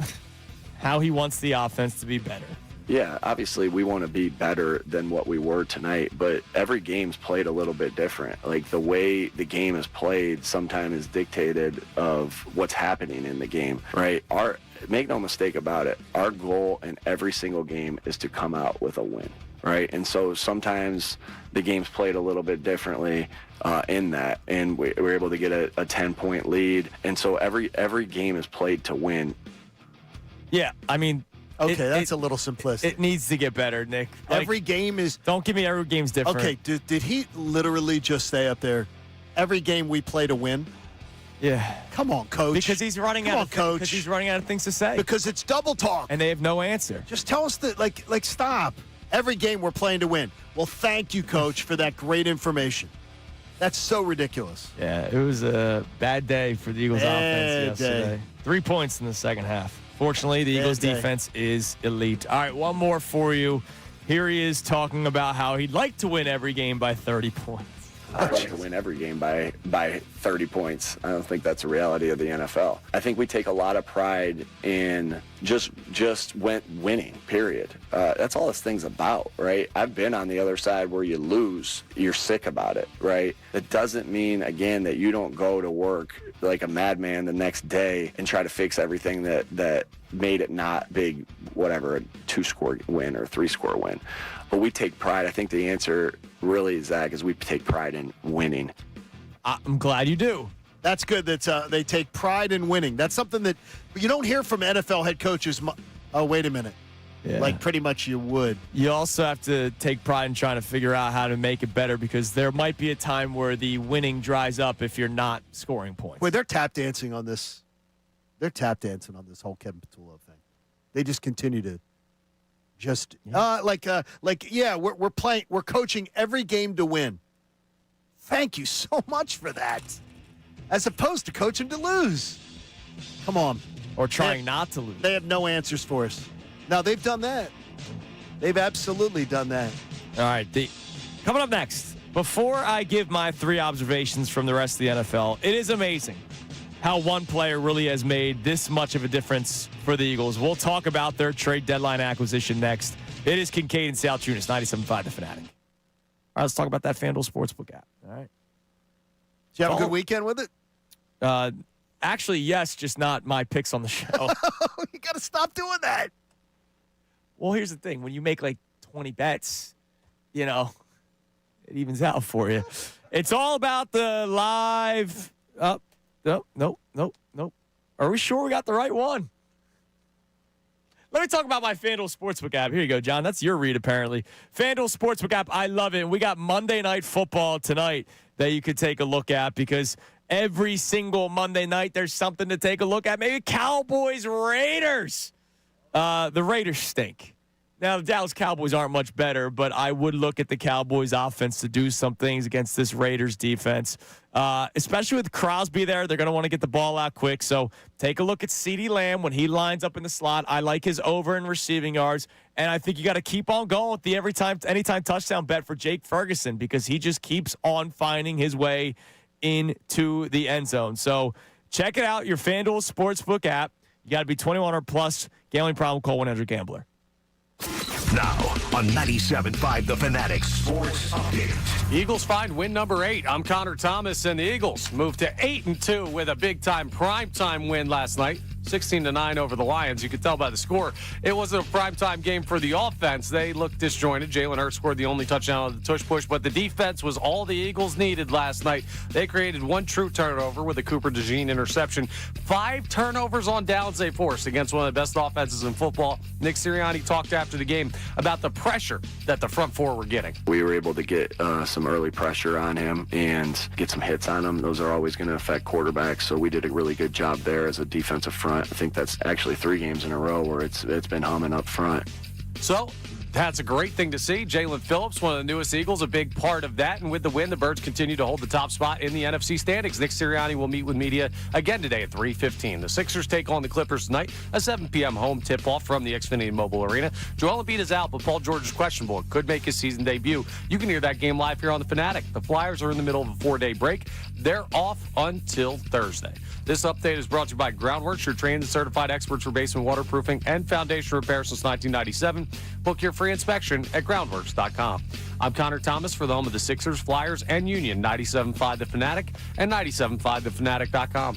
how he wants the offense to be better. Yeah, obviously we want to be better than what we were tonight, but every game's played a little bit different. Like the way the game is played sometimes is dictated of what's happening in the game, right? Make no mistake about it, our goal in every single game is to come out with a win, right? And so sometimes the game's played a little bit differently in that, and we're able to get a 10-point lead. And so every game is played to win. Yeah, I mean, okay, that's a little simplistic. It needs to get better, Nick. Every game is... Don't give me every game's different. Okay, did he literally just say up there, every game we play to win? Yeah. Come on, coach. Because he's running out of things to say. Because it's double talk. And they have no answer. Just tell us that, like stop. Every game we're playing to win. Well, thank you, coach, for that great information. That's so ridiculous. Yeah, it was a bad day for the Eagles offense yesterday. 3 points in the second half. Fortunately, the Eagles defense is elite. All right, one more for you. Here he is talking about how he'd like to win every game by 30 points. I'd like to win every game by 30 points. I don't think that's a reality of the NFL. I think we take a lot of pride in just winning, period. That's all this thing's about, right? I've been on the other side where you lose. You're sick about it, right? That doesn't mean, again, that you don't go to work like a madman the next day and try to fix everything that made it not big, whatever, a 2-score win or a 3-score win. But we take pride. I think the answer really, Zach, is we take pride in winning. I'm glad you do. That's good that they take pride in winning. That's something that you don't hear from NFL head coaches. Oh, wait a minute. Yeah. Like pretty much you would. You also have to take pride in trying to figure out how to make it better because there might be a time where the winning dries up if you're not scoring points. Wait, they're tap dancing on this. They're tap dancing on this whole Kevin Patullo thing. They just continue to we're playing, we're coaching every game to win. Thank you so much for that. As opposed to coaching to lose. Come on. Or trying not to lose. They have no answers for us. Now, they've done that. They've absolutely done that. All right. Coming up next, before I give my 3 observations from the rest of the NFL, it is amazing how one player really has made this much of a difference for the Eagles. We'll talk about their trade deadline acquisition next. It is Kincade and Salciunas, 97.5 The Fanatic. All right, let's talk about that FanDuel Sportsbook app. All right. Did you have a good weekend with it? Actually, yes, just not my picks on the show. You got to stop doing that. Well, here's the thing. When you make like 20 bets, it evens out for you. It's all about the live. Nope. Are we sure we got the right one? Let me talk about my FanDuel Sportsbook app. Here you go, John. That's your read, apparently. FanDuel Sportsbook app, I love it. And we got Monday Night Football tonight that you could take a look at because every single Monday night there's something to take a look at. Maybe Cowboys, Raiders. The Raiders stink. Now, the Dallas Cowboys aren't much better, but I would look at the Cowboys offense to do some things against this Raiders defense. Especially with Crosby there, they're going to want to get the ball out quick. So take a look at CeeDee Lamb when he lines up in the slot. I like his over in receiving yards. And I think you got to keep on going with the anytime touchdown bet for Jake Ferguson because he just keeps on finding his way into the end zone. So check it out, your FanDuel Sportsbook app. You got to be 21 or plus. Gambling problem, call 1-800-GAMBLER. Now on 97.5 The Fanatic Sports Update. Eagles find win number 8. I'm Connor Thomas, and the Eagles moved to 8-2 with a big-time primetime win last night. 16-9 over the Lions. You could tell by the score. It wasn't a primetime game for the offense. They looked disjointed. Jalen Hurts scored the only touchdown of the tush push, but the defense was all the Eagles needed last night. They created 1 true turnover with a Cooper DeJean interception. 5 turnovers on downs they forced against one of the best offenses in football. Nick Sirianni talked after the game about the pressure that the front 4 were getting. We were able to get some early pressure on him and get some hits on him. Those are always going to affect quarterbacks, so we did a really good job there as a defensive front. I think that's actually 3 games in a row where it's been humming up front. So, That's a great thing to see. Jalen Phillips, one of the newest Eagles, a big part of that. And with the win, the Birds continue to hold the top spot in the NFC standings. Nick Sirianni will meet with media again today at 3:15. The Sixers take on the Clippers tonight, a 7 p.m. home tip-off from the Xfinity Mobile Arena. Joel Embiid is out, but Paul George is questionable. It could make his season debut. You can hear that game live here on the Fanatic. The Flyers are in the middle of a 4-day break. They're off until Thursday. This update is brought to you by Groundworks, your trained and certified experts for basement waterproofing and foundation repair since 1997. Book your free inspection at groundworks.com. I'm Connor Thomas for the home of the Sixers, Flyers, and Union, 97.5 The Fanatic and 97.5thefanatic.com.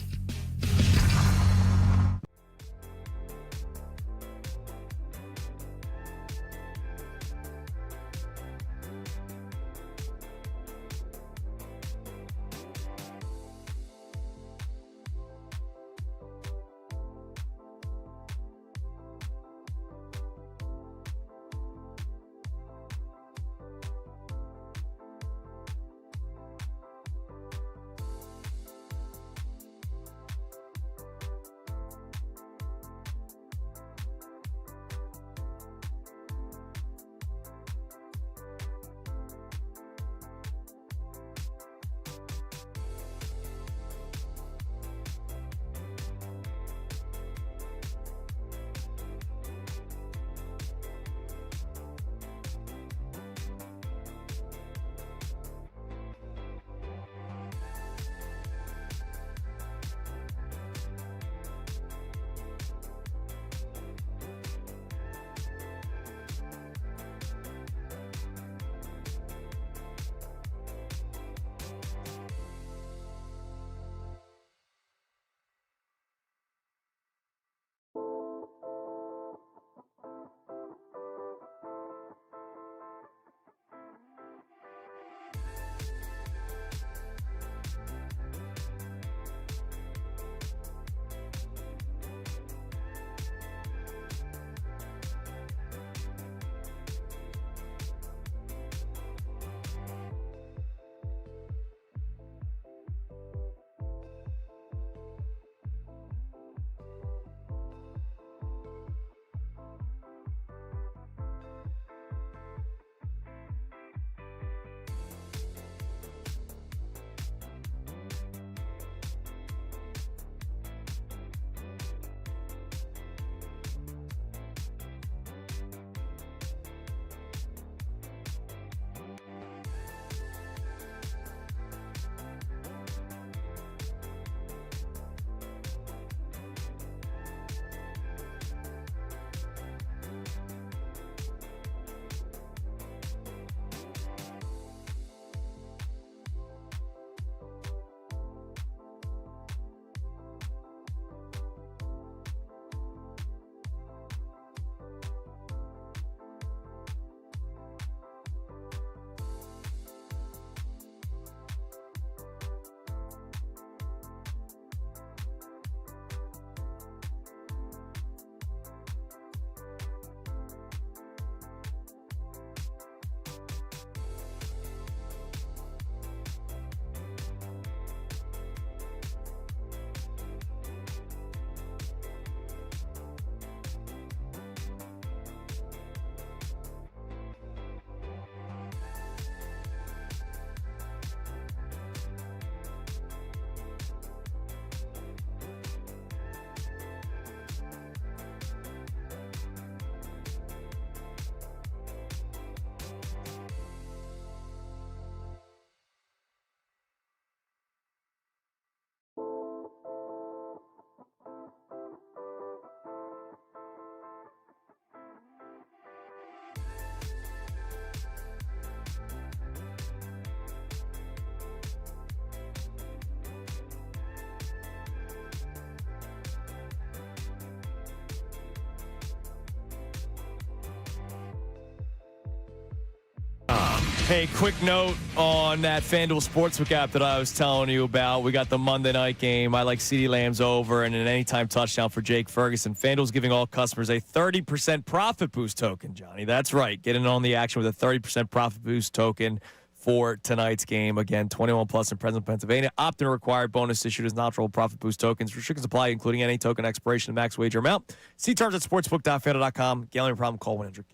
Hey, quick note on that FanDuel Sportsbook app that I was telling you about. We got the Monday night game. I like CeeDee Lamb's over and an anytime touchdown for Jake Ferguson. FanDuel's giving all customers a 30% profit boost token, Johnny. That's right. Get in on the action with a 30% profit boost token for tonight's game. Again, 21 plus in present Pennsylvania. Opt-in required. Bonus issued as non-troll profit boost tokens. Restrictions apply, including any token expiration and max wager amount. See terms at sportsbook.fanduel.com. Gambling problem, call 1-800-GAMBLER.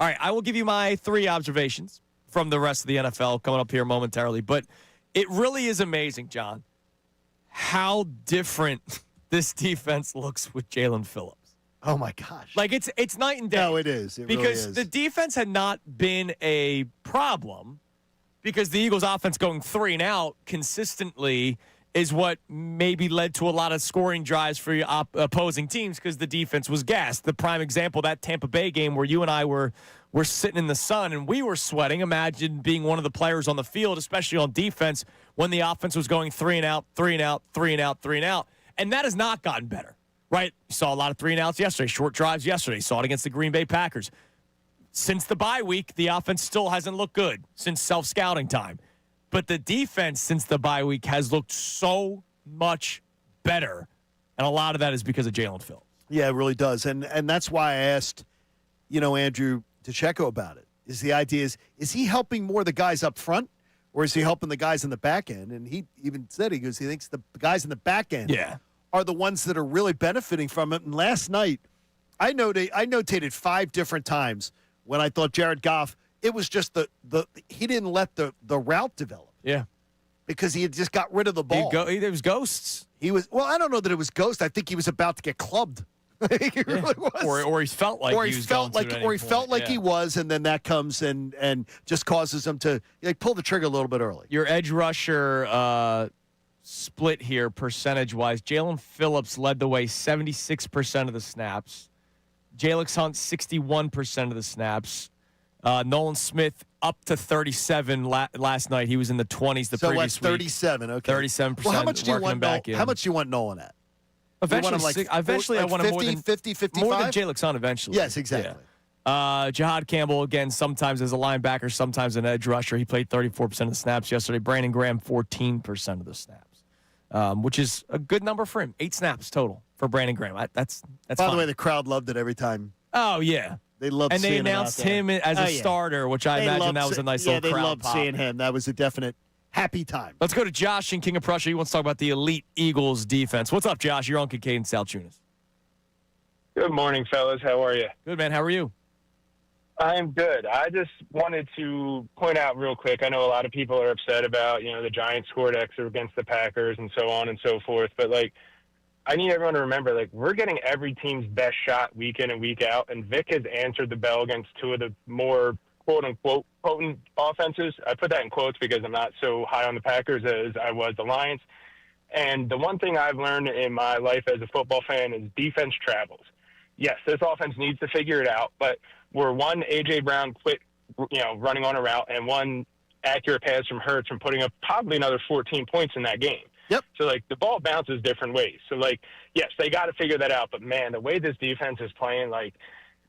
All right, I will give you my 3 observations from the rest of the NFL coming up here momentarily. But it really is amazing, John, how different this defense looks with Jalen Phillips. Oh, my gosh. Like, it's night and day. No, it is. It because really is. the defense had not been a problem because the Eagles' offense going 3 and out consistently is what maybe led to a lot of scoring drives for your opposing teams because the defense was gassed. The prime example, that Tampa Bay game where you and I were sitting in the sun and we were sweating. Imagine being one of the players on the field, especially on defense, when the offense was going 3 and out, 3 and out, 3 and out, 3 and out. And that has not gotten better. Right? You saw a lot of 3 and outs yesterday, short drives yesterday. Saw it against the Green Bay Packers. Since the bye week, the offense still hasn't looked good since self-scouting time. But the defense since the bye week has looked so much better. And a lot of that is because of Jalen Phillips. Yeah, it really does. And that's why I asked, Andrew DeCecco about it. The idea is he helping more the guys up front or is he helping the guys in the back end? And he even said, he thinks the guys in the back end are the ones that are really benefiting from it. And last night, I notated 5 different times when I thought Jared Goff, it was just he didn't let the route develop. Yeah. Because he had just got rid of the ball. It was ghosts. I don't know that it was ghost. I think he was about to get clubbed. He really was. Or he felt like he was, and then that comes and just causes him to pull the trigger a little bit early. Your edge rusher split here percentage-wise. Jalen Phillips led the way 76% of the snaps. Jalix Hunt, 61% of the snaps. Nolan Smith up to 37 last night. He was in the 20s the previous week. 37, okay. 37%. Well, how much do you want Nolan at? Eventually, I want him more than 50, 55? More than Jalix Hunt eventually. Yes, exactly. Yeah. Jihad Campbell, again, sometimes as a linebacker, sometimes an edge rusher. He played 34% of the snaps yesterday. Brandon Graham, 14% of the snaps, which is a good number for him. 8 snaps total for Brandon Graham. That's By fine. the way, the crowd loved it every time. Oh, yeah. They loved and seeing they announced him as a starter, which I imagine that was a nice little crowd they loved pop. seeing him. That was a definite happy time. Let's go to Josh in King of Prussia. He wants to talk about the elite Eagles defense. What's up, Josh? You're on Kincade Salciunas. Good morning, fellas. How are you? Good, man. How are you? I'm good. I just wanted to point out real quick, I know a lot of people are upset about, the Giants scored X against the Packers and so on and so forth. But, I need everyone to remember, we're getting every team's best shot week in and week out. And Vic has answered the bell against 2 of the more, quote-unquote, potent offenses. I put that in quotes because I'm not so high on the Packers as I was the Lions. And the one thing I've learned in my life as a football fan is defense travels. Yes, this offense needs to figure it out, but we're one A.J. Brown quit, running on a route and one accurate pass from Hurts from putting up probably another 14 points in that game. Yep. So, the ball bounces different ways. So, yes, they got to figure that out. But, man, the way this defense is playing,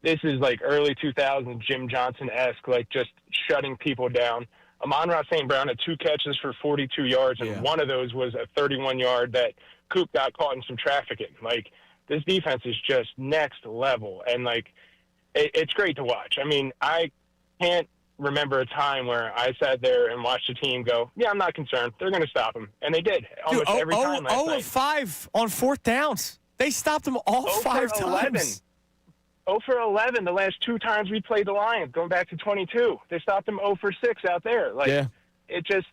this is, early 2000s Jim Johnson-esque, just shutting people down. Amon-Ra St. Brown had 2 catches for 42 yards, and one of those was a 31-yard that Coop got caught in some trafficking. This defense is just next level, and, it's great to watch. I mean, I can't remember a time where I sat there and watched a team go, I'm not concerned. They're going to stop him. And they did almost every time last night. 5 on 4th downs. They stopped them all 5 times. 0 for 11 the last 2 times we played the Lions, going back to 22. They stopped them 0 for 6 out there. It just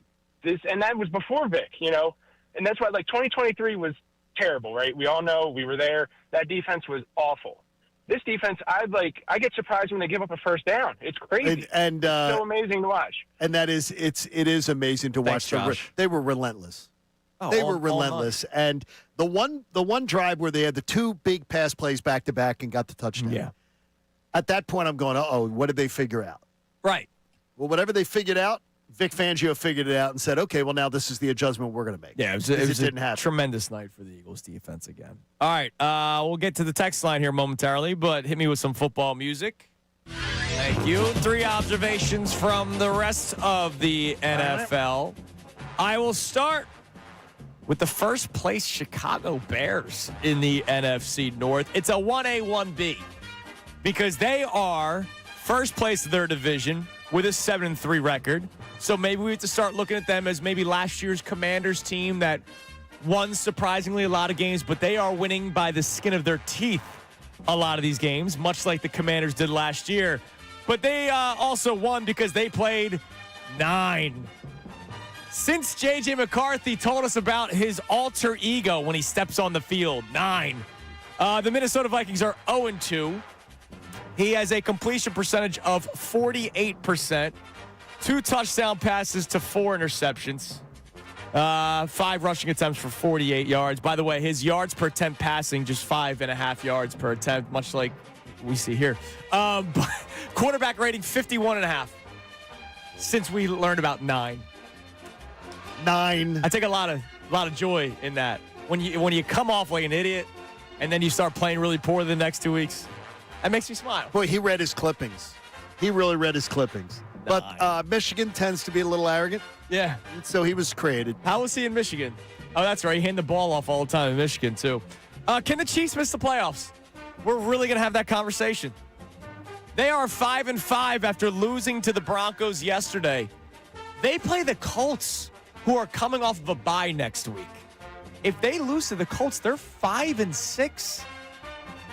and that was before Vic, And that's why 2023 was terrible, right? We all know we were there. That defense was awful. This defense, I get surprised when they give up a first down. It's crazy. And it's so amazing to watch. And it is amazing to watch. Josh. They were relentless. Oh, they were relentless. And the one drive where they had the 2 big pass plays back to back and got the touchdown. Yeah. At that point, I'm going, what did they figure out? Right. Well, whatever they figured out, Vic Fangio figured it out and said, okay, well, now this is the adjustment we're going to make. Yeah, it was a tremendous night for the Eagles defense again. All right, we'll get to the text line here momentarily, but hit me with some football music. Thank you. 3 observations from the rest of the NFL. I will start with the first place Chicago Bears in the NFC North. It's a 1A, 1B because they are first place of their division with a 7-3 record. So maybe we have to start looking at them as maybe last year's Commanders team that won surprisingly a lot of games, but they are winning by the skin of their teeth a lot of these games, much like the Commanders did last year. But they also won because they played 9. Since J.J. McCarthy told us about his alter ego when he steps on the field, 9. The Minnesota Vikings are 0-2. He has a completion percentage of 48%, 2 touchdown passes to 4 interceptions, 5 rushing attempts for 48 yards. By the way, his yards per attempt passing, just 5.5 yards per attempt, much like we see here. Quarterback rating 51.5. Since we learned about 9. I take a lot of joy in that. When you come off like an idiot and then you start playing really poor the next 2 weeks, that makes me smile. Boy, he read his clippings. He really read his clippings. 9. But Michigan tends to be a little arrogant. Yeah. So he was created. How was he in Michigan? Oh, that's right. He handed the ball off all the time in Michigan, too. Can the Chiefs miss the playoffs? We're really going to have that conversation. They are 5-5 after losing to the Broncos yesterday. They play the Colts, who are coming off of a bye next week. If they lose to the Colts, they're 5-6.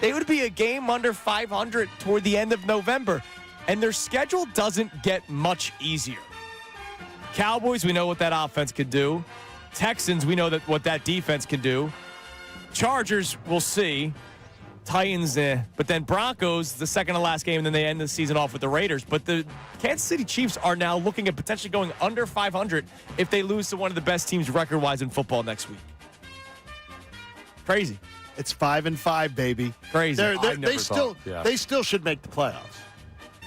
They would be a game under 500 toward the end of November. And their schedule doesn't get much easier. Cowboys, we know what that offense could do. Texans, we know what that defense can do. Chargers, we'll see. Titans, but then Broncos, the second to last game, and then they end the season off with the Raiders. But the Kansas City Chiefs are now looking at potentially going under 500 if they lose to one of the best teams record-wise in football next week. Crazy. It's 5-5, baby. Crazy. They still should make the playoffs.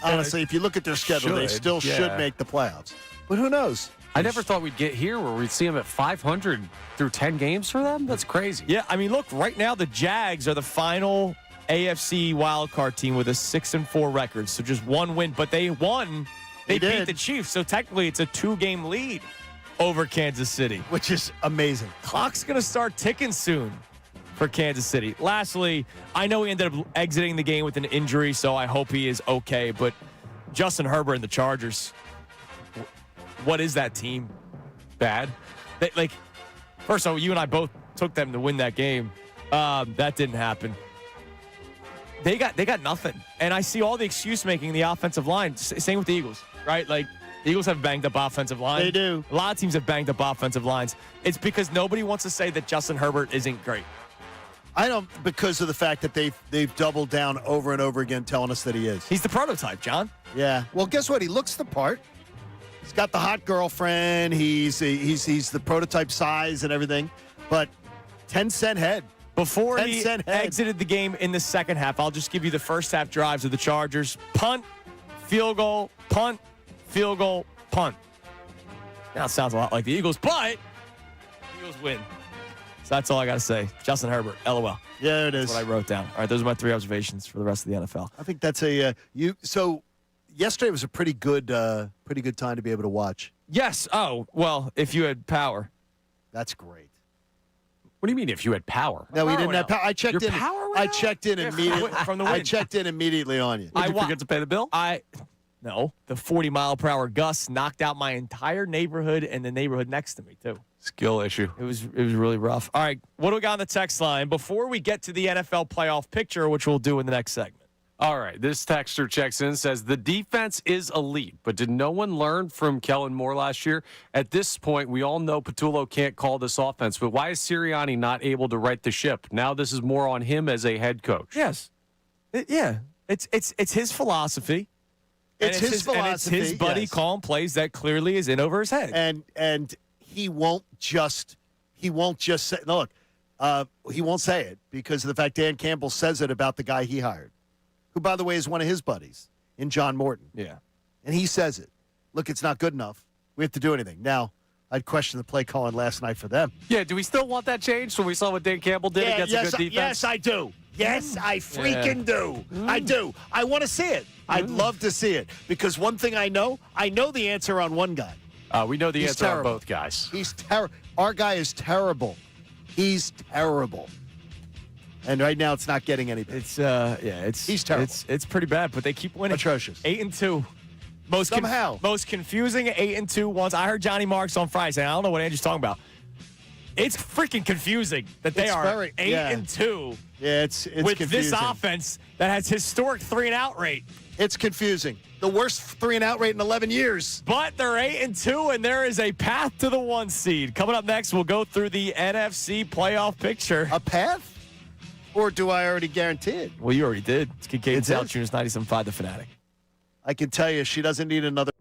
Honestly, if you look at their schedule, they still should make the playoffs. But who knows? I never thought we'd get here where we'd see them at 500 through 10 games for them. That's crazy. Yeah, I mean, look, right now the Jags are the final AFC wildcard team with a 6-4 record. So just one win, but they won. They beat the Chiefs. So technically it's a 2-game lead over Kansas City. Which is amazing. Clock's going to start ticking soon for Kansas City. Lastly, I know he ended up exiting the game with an injury, so I hope he is okay. But Justin Herbert and the Chargers, what is that team? Bad? First of all, you and I both took them to win that game. That didn't happen. They got nothing. And I see all the excuse making in the offensive line. Same with the Eagles, right? Like, the Eagles have banged up offensive line. They do. A lot of teams have banged up offensive lines. It's because nobody wants to say that Justin Herbert isn't great. I don't, because of the fact that they've doubled down over and over again telling us that he is. He's the prototype, John. Yeah. Well, guess what? He looks the part. He's got the hot girlfriend. He's the prototype size and everything. But 10-cent head. Before he exited the game in the second half, I'll just give you the first half drives of the Chargers. Punt, field goal, punt, field goal, punt. Now it sounds a lot like the Eagles, but the Eagles win. So that's all I got to say. Justin Herbert, LOL. Yeah, there it is. That's what I wrote down. All right, those are my 3 observations for the rest of the NFL. I think that's so yesterday was a pretty good time to be able to watch. Yes. Oh, well, if you had power. That's great. What do you mean if you had power? No, we didn't have power. I checked Your in. power went I out? checked in immediately. From the win. I checked in immediately on you. Did you forget to pay the bill? No. The 40-mile-per-hour gusts knocked out my entire neighborhood and the neighborhood next to me, too. Skill issue. It was really rough. All right, what do we got on the text line before we get to the NFL playoff picture, which we'll do in the next segment? All right, this texter checks in, says, the defense is elite, but did no one learn from Kellen Moore last year? At this point, we all know Patullo can't call this offense, but why is Sirianni not able to right the ship? Now this is more on him as a head coach. Yes. It's his philosophy. It's his philosophy. And it's his buddy calling plays that clearly is in over his head. And he won't just say, look, he won't say it because of the fact Dan Campbell says it about the guy he hired, who, by the way, is one of his buddies in John Morton. Yeah. And he says it. Look, it's not good enough. We have to do anything. Now, I'd question the play calling last night for them. Yeah, do we still want that changed when we saw what Dan Campbell did against a good defense? Yes, I do. Yes, I freaking do. I do. I want to see it. I'd love to see it because one thing I know the answer on one guy. We know the answer terrible. on both guys. He's terrible. Our guy is terrible. He's terrible. And right now, it's not getting any better. He's terrible. It's pretty bad, but they keep winning. Atrocious. 8-2. Most confusing 8-2 ones. I heard Johnny Marks on Friday saying, I don't know what Andrew's talking about. It's freaking confusing that they are 8-2. Yeah, it's with confusing. this offense that has historic 3-and-out rate. It's confusing. The worst 3-and-out rate in 11 years. But they're 8-2, and there is a path to the 1 seed. Coming up next, we'll go through the NFC playoff picture. A path? Or do I already guarantee it? Well, you already did. It's Kincade Salciunas, 97.5 The Fanatic. I can tell you she doesn't need another.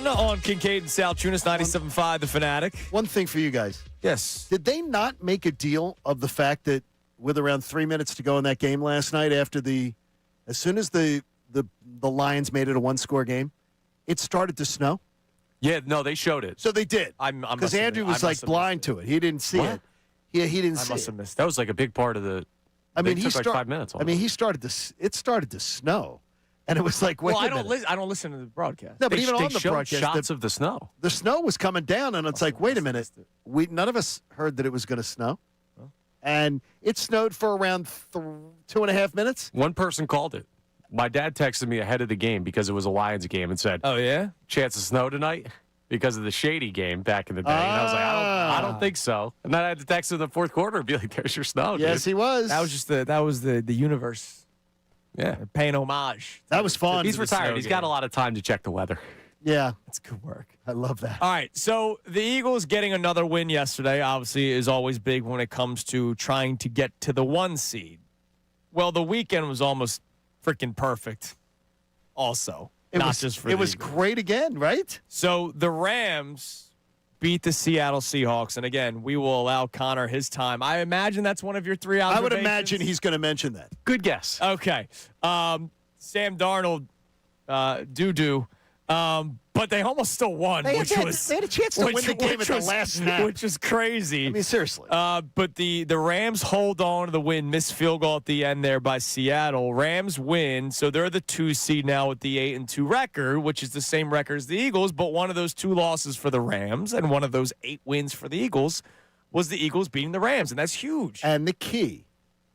On Kincade Salciunas, 97.5 The Fanatic. One thing for you guys. Yes. Did they not make a deal of the fact that with around 3 minutes to go in that game last night, as soon as the Lions made it a one-score game, it started to snow? Yeah, no, they showed it. So they did. Because Andrew was blind to it. He didn't see it. Yeah, he didn't I see must it. have missed That was like a big part of the. I mean, it took like 5 minutes. It started to snow, and it was like, wait well, a I don't minute. I don't listen to the broadcast. No, but They even on the showed broadcast, shots of the snow. the snow was coming down, and it's like, wait a minute. None of us heard that it was going to snow, and it snowed for around 2.5 minutes. One person called it. My dad texted me ahead of the game because it was a Lions game and said, Oh yeah, chance of snow tonight because of the Shady game back in the day. And I was like, I don't think so. And then I had to text him in the fourth quarter and be like, there's your snow, dude. Yes, he was. that was just the universe. Yeah. Paying homage. That was fun. He's the retired. snow He's game. got a lot of time to check the weather. Yeah, That's good work. I love that. All right, so the Eagles getting another win yesterday obviously is always big when it comes to trying to get to the 1 seed. Well, the weekend was almost freaking perfect. Also, It was Eagles. great again, right? So the Rams beat the Seattle Seahawks, and again, we will allow Connor his time. I imagine that's one of your 3 I would observations. imagine he's going to mention that. Good guess. Okay. Sam Darnold, doo-doo. But they almost still won, They which had was a chance to win the game at the last snap. which was crazy. I mean, seriously. But the Rams hold on to the win, missed field goal at the end there by Seattle. Rams win, so they're the 2 seed now with the 8-2 record, which is the same record as the Eagles. But one of those 2 losses for the Rams and one of those 8 wins for the Eagles was the Eagles beating the Rams, and that's huge. And the key,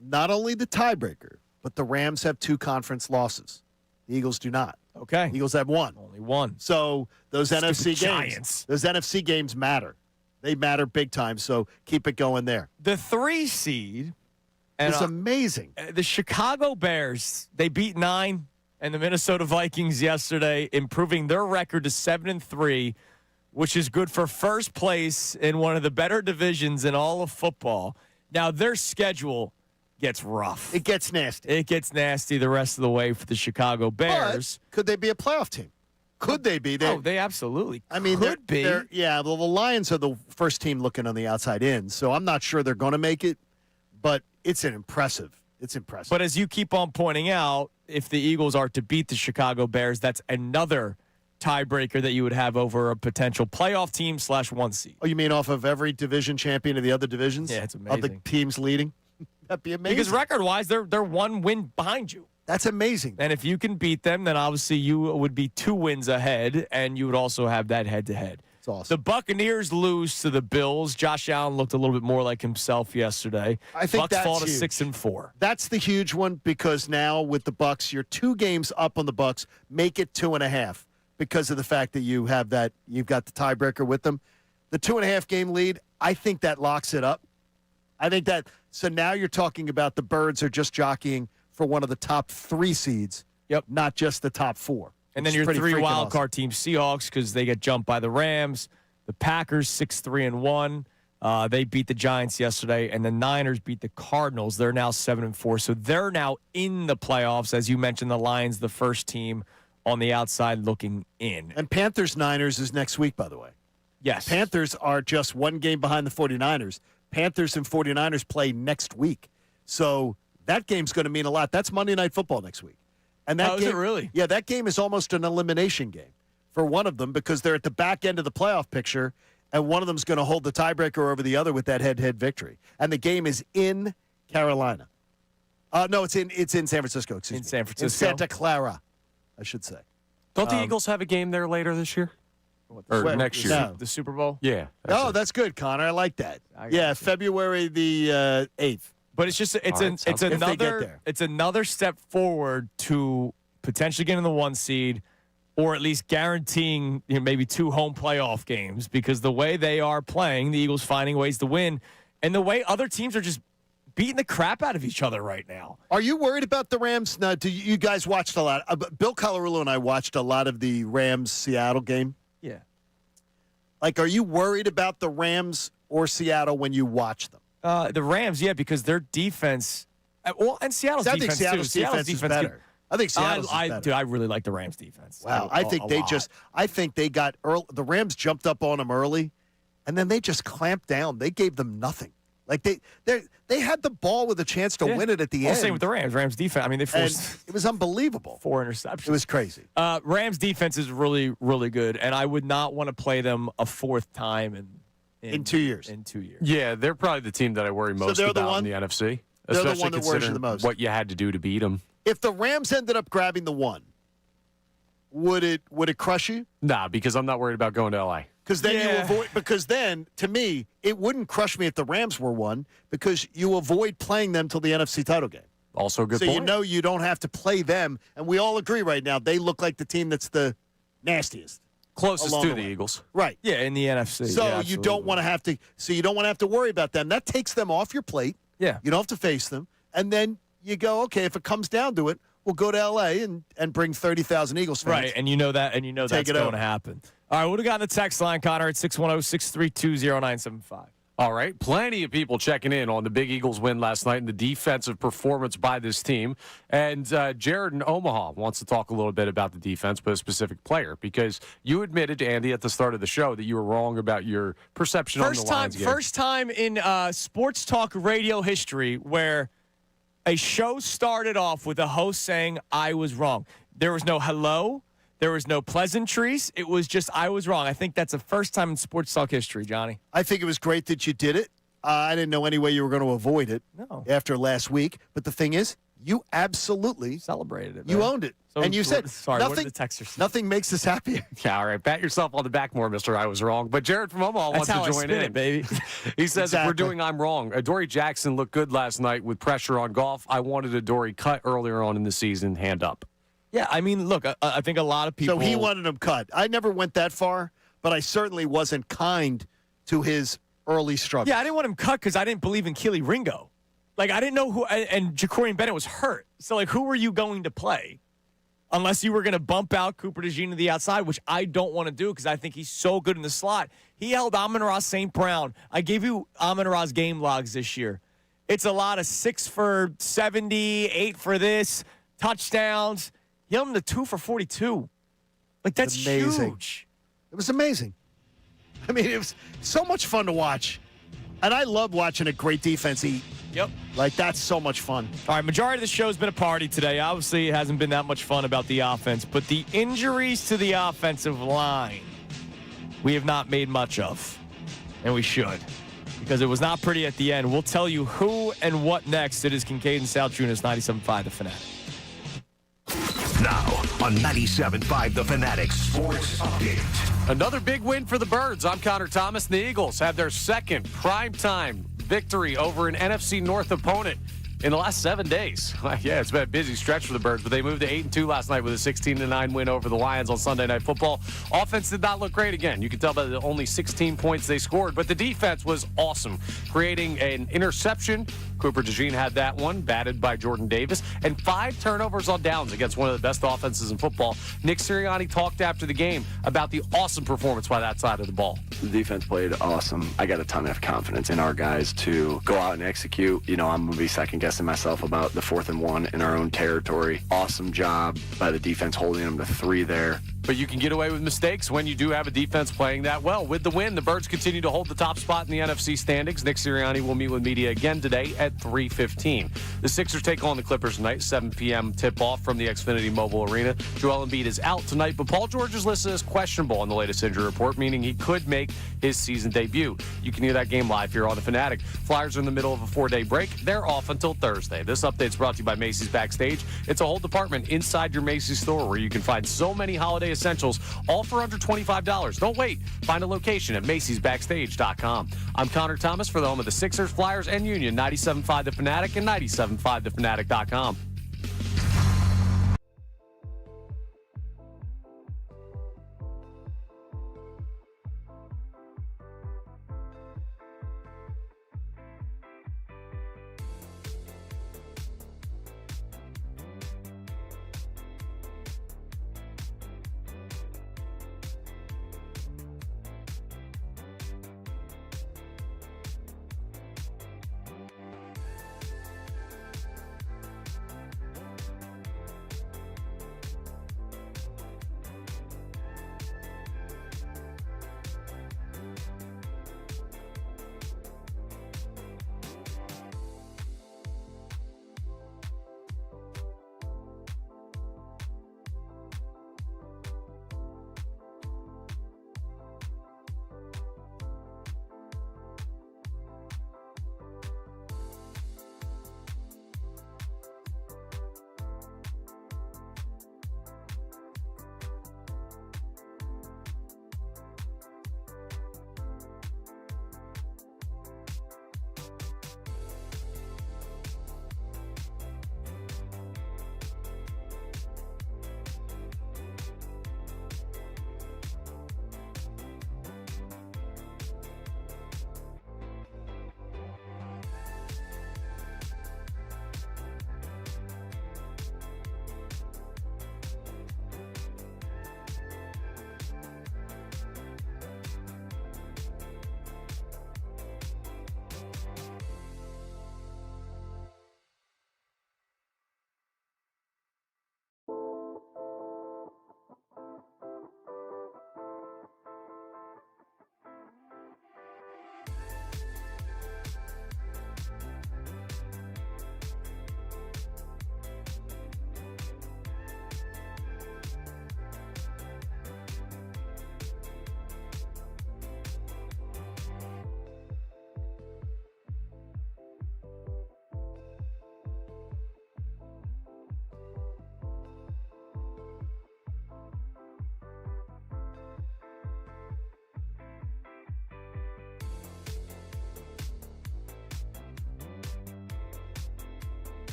not only the tiebreaker, but the Rams have 2 conference losses. The Eagles do not. Okay. Eagles have 1. Only 1. So those Stupid NFC Giants. games, those NFC games matter. They matter big time. So keep it going there. The 3 seed, and It's amazing. the Chicago Bears, they beat 9 and the Minnesota Vikings yesterday, improving their record to 7-3, which is good for first place in one of the better divisions in all of football. Now, their schedule gets rough. It gets nasty. It gets nasty the rest of the way for the Chicago Bears. But could they be a playoff team? Could they be? They absolutely I mean, could be. Yeah, well, the Lions are the first team looking on the outside in, so I'm not sure they're going to make it, but it's impressive. But as you keep on pointing out, if the Eagles are to beat the Chicago Bears, that's another tiebreaker that you would have over a potential playoff team / 1 seed. Oh, you mean off of every division champion of the other divisions? Yeah, it's Of amazing. the teams leading? That'd be amazing. Because record-wise, they're 1 win behind you. That's amazing. And if you can beat them, then obviously you would be 2 wins ahead, and you would also have that head-to-head. It's awesome. The Buccaneers lose to the Bills. Josh Allen looked a little bit more like himself yesterday. I think Bucs that's fall to huge. 6-4. That's the huge one because now with the Bucs, you're 2 games up on the Bucs. Make it 2.5 because of the fact that you've got the tiebreaker with them. The 2.5 game lead, I think that locks it up. I think that so now you're talking about the Birds are just jockeying for one of the top 3 seeds. Yep. Not just the top 4. And then your 3 wild card teams, Seahawks, because they get jumped by the Rams. The Packers, 6-3-1. They beat the Giants yesterday. And the Niners beat the Cardinals. They're now 7-4. So they're now in the playoffs. As you mentioned, the Lions, the first team on the outside looking in. And Panthers-Niners is next week, by the way. Yes. Panthers are just 1 game behind the 49ers. Panthers and 49ers play next week. So that game's going to mean a lot. That's Monday Night Football next week. And that is it really? Yeah, that game is almost an elimination game for one of them because they're at the back end of the playoff picture, and one of them's going to hold the tiebreaker over the other with that head-to-head victory. And the game is in Carolina. No, it's in San Francisco, excuse me. In San Francisco. In Santa Clara, I should say. Don't the Eagles have a game there later this year? Or next year? No. The Super Bowl? Yeah. That's good, Connor. I like that. Yeah, February the 8th. But it's just it's another step forward to potentially getting the 1 seed, or at least guaranteeing maybe 2 home playoff games, because the way they are playing, the Eagles finding ways to win, and the way other teams are just beating the crap out of each other right now. Are you worried about the Rams? Now, you guys watched a lot. Bill Colarulo and I watched a lot of the Rams-Seattle game. Yeah. Like, are you worried about the Rams or Seattle when you watch them? The Rams, yeah, because their defense, and Seattle's defense, I think Seattle's too. defense is better. I think Seattle's is better. Dude, I really like the Rams defense. Wow, I think they got early. The Rams jumped up on them early, and then they just clamped down. They gave them nothing. Like they had the ball with a chance to win it at the end. Same with the Rams. Rams defense. I mean, they forced. It was unbelievable. 4 interceptions. It was crazy. Rams defense is really, really good, and I would not want to play them a 4th time in 2 years. In 2 years. Yeah, they're probably the team that I worry most about in the NFC. They're the Especially one that worries you the considering most. what you had to do to beat them. If the Rams ended up grabbing the 1, would it crush you? Nah, because I'm not worried about going to L.A. Because then you avoid. Because then, to me, it wouldn't crush me if the Rams were 1 because you avoid playing them till the NFC title game. Also a good so point. you know you don't have to play them, and we all agree right now they look like the team that's the nastiest. Closest to the Eagles. Right. Yeah, in the NFC. So Yeah, you don't want to have to. So you don't want to have to worry about them. That takes them off your plate. Yeah. You don't have to face them, and then you go, okay, if it comes down to it, we'll go to L.A. and bring 30,000 Eagles fans. Right, and you know that, and you know that's going to happen. All right, what do we got on the text line, Connor, at 610-632-0975? All right, plenty of people checking in on the big Eagles win last night and the defensive performance by this team. And Jared in Omaha wants to talk a little bit about the defense, but a specific player, because you admitted to Andy at the start of the show that you were wrong about your perception on the Lions game. First time in sports talk radio history where a show started off with a host saying, I was wrong. There was no hello. There was no pleasantries. It was just, I was wrong. I think that's the first time in sports talk history, Johnny. I think it was great that you did it. I didn't know any way you were going to avoid it after last week. But the thing is, you absolutely celebrated it. You man. owned it. So, and you said, sorry, nothing, what did the texter say? Nothing makes us happier. Yeah, all right. Pat yourself on the back more, Mr. I was wrong. But Jared from Omaha wants to join in. It, baby. He says, if we're doing I'm wrong. Adoree Jackson looked good last night with pressure on Goff. I wanted Adoree cut earlier on in the season. Hand up. Yeah, I mean, look, I think a lot of people. So he wanted him cut. I never went that far, but I certainly wasn't kind to his early struggle. Yeah, I didn't want him cut because I didn't believe in Keely Ringo. Like, I didn't know who, and Jacorian Bennett was hurt. So, like, who were you going to play? Unless you were going to bump out Cooper DeJean to the outside, which I don't want to do because I think he's so good in the slot. He held Amon-Ra St. Brown. I gave you Amon-Ra's game logs this year. It's a lot of 6 for 70, 8 for this, touchdowns. He held him to 2 for 42. Like, that's amazing. Huge. It was amazing. I mean, it was so much fun to watch. And I love watching a great defense eat. Yep. Like, that's so much fun. All right, majority of the show has been a party today. Obviously, it hasn't been that much fun about the offense. But the injuries to the offensive line, we have not made much of. And we should. Because it was not pretty at the end. We'll tell you who and what next. It is Kincade Salciunas, 97.5 The Fanatic. Now on 97.5 The Fanatic Sports Update. Another big win for the Birds. I'm Connor Thomas. The Eagles have their second primetime victory over an NFC North opponent in the last 7 days. Yeah, it's been a busy stretch for the Birds, but they moved to 8-2 last night with a 16-9 win over the Lions on Sunday Night Football. Offense did not look great again. You can tell by the only 16 points they scored, but the defense was awesome, creating an interception. Cooper DeJean had that one, batted by Jordan Davis, and 5 turnovers on downs against one of the best offenses in football. Nick Sirianni talked after the game about the awesome performance by that side of the ball. The defense played awesome. I got a ton of confidence in our guys to go out and execute. You know, I'm going to be second-guessing myself about the 4th and 1 in our own territory. Awesome job by the defense holding them to 3 there. But you can get away with mistakes when you do have a defense playing that well. With the win, the Birds continue to hold the top spot in the NFC standings. Nick Sirianni will meet with media again today at 3:15. The Sixers take on the Clippers tonight, 7 p.m. tip-off from the Xfinity Mobile Arena. Joel Embiid is out tonight, but Paul George is listed as questionable on the latest injury report, meaning he could make his season debut. You can hear that game live here on The Fanatic. Flyers are in the middle of a 4-day break. They're off until Thursday. This update is brought to you by Macy's Backstage. It's a whole department inside your Macy's store where you can find so many holiday essentials, all for under $25. Don't wait. Find a location at Macy'sBackstage.com. I'm Connor Thomas for the home of the Sixers, Flyers, and Union, 97.5 The Fanatic and 97.5thefanatic.com.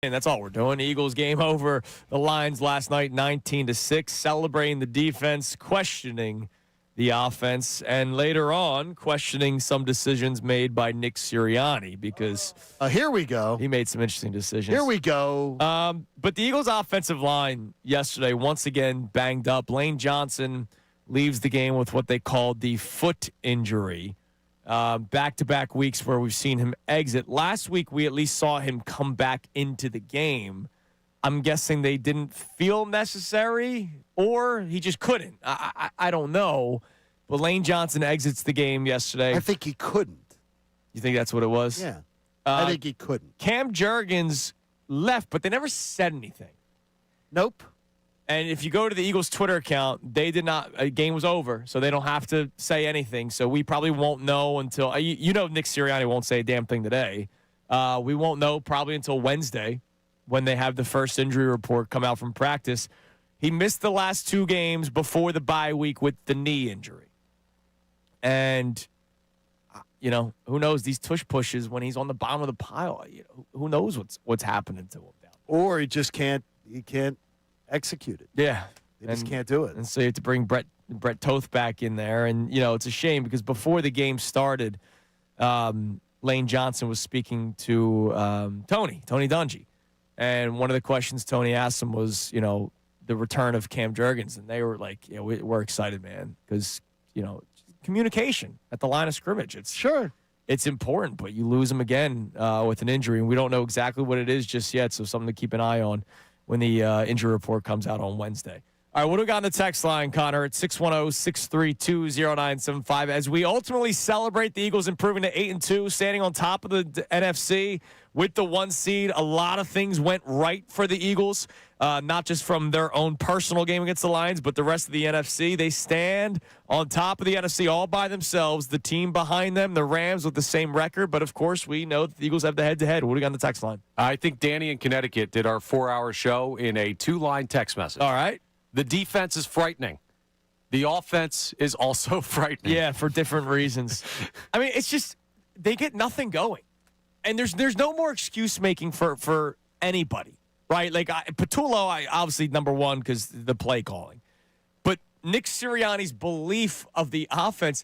And that's all we're doing. Eagles game over the Lions last night, 19-6, celebrating the defense, questioning the offense, and later on questioning some decisions made by Nick Sirianni because here we go. He made some interesting decisions. Here we go. But the Eagles' offensive line yesterday, once again, banged up. Lane Johnson leaves the game with what they called the foot injury. Back-to-back weeks where we've seen him exit. Last week, we at least saw him come back into the game. I'm guessing they didn't feel necessary, or he just couldn't. I don't know. But Lane Johnson exits the game yesterday. I think he couldn't. You think that's what it was? Yeah. I think he couldn't. Cam Jurgens left, but they never said anything. Nope. And if you go to the Eagles Twitter account, they did not. A game was over, so they don't have to say anything. So we probably won't know until Nick Sirianni won't say a damn thing today. We won't know probably until Wednesday when they have the first injury report come out from practice. He missed the last 2 games before the bye week with the knee injury, and who knows these tush pushes when he's on the bottom of the pile. Who knows what's happening to him down there. Or he just can't. He can't execute it. Yeah. They just can't do it. And so you have to bring Brett Toth back in there. And, it's a shame because before the game started, Lane Johnson was speaking to Tony Dungy. And one of the questions Tony asked him was, the return of Cam Jurgens. And they were like, we're excited, man, because, communication at the line of scrimmage. It's important, but you lose him again with an injury. And we don't know exactly what it is just yet, so something to keep an eye on when the injury report comes out on Wednesday. All right, what do we got on the text line, Connor? At 610-632-0975. As we ultimately celebrate the Eagles improving to 8-2, standing on top of the NFC with the 1 seed, a lot of things went right for the Eagles, not just from their own personal game against the Lions, but the rest of the NFC. They stand on top of the NFC all by themselves. The team behind them, the Rams, with the same record. But, of course, we know that the Eagles have the head-to-head. What do we got on the text line? I think Danny in Connecticut did our 4-hour show in a 2-line text message. All right. The defense is frightening. The offense is also frightening. Yeah, for different reasons. I mean, it's just they get nothing going. And there's no more excuse making for anybody, right? Like Patullo, obviously number one because the play calling. But Nick Sirianni's belief of the offense,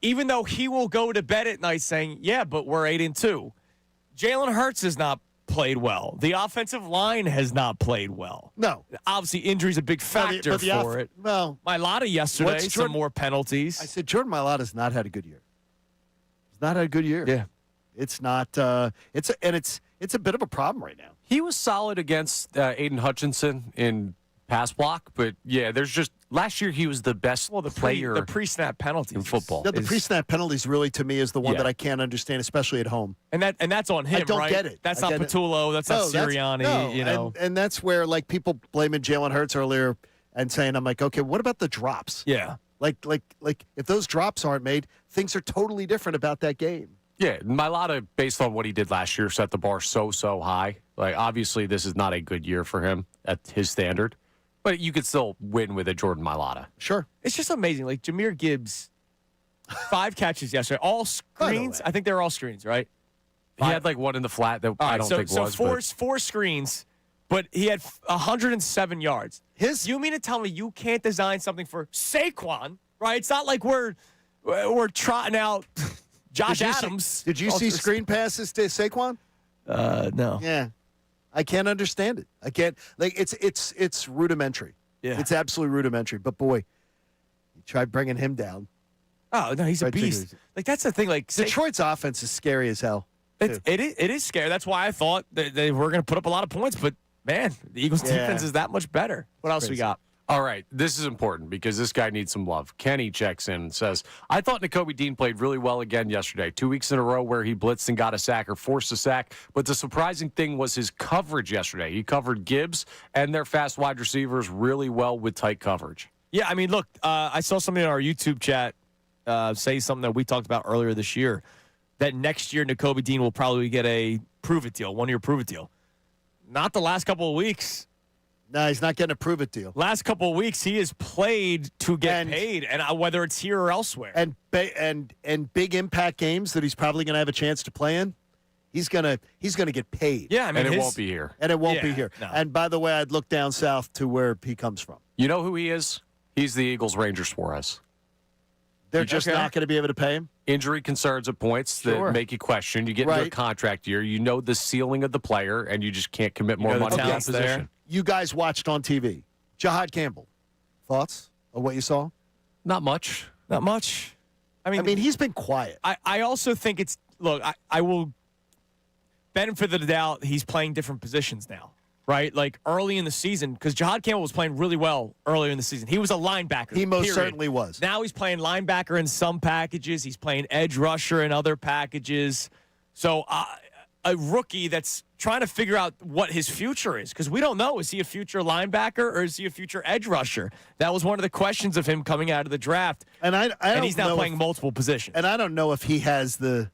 even though he will go to bed at night saying, yeah, but we're 8-2. Jalen Hurts has not played well. The offensive line has not played well. No. Obviously, injury's a big factor for it. Well, Mailata yesterday, some more penalties. I said Jordan Mailata's not had a good year. He's not had a good year. Yeah. It's not it's a bit of a problem right now. He was solid against Aiden Hutchinson in pass block, but yeah, there's just last year he was the best player. The pre-snap penalties in football. No, the pre-snap penalties really to me is the one that I can't understand, especially at home. And that's on him. I don't right? get it. That's not Patullo. That's not Sirianni. And that's where like people blaming Jalen Hurts earlier and saying, I'm like, okay, what about the drops? Yeah. Like if those drops aren't made, things are totally different about that game. Yeah, Mailata, based on what he did last year, set the bar so high. Like, obviously, this is not a good year for him at his standard, but you could still win with a Jordan Mailata. Sure. It's just amazing. Like, Jahmyr Gibbs, 5 catches yesterday. All screens. I think they're all screens, right? He had, like, one in the flat that I don't think was. So four screens, but he had 107 yards. You mean to tell me you can't design something for Saquon, right? It's not like we're trotting out Josh Adams. Did you see screen passes to Saquon? No. Yeah. I can't understand it. I can't. Like it's rudimentary. Yeah. It's absolutely rudimentary. But boy, you try bringing him down. Oh no, he's a beast. Like that's the thing. Like Detroit's offense is scary as hell. It is scary. That's why I thought that they were going to put up a lot of points. But man, the Eagles' defense is that much better. What else we got? All right, this is important because this guy needs some love. Kenny checks in and says, I thought Nakobe Dean played really well again yesterday. 2 weeks in a row where he blitzed and got a sack or forced a sack. But the surprising thing was his coverage yesterday. He covered Gibbs and their fast wide receivers really well with tight coverage. Yeah, I mean, look, I saw somebody in our YouTube chat say something that we talked about earlier this year, that next year Nakobe Dean will probably get a prove-it deal, 1-year prove-it deal. Not the last couple of weeks. No, he's not getting a prove-it deal. Last couple of weeks, he has played to get paid, and whether it's here or elsewhere. And big impact games that he's probably going to have a chance to play in, He's gonna get paid. Yeah, I mean, and it won't be here. And it won't be Yeah, here. no. And by the way, I'd look down south to where he comes from. You know who he is? He's the Eagles' Ranger Suarez. They're just not going to be able to pay him? Injury concerns at points Sure. that make you question. You get into a Right. contract year. You know the ceiling of the player, and you just can't commit more money to that talent's there. position. You guys watched on TV. Jahad Campbell, thoughts of what you saw? Not much. Not much. I mean, he's been quiet. I also think it's look. I will benefit of the doubt. He's playing different positions now, right? Like early in the season, because Jahad Campbell was playing really well earlier in the season. He was a linebacker. He most period. certainly was. Now he's playing linebacker in some packages. He's playing edge rusher in other packages. So a rookie that's trying to figure out what his future is, because we don't know. Is he a future linebacker or is he a future edge rusher? That was one of the questions of him coming out of the draft. And and he's now playing multiple positions. And I don't know if he has the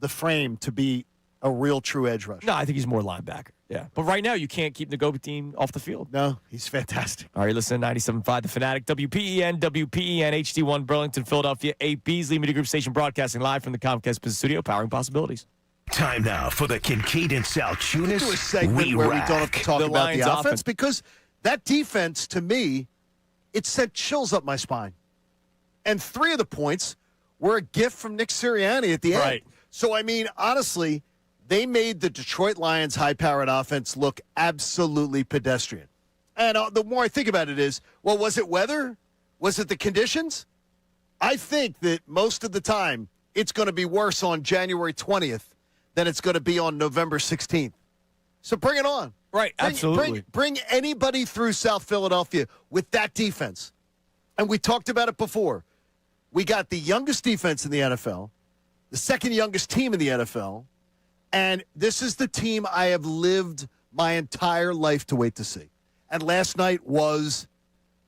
frame to be a real true edge rusher. No, I think he's more linebacker. Yeah. But right now, you can't keep Nagobatin off the field. No, he's fantastic. All right, listen to 97.5 The Fanatic, WPEN, HD1, Burlington, Philadelphia, 8 Beasley Media Group Station, broadcasting live from the Comcast Business Studio, powering possibilities. Time now for the Kincade and Salciunas. Do a segment where we don't have to talk The about Lions the offense, offense. because that defense, to me, it sent chills up my spine. And 3 of the points were a gift from Nick Sirianni at the end. Right. So, I mean, honestly, they made the Detroit Lions high-powered offense look absolutely pedestrian. And the more I think about it is, well, was it weather? Was it the conditions? I think that most of the time it's going to be worse on January 20th than it's going to be on November 16th. So bring it on. Right, absolutely. Bring anybody through South Philadelphia with that defense. And we talked about it before. We got the youngest defense in the NFL, the second youngest team in the NFL, and this is the team I have lived my entire life to wait to see. And last night was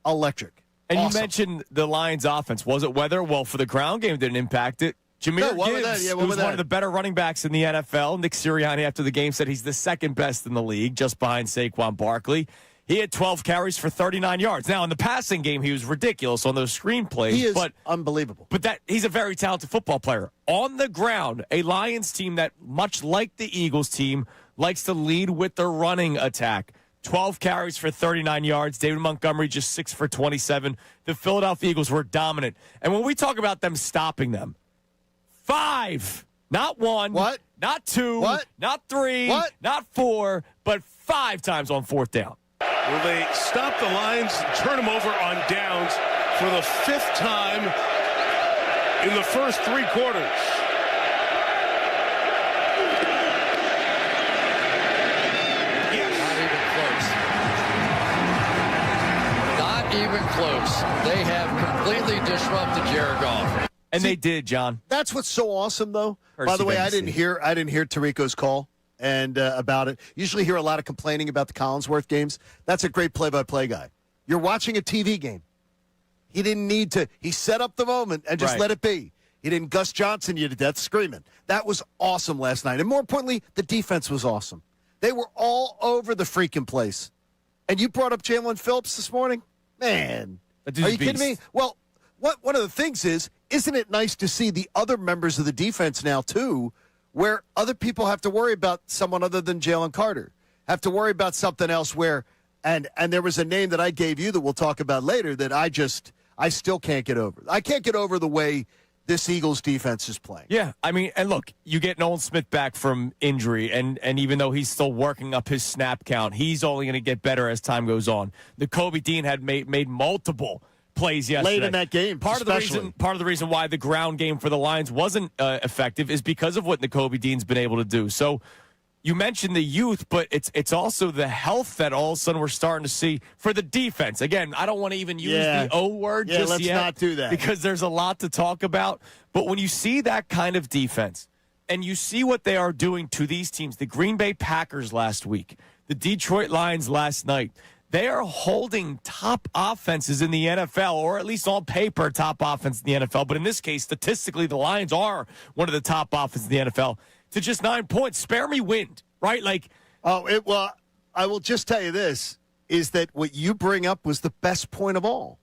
electric. And Awesome. you mentioned the Lions offense. Was it weather? Well, for the ground game, it didn't impact it. Jameer Gibbs, who was one of the better running backs in the NFL. Nick Sirianni, after the game, said he's the second best in the league, just behind Saquon Barkley. He had 12 carries for 39 yards. Now, in the passing game, he was ridiculous on those screen plays. He is unbelievable. But he's a very talented football player. On the ground, a Lions team that, much like the Eagles team, likes to lead with the running attack. 12 carries for 39 yards. David Montgomery just 6 for 27. The Philadelphia Eagles were dominant. And when we talk about them stopping them, 5, not 1, what? Not 2, what? not 3, what? not 4, but 5 times on 4th down. Will they stop the Lions and turn them over on downs for the 5th time in the first 3 quarters? Not even close. They have completely disrupted Jared Goff. And they did, John. That's what's so awesome, though. Or By the way, CBC. I didn't hear Tarico's call and about it. Usually hear a lot of complaining about the Collinsworth games. That's a great play-by-play guy. You're watching a TV game. He didn't need to. He set up the moment and just Right. let it be. He didn't Gus Johnson you to death screaming. That was awesome last night. And more importantly, the defense was awesome. They were all over the freaking place. And you brought up Jalen Phillips this morning? Man, That dude's are you a kidding me? beast. Well, one of the things is, isn't it nice to see the other members of the defense now, too, where other people have to worry about someone other than Jalen Carter, have to worry about something else where, and there was a name that I gave you that we'll talk about later that I still can't get over. I can't get over the way this Eagles defense is playing. Yeah, I mean, and look, you get Nolan Smith back from injury, and even though he's still working up his snap count, he's only going to get better as time goes on. Kobe Dean had made multiple plays yesterday. Late in that game, part of the reason why the ground game for the Lions wasn't effective is because of what Nakobe Dean's been able to do. So you mentioned the youth, but it's also the health that all of a sudden we're starting to see for the defense. Again, I don't want to even use the O word just let's yet. not do that. Because there's a lot to talk about. But when you see that kind of defense and you see what they are doing to these teams, the Green Bay Packers last week, the Detroit Lions last night, they are holding top offenses in the NFL, or at least on paper, top offense in the NFL. But in this case, statistically, the Lions are one of the top offenses in the NFL to just 9 points. Spare me wind, right? Like, well, I will just tell you this, is that what you bring up was the best point of all.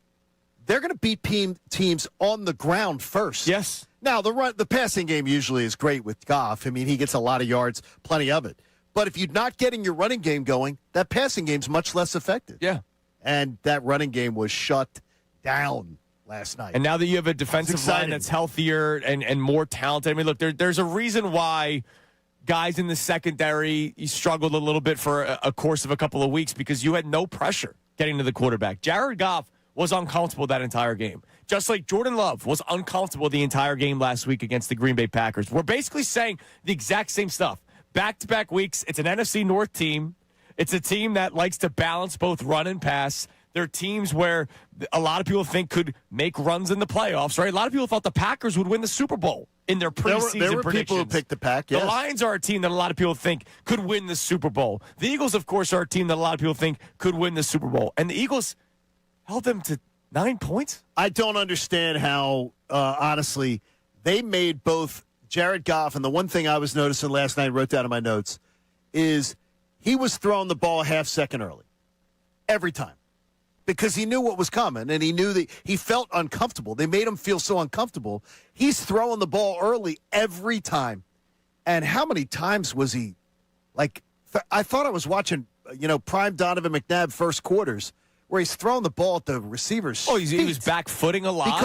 they're going to beat teams on the ground first. Yes. Now, the passing game usually is great with Goff. I mean, he gets a lot of yards, plenty of it. But if you're not getting your running game going, that passing game's much less effective. Yeah. And that running game was shut down last night. And now that you have a defensive line that's healthier and more talented, I mean, look, there's a reason why guys in the secondary struggled a little bit for a course of a couple of weeks because you had no pressure getting to the quarterback. Jared Goff was uncomfortable that entire game. Just like Jordan Love was uncomfortable the entire game last week against the Green Bay Packers. We're basically saying the exact same stuff. Back-to-back weeks, it's an NFC North team. It's a team that likes to balance both run and pass. They're teams where a lot of people think could make runs in the playoffs, right? A lot of people thought the Packers would win the Super Bowl in their preseason there were predictions. people who picked the Pack, yes. The Lions are a team that a lot of people think could win the Super Bowl. The Eagles, of course, are a team that a lot of people think could win the Super Bowl. And the Eagles held them to 9 points? I don't understand how, honestly, they made both Jared Goff, and the one thing I was noticing last night, wrote down in my notes, is he was throwing the ball a half second early. Every time. Because he knew what was coming, and he knew that he felt uncomfortable. They made him feel so uncomfortable. He's throwing the ball early every time. And how many times was he, like, I thought I was watching, prime Donovan McNabb first quarters, where he's throwing the ball at the receivers. Oh, he was back-footing a lot?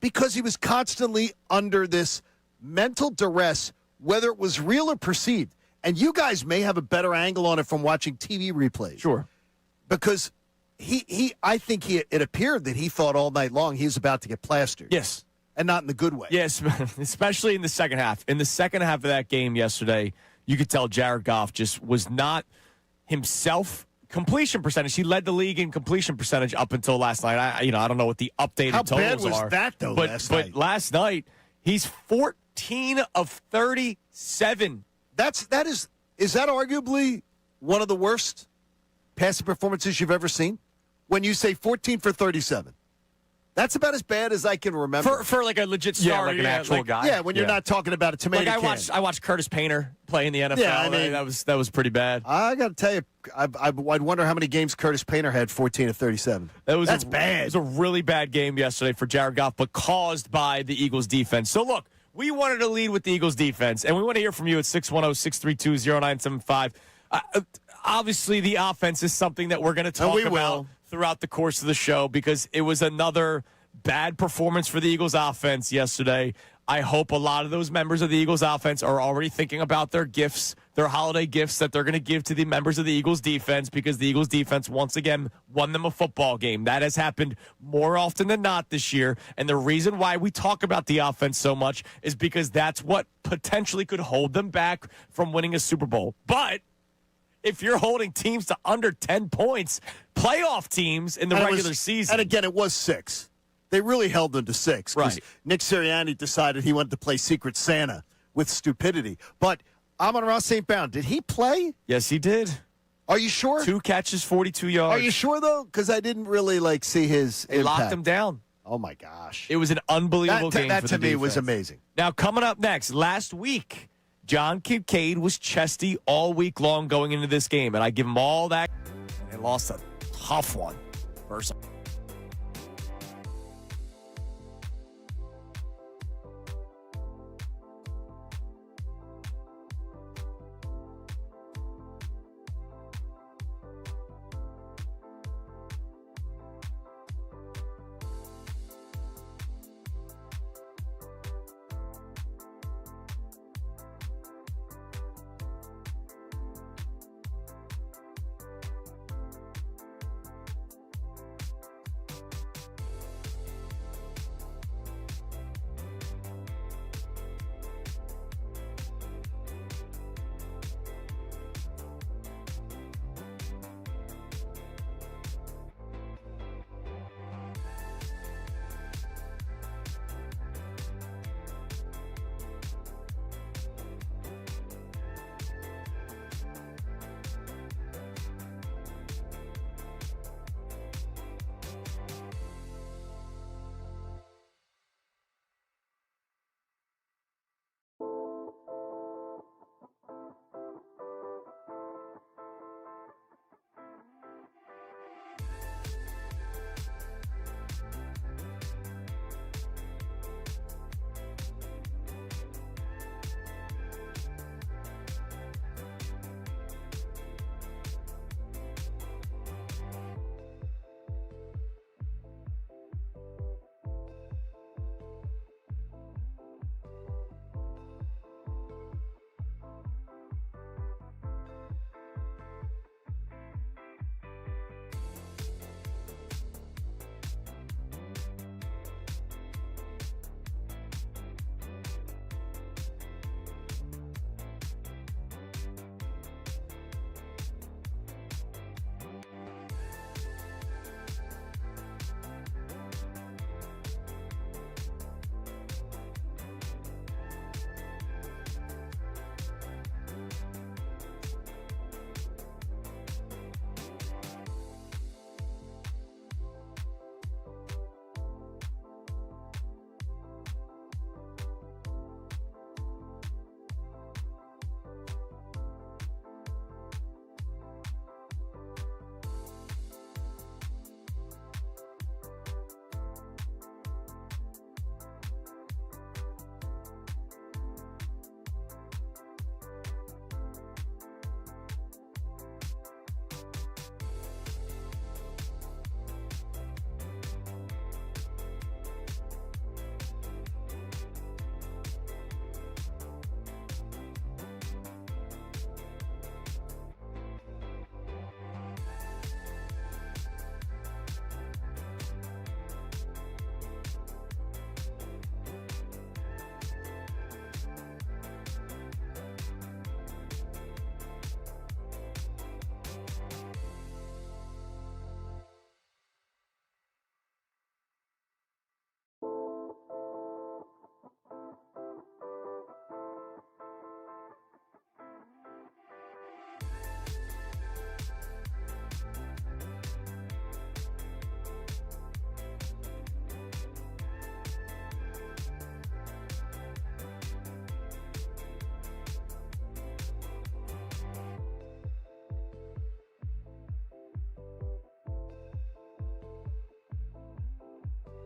Because he was constantly under this mental duress, whether it was real or perceived. And you guys may have a better angle on it from watching TV replays. Sure. Because I think it appeared that he thought all night long he was about to get plastered. Yes. And not in the good way. Yes, especially in the second half. In the second half of that game yesterday, you could tell Jared Goff just was not himself. Completion percentage. He led the league in completion percentage up until last night. I don't know what the updated totals are. How bad was that, though, last night? But last night, he's 14 of 37. Is that arguably one of the worst passing performances you've ever seen? When you say 14 for 37. That's about as bad as I can remember. For like a legit star. Like an actual guy. Yeah, when you're not talking about a tomato can. I watched Curtis Painter play in the NFL. Yeah, I mean, that was pretty bad. I got to tell you, I'd wonder how many games Curtis Painter had 14 of 37. That's bad. It was a really bad game yesterday for Jared Goff, but caused by the Eagles' defense. So, look, we wanted to lead with the Eagles' defense, and we want to hear from you at 610-632-0975. Obviously, the offense is something that we're going to talk about throughout the course of the show because it was another bad performance for the Eagles offense yesterday. I hope a lot of those members of the Eagles offense are already thinking about their gifts, their holiday gifts that they're going to give to the members of the Eagles defense because the Eagles defense once again won them a football game. That has happened more often than not this year. And the reason why we talk about the offense so much is because that's what potentially could hold them back from winning a Super Bowl. But if you're holding teams to under 10 points, playoff teams in the regular season. And again, it was 6. They really held them to 6. Right. Nick Sirianni decided he wanted to play Secret Santa with stupidity. But Amon-Ra St. Brown, did he play? Yes, he did. Are you sure? 2 catches, 42 yards. Are you sure, though? Because I didn't really see his They impact. locked him down. Oh, my gosh. It was an unbelievable game that for to the me defense. was amazing. Now, coming up next, last week, John Kincade was chesty all week long going into this game, and I give him all that. And they lost a tough one. First.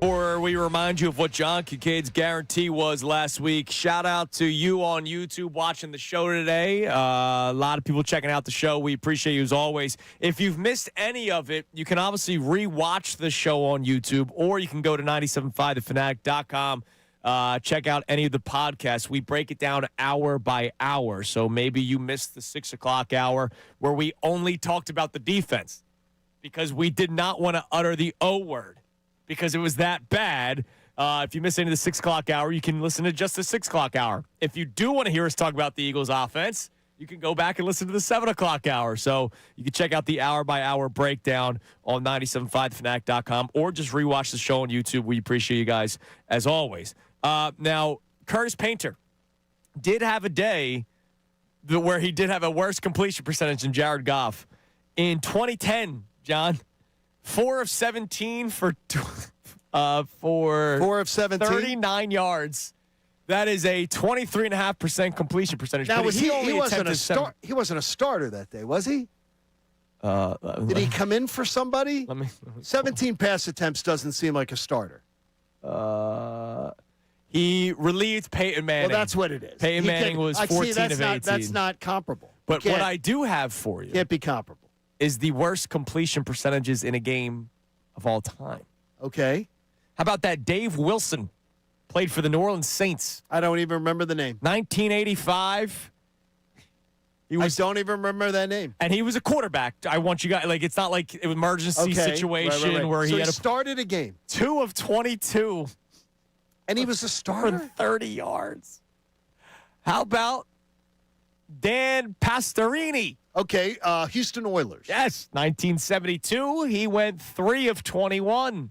Before we remind you of what John Kincaid's guarantee was last week, shout out to you on YouTube watching the show today. A lot of people checking out the show. We appreciate you as always. If you've missed any of it, you can obviously re-watch the show on YouTube, or you can go to 975thefanatic.com. Check out any of the podcasts. We break it down hour by hour. So maybe you missed the 6 o'clock hour where we only talked about the defense because we did not want to utter the O word because it was that bad. If you miss any of the 6 o'clock hour, you can listen to just the 6 o'clock hour. If you do want to hear us talk about the Eagles offense, you can go back and listen to the 7 o'clock hour. So you can check out the hour-by-hour breakdown on 975thefanatic.com or just rewatch the show on YouTube. We appreciate you guys, as always. Now, Curtis Painter did have a day where he did have a worse completion percentage than Jared Goff. In 2010, John, 4 of 17 for 4 of 17? 39 yards. That is a 23.5% completion percentage. Now, he wasn't a starter that day, was he? Did he come in for somebody? 17 pass attempts doesn't seem like a starter. He relieved Peyton Manning. Well, that's what it is. Peyton Manning was 14 of 18. That's not comparable. But what I do have for you can't be comparable is the worst completion percentages in a game of all time. Okay. How about that Dave Wilson? Played for the New Orleans Saints. I don't even remember the name. 1985. I don't even remember that name. And he was a quarterback. I want you guys, it's not like an emergency situation right. where so he started a game. 2 of 22. And he was a starter? For 30 yards. How about Dan Pastorini? Okay, Houston Oilers. Yes, 1972. He went 3 of 21.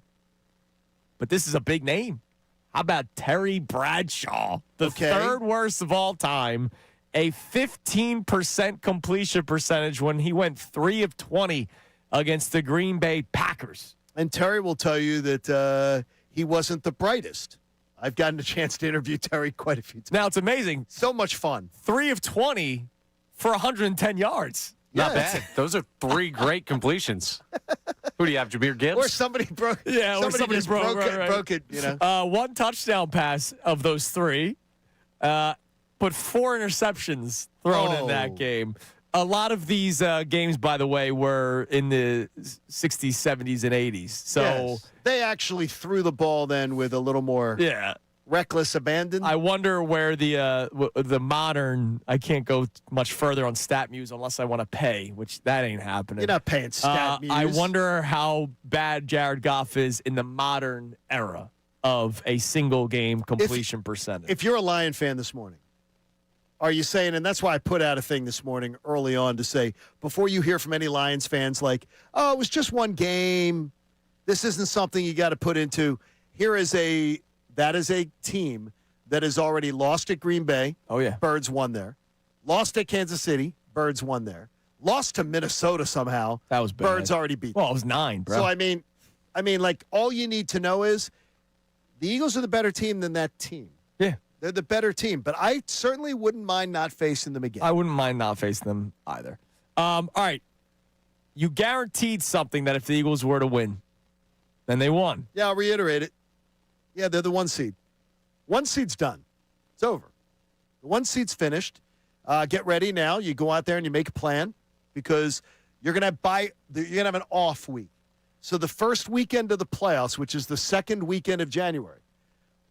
But this is a big name. How about Terry Bradshaw? The third worst of all time. A 15% completion percentage when he went 3 of 20 against the Green Bay Packers. And Terry will tell you that he wasn't the brightest. I've gotten a chance to interview Terry quite a few times. Now, it's amazing. So much fun. 3 of 20 for 110 yards. Not bad. Those are 3 great completions. Who do you have, Jahmyr Gibbs? Or somebody broke. Yeah, somebody just broke it. You know. 1 touchdown pass of those 3. But 4 interceptions thrown in that game. A lot of these games, by the way, were in the 60s, 70s, and 80s. So yes. They actually threw the ball then with a little more reckless abandon. I wonder where the modern, I can't go much further on StatMuse unless I want to pay, which that ain't happening. You're not paying StatMuse. I wonder how bad Jared Goff is in the modern era of a single game completion percentage. If you're a Lion fan this morning, are you saying, and that's why I put out a thing this morning early on to say, before you hear from any Lions fans like, oh, it was just one game, this isn't something you got to put into, that is a team that has already lost at Green Bay. Oh, yeah. Birds won there. Lost at Kansas City. Birds won there. Lost to Minnesota somehow. That was bad. Birds already beat them. Well, it was 9, bro. So, I mean, like, all you need to know is the Eagles are the better team than that team. Yeah. They're the better team, but I certainly wouldn't mind not facing them again. I wouldn't mind not facing them either. All right. You guaranteed something that if the Eagles were to win, then they won. Yeah, I'll reiterate it. Yeah, they're the 1 seed. 1 seed's done. It's over. The 1 seed's finished. Get ready now. You go out there and you make a plan because you're gonna have an off week. So the first weekend of the playoffs, which is the second weekend of January,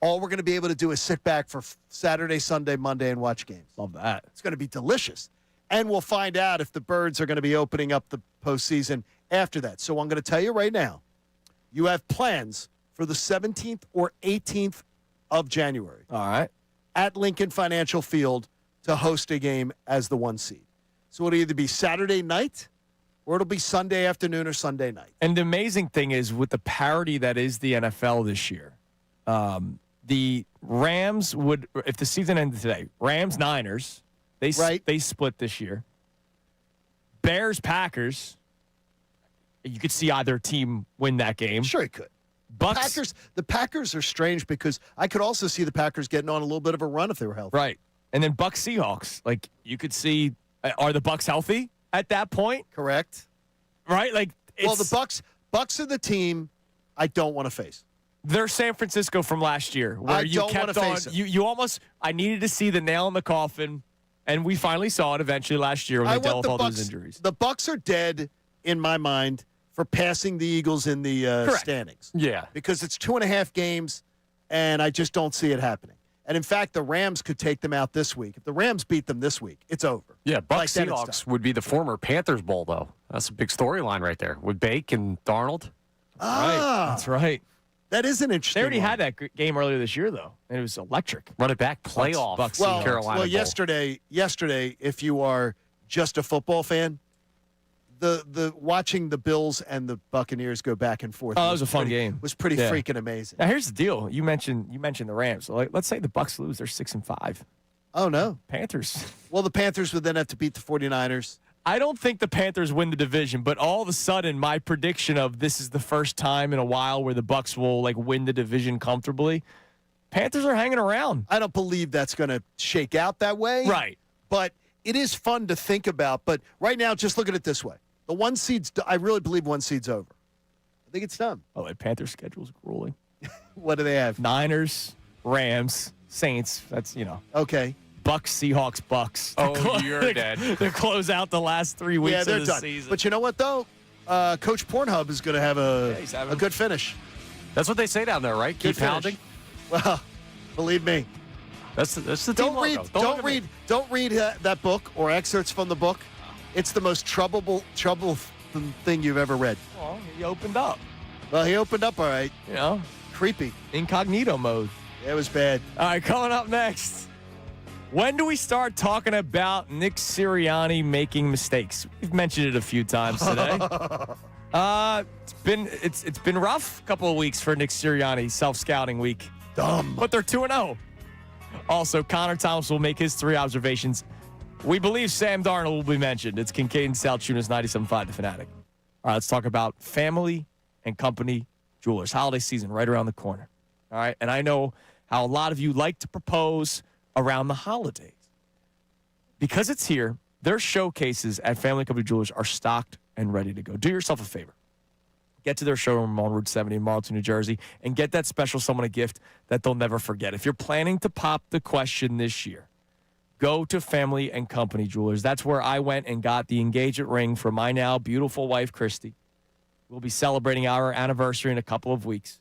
all we're going to be able to do is sit back for Saturday, Sunday, Monday, and watch games. Love that. It's going to be delicious. And we'll find out if the Birds are going to be opening up the postseason after that. So I'm going to tell you right now, you have plans for the 17th or 18th of January. All right. At Lincoln Financial Field to host a game as the 1 seed. So it'll either be Saturday night or it'll be Sunday afternoon or Sunday night. And the amazing thing is with the parity that is the NFL this year, the Rams would, if the season ended today, Rams-Niners, they split this year. Bears-Packers, you could see either team win that game. Sure, it could. Bucks. The Packers are strange because I could also see the Packers getting on a little bit of a run if they were healthy. Right. And then Bucks-Seahawks. Like, you could see, are the Bucks healthy at that point? Correct. Right? Like, well, the Bucks are the team I don't want to face. They're San Francisco from last year, where I don't kept wanna on. face it. You almost. I needed to see the nail in the coffin, and we finally saw it eventually last year when they dealt with all those injuries. The Bucs are dead in my mind for passing the Eagles in the standings. Yeah, because it's 2.5 games, and I just don't see it happening. And in fact, the Rams could take them out this week. If the Rams beat them this week, it's over. Yeah, Bucs then it's Seahawks would be the former Panthers Bowl, though. That's a big storyline right there with Bake and Darnold. That's right. That is an interesting. They already had that game earlier this year, though, and it was electric. Run it back, playoff. Bucs Carolina. Well, Bowl. yesterday, if you are just a football fan, the watching the Bills and the Buccaneers go back and forth. Oh, it was a fun game. Was pretty freaking amazing. Now here's the deal. You mentioned the Rams. So let's say the Bucs lose, they're 6-5. Oh no, Panthers. Well, the Panthers would then have to beat the 49ers. I don't think the Panthers win the division, but all of a sudden, my prediction of this is the first time in a while where the Bucs will win the division comfortably. Panthers are hanging around. I don't believe that's going to shake out that way. Right. But it is fun to think about. But right now, just look at it this way. The one seed's, I really believe one seed's over. I think it's done. Oh, the Panthers' schedule is grueling. What do they have? Niners, Rams, Saints. That's, Okay. Bucks, Seahawks, Bucks. Oh, you're dead. They close out the last 3 weeks Yeah, they're of the done. season. But you know what, though? Coach Pornhub is going to have a good finish. That's what they say down there, right? Keep Good finish. pounding. Well, believe me. That's the team logo. Don't read that book or excerpts from the book. It's the most troublesome thing you've ever read. Well, he opened up. Well, he opened up all right. Creepy. Incognito mode. It was bad. All right, coming up next. When do we start talking about Nick Sirianni making mistakes? We've mentioned it a few times today. It's been rough a couple of weeks for Nick Sirianni, self-scouting week. Dumb. But they're 2-0. Also, Connor Thomas will make his 3 observations. We believe Sam Darnold will be mentioned. It's Kincade Salciunas, 97.5 The Fanatic. All right, let's talk about family and company jewelers. Holiday season right around the corner. All right, and I know how a lot of you like to propose around the holidays. Because it's here, their showcases at Family Company Jewelers are stocked and ready to go. Do yourself a favor. Get to their showroom on Route 70 in Marlton, New Jersey, and get that special someone a gift that they'll never forget. If you're planning to pop the question this year, go to Family and Company Jewelers. That's where I went and got the engagement ring for my now beautiful wife, Christy. We'll be celebrating our anniversary in a couple of weeks.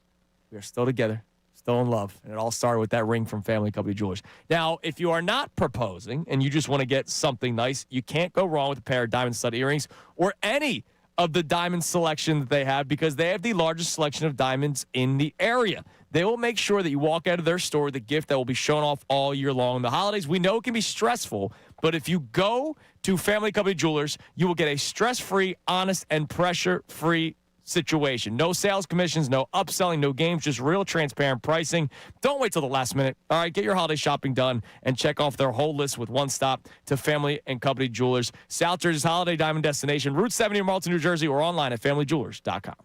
We are still together. Still in love. And it all started with that ring from Family Company Jewelers. Now, if you are not proposing and you just want to get something nice, you can't go wrong with a pair of diamond stud earrings or any of the diamond selection that they have because they have the largest selection of diamonds in the area. They will make sure that you walk out of their store with a gift that will be shown off all year long. The holidays, we know it can be stressful, but if you go to Family Company Jewelers, you will get a stress-free, honest, and pressure-free situation. No sales commissions, no upselling, no games, just real transparent pricing. Don't wait till the last minute. All right, get your holiday shopping done and check off their whole list with one stop to Family and Company Jewelers. South Jersey's holiday diamond destination, Route 70 in Marlton, New Jersey, or online at familyjewelers.com.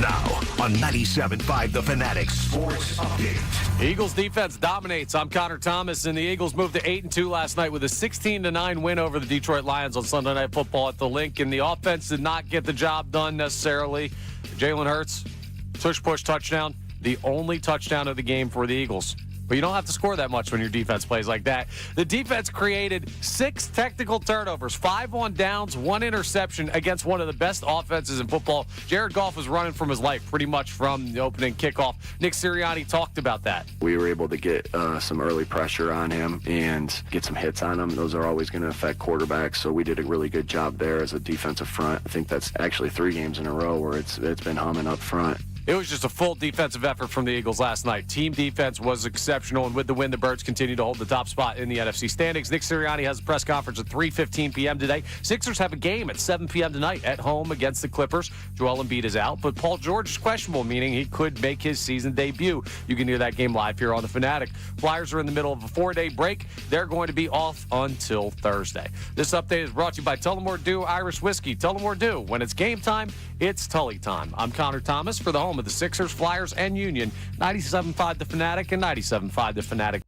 Now on 97.5 The Fanatic Sports Update. Eagles defense dominates. I'm Connor Thomas, and the Eagles moved to 8-2 last night with a 16-9 win over the Detroit Lions on Sunday Night Football at the Link. And the offense did not get the job done necessarily. Jalen Hurts, push touchdown, the only touchdown of the game for the Eagles. But you don't have to score that much when your defense plays like that. The defense created 6 technical turnovers, 5 on downs, 1 interception against one of the best offenses in football. Jared Goff was running from his life pretty much from the opening kickoff. Nick Sirianni talked about that. We were able to get some early pressure on him and get some hits on him. Those are always going to affect quarterbacks, so we did a really good job there as a defensive front. I think that's actually 3 games in a row where it's been humming up front. It was just a full defensive effort from the Eagles last night. Team defense was exceptional, and with the win, the Birds continue to hold the top spot in the NFC standings. Nick Sirianni has a press conference at 3:15 p.m. today. Sixers have a game at 7 p.m. tonight at home against the Clippers. Joel Embiid is out, but Paul George is questionable, meaning he could make his season debut. You can hear that game live here on the Fanatic. Flyers are in the middle of a 4-day break. They're going to be off until Thursday. This update is brought to you by Tullamore Dew Irish Whiskey. Tullamore Dew, when it's game time, it's Tully time. I'm Connor Thomas for the home of the Sixers, Flyers, and Union. 97.5 The Fanatic and 97.5 The Fanatic.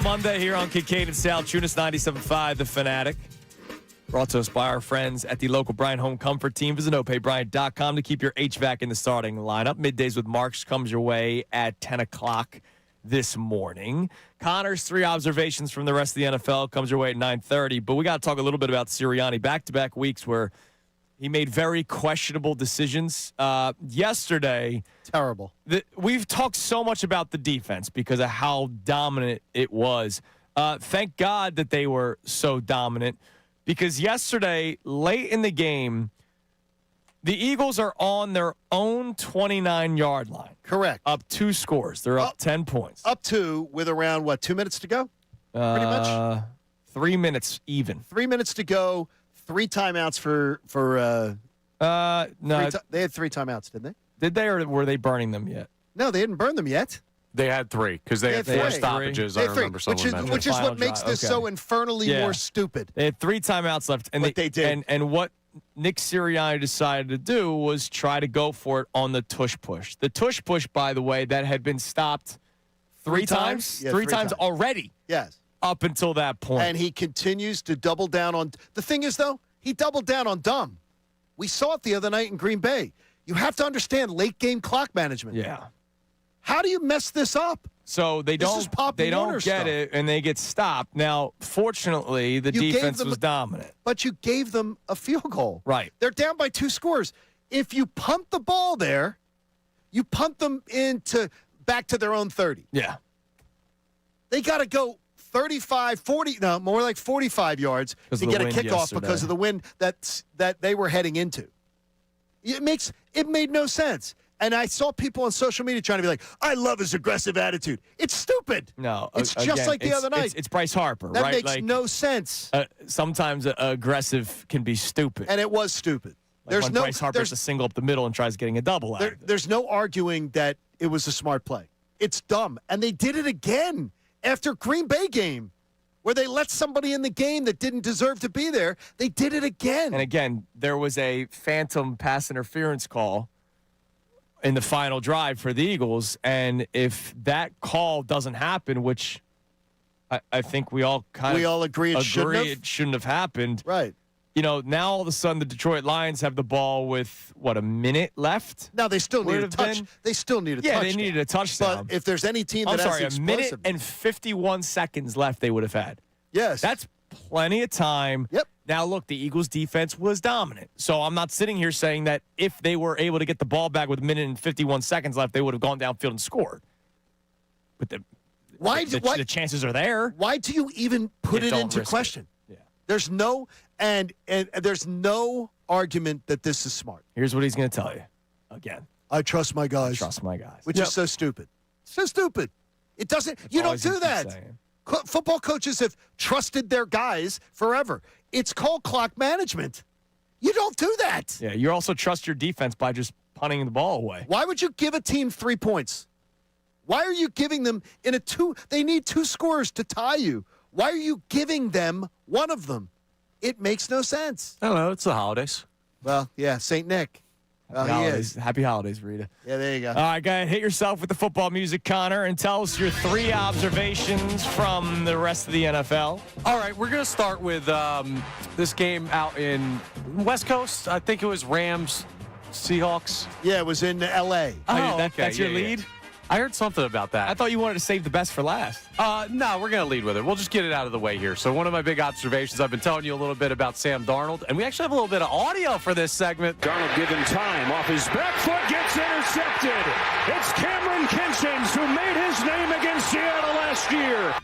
Monday here on Kincade Salciunas 97.5 The Fanatic. Brought to us by our friends at the local Bryant Home Comfort Team. Visit opayBryant.com to keep your HVAC in the starting lineup. Middays with Marks comes your way at 10 o'clock this morning. Connor's 3 observations from the rest of the NFL comes your way at 9:30. But we got to talk a little bit about Sirianni. Back-to-back weeks where he made very questionable decisions. Yesterday, terrible. We've talked so much about the defense because of how dominant it was. Thank God that they were so dominant because yesterday, late in the game, the Eagles are on their own 29-yard line. Correct. Up 2 scores. They're up 10 points. Up 2 with around, 2 minutes to go? Pretty much? 3 minutes even. 3 minutes to go. 3 timeouts for no. They had 3 timeouts, didn't they? Did they, or were they burning them yet? No, they didn't burn them yet. They had 3 because they had 4 stoppages. I remember someone mentioned. Which is what makes this so infernally more stupid. They had 3 timeouts left, and they did. And what Nick Sirianni decided to do was try to go for it on the tush push. The tush push, by the way, that had been stopped 3 times. Yeah, 3 times already. Yes. Up until that point. And he continues to double down on. The thing is, though, he doubled down on dumb. We saw it the other night in Green Bay. You have to understand late game clock management. Yeah. How do you mess this up? So they don't get stuff. it, and they get stopped. Now, fortunately, the defense was dominant. But you gave them a field goal. Right. They're down by 2 scores. If you punt the ball there, you punt them back to their own 30. Yeah. They got to go 35, 40, no, more like 45 yards to get a kickoff because of the wind that they were heading into. It made no sense. And I saw people on social media trying to be like, I love his aggressive attitude. It's stupid. No. It's just like the other night. It's Bryce Harper, that right? That makes no sense. Sometimes aggressive can be stupid. And it was stupid. When Bryce Harper's a single up the middle and tries getting a double out of it. There's no arguing that it was a smart play. It's dumb. And they did it again after Green Bay game where they let somebody in the game that didn't deserve to be there. They did it again. And again, there was a phantom pass interference call in the final drive for the Eagles. And if that call doesn't happen, which I think we all agree it shouldn't have happened. Right. Now all of a sudden the Detroit Lions have the ball with, a minute left? No, they still need a touch. They still need a touchdown. Yeah, they needed a touchdown. But if there's any team that has a minute and 51 seconds left they would have had. Yes. That's plenty of time. Yep. Now, look, the Eagles' defense was dominant. So I'm not sitting here saying that if they were able to get the ball back with a minute and 51 seconds left, they would have gone downfield and scored. But the chances are there. Why do you even put it into question? Yeah. There's no and there's no argument that this is smart. Here's what he's going to tell you. Again. I trust my guys. Which is so stupid. So stupid. It doesn't. You don't do that. Football coaches have trusted their guys forever. It's called clock management. You don't do that. Yeah, you also trust your defense by just punting the ball away. Why would you give a team 3 points? Why are you giving them in a 2? They need 2 scores to tie you. Why are you giving them one of them? It makes no sense. I don't know. It's the holidays. Well, yeah, St. Nick. Happy holidays, Rita. Yeah, there you go. All right, go ahead. Hit yourself with the football music, Connor, and tell us your 3 observations from the rest of the NFL. All right, we're going to start with this game out in West Coast. I think it was Rams, Seahawks. Yeah, it was in L.A. Oh, that's your lead? I heard something about that. I thought you wanted to save the best for last. No, we're going to lead with it. We'll just get it out of the way here. So one of my big observations, I've been telling you a little bit about Sam Darnold, and we actually have a little bit of audio for this segment. Darnold given time off his back foot, gets intercepted. It's Cameron Kinchins who made his name against Seattle last year.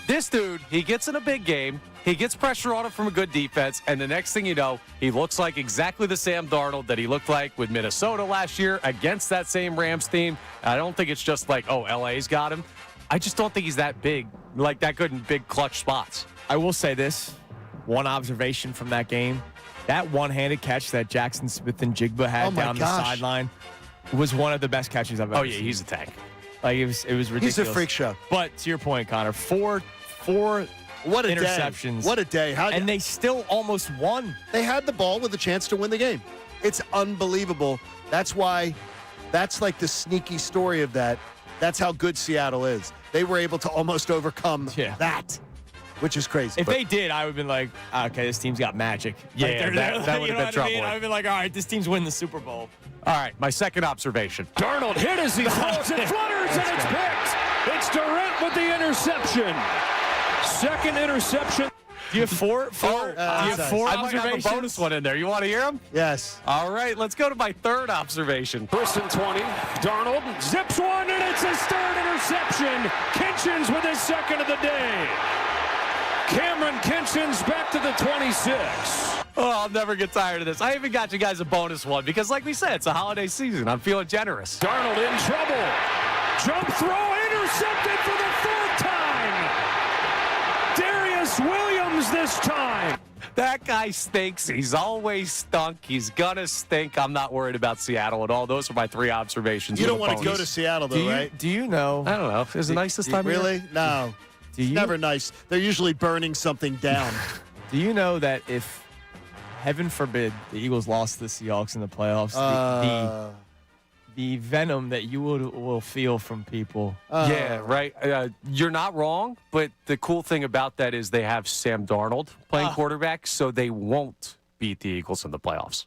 This dude, he gets in a big game. He gets pressure on him from a good defense, and the next thing you know, he looks like exactly the Sam Darnold that he looked like with Minnesota last year against that same Rams team. I don't think it's just like, LA's got him. I just don't think he's that big, like that good in big clutch spots. I will say this, one observation from that game, that one-handed catch that Jackson Smith and Jigba had down the sideline was one of the best catches I've ever seen. He's a tank. Like, it was ridiculous. He's a freak show. But to your point, Connor, four what a interceptions. Day. What a day. And they still almost won. They had the ball with a chance to win the game. It's unbelievable. That's why, that's like the sneaky story of that That's how good Seattle is. They were able to almost overcome that, which is crazy. If they did, I would have been like, okay, this team's got magic. Yeah, that would have been trouble. I would have been like, all right, this team's winning the Super Bowl. All right, my second observation. Darnold hit as he throws. It flutters, and it's picked. It's Durant with the interception. Second interception. Do you have four I might have a bonus one in there. You want to hear them? Yes. All right, let's go to my third observation. First and 20. Darnold zips one, and it's his third interception. Kinchins with his second of the day. Cameron Kinchins back to the 26. Oh, I'll never get tired of this. I even got you guys a bonus one because, like we said, it's a holiday season. I'm feeling generous. Darnold in trouble. Jump throw intercepted for the fourth time. Darius Williams this time. That guy stinks. He's always stunk. He's going to stink. I'm not worried about Seattle at all. Those are my three observations. You don't want to go to Seattle, though, right? Do you know? I don't know. Is it nice this time of year? Really? No. It's never nice. They're usually burning something down. Do you know that if, heaven forbid, the Eagles lost to the Seahawks in the playoffs, the venom that you will feel from people. Yeah, right. You're not wrong, but the cool thing about that is they have Sam Darnold playing quarterback, so they won't beat the Eagles in the playoffs.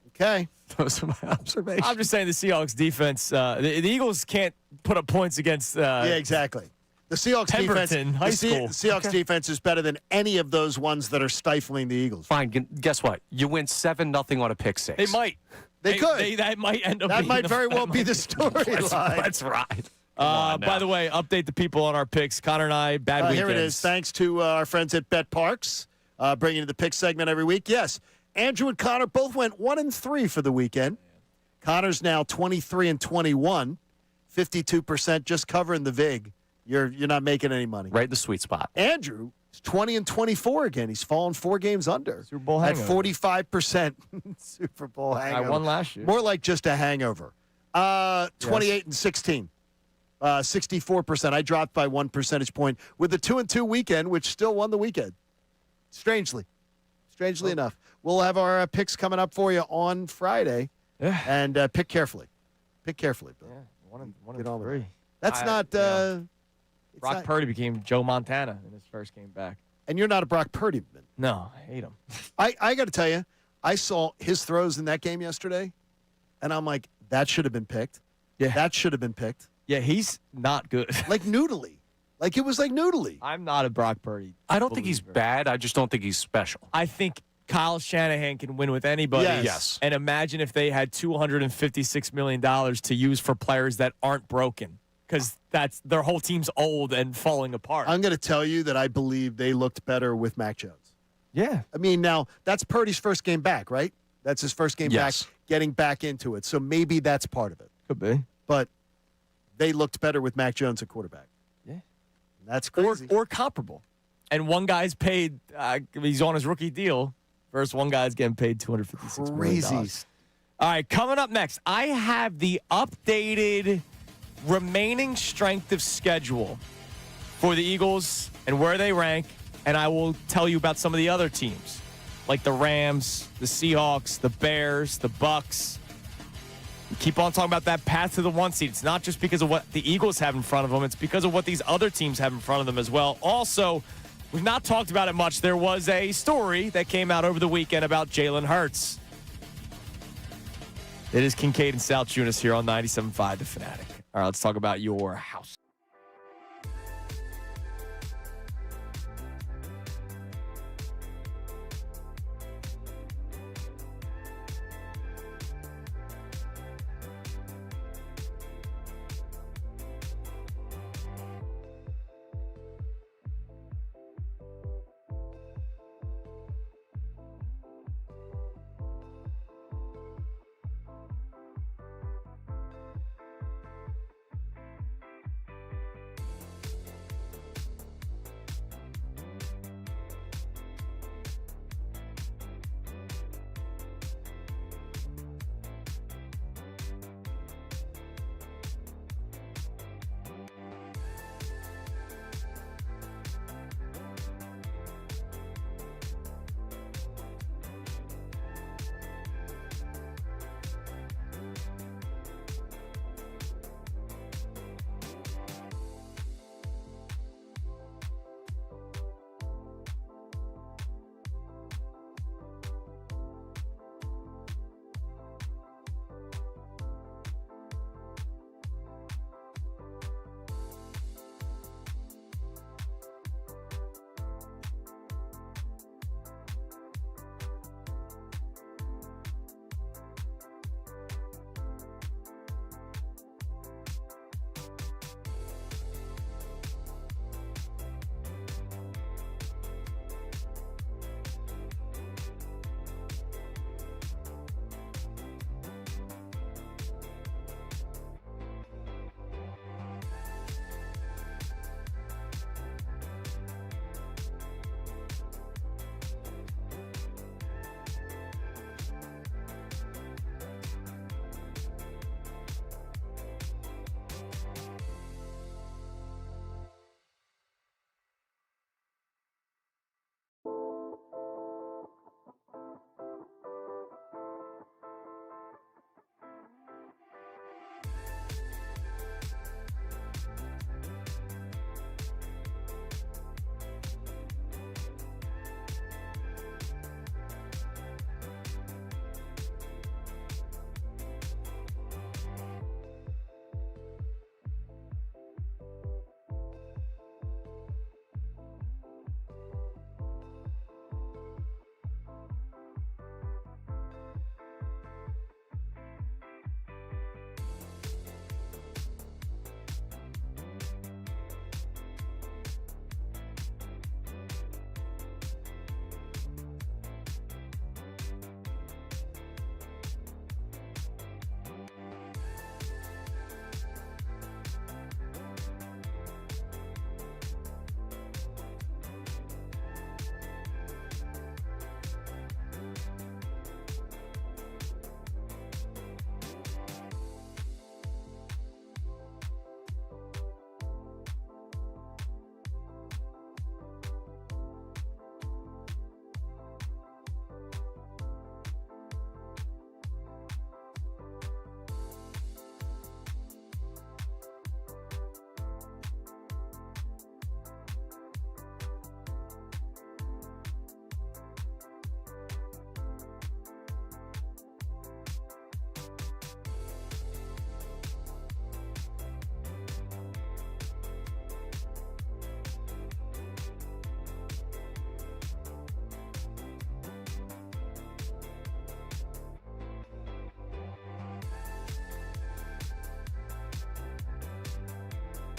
Okay. Those are my observations. I'm just saying the Seahawks defense, the Eagles can't put up points against yeah, exactly. The Seahawks Pemberton defense, High School. The Seahawks defense is better than any of those ones that are stifling the Eagles. Fine. Guess what? You win 7-0 on a pick six. They might. They could. That might end up. That might very well be the storyline. Let's ride. By the way, update the people on our picks. Connor and I, bad weekends. Here it is. Thanks to our friends at Bet Parks, bringing you the pick segment every week. Yes, Andrew and Connor both went 1-3 for the weekend. Connor's now 23-21, 52%, just covering the vig. You're not making any money. Right in the sweet spot. Andrew is 20-24 again. He's fallen 4 games under. Super Bowl at hangover. 45%. Super Bowl hangover. I won last year. More like just a hangover. 28-16. 64%. I dropped by 1 percentage point with the 2-2 weekend, which still won the weekend. Strangely enough. We'll have our picks coming up for you on Friday. Yeah. And pick carefully. Pick carefully, Bill. Yeah, one Get and on with three. it. That's not. Brock Purdy became Joe Montana in his first game back. And you're not a Brock Purdy man. No, I hate him. I got to tell you, I saw his throws in that game yesterday, and I'm like, that should have been picked. Yeah. That should have been picked. Yeah, he's not good. Like noodly. Like it was like noodly. I'm not a Brock Purdy. I don't think he's bad. I just don't think he's special. I think Kyle Shanahan can win with anybody. Yes. And imagine if they had $256 million to use for players that aren't broken. Because their whole team's old and falling apart. I'm going to tell you that I believe they looked better with Mac Jones. Yeah. I mean, now, that's Purdy's first game back, right? That's his first game back, getting back into it. So maybe that's part of it. Could be. But they looked better with Mac Jones at quarterback. Yeah. That's crazy. Or comparable. And one guy's paid, he's on his rookie deal, versus one guy's getting paid $256 million. Crazy. All right, coming up next, I have the updated remaining strength of schedule for the Eagles and where they rank, and I will tell you about some of the other teams, like the Rams, the Seahawks, the Bears, the Bucks. We keep on talking about that path to the 1 seed. It's not just because of what the Eagles have in front of them. It's because of what these other teams have in front of them as well. Also, we've not talked about it much. There was a story that came out over the weekend about Jalen Hurts. It is Kincade and Salciunas here on 97.5 The Fanatic. All right, let's talk about your house.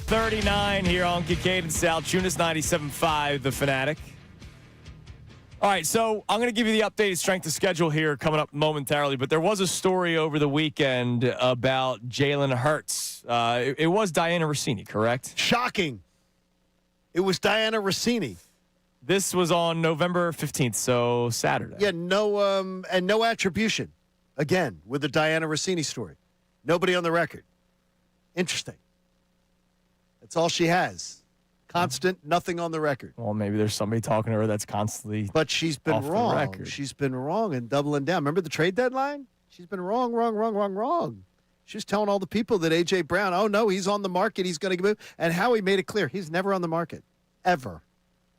4:39 here on Kincade Salciunas, 97.5 The Fanatic. All right, so I'm going to give you the updated strength of schedule here coming up momentarily, but there was a story over the weekend about Jalen Hurts. It was Diana Rossini, correct? Shocking. It was Diana Rossini. This was on November 15th, so Saturday. Yeah, no attribution. Again, with the Diana Rossini story. Nobody on the record. Interesting. That's all she has. Constant, nothing on the record. Well, maybe there's somebody talking to her that's constantly But she's been off the wrong. record. She's been wrong and doubling down. Remember the trade deadline? She's been wrong. She's telling all the people that A.J. Brown, oh, no, he's on the market. He's going to move. And Howie made it clear. He's never on the market. Ever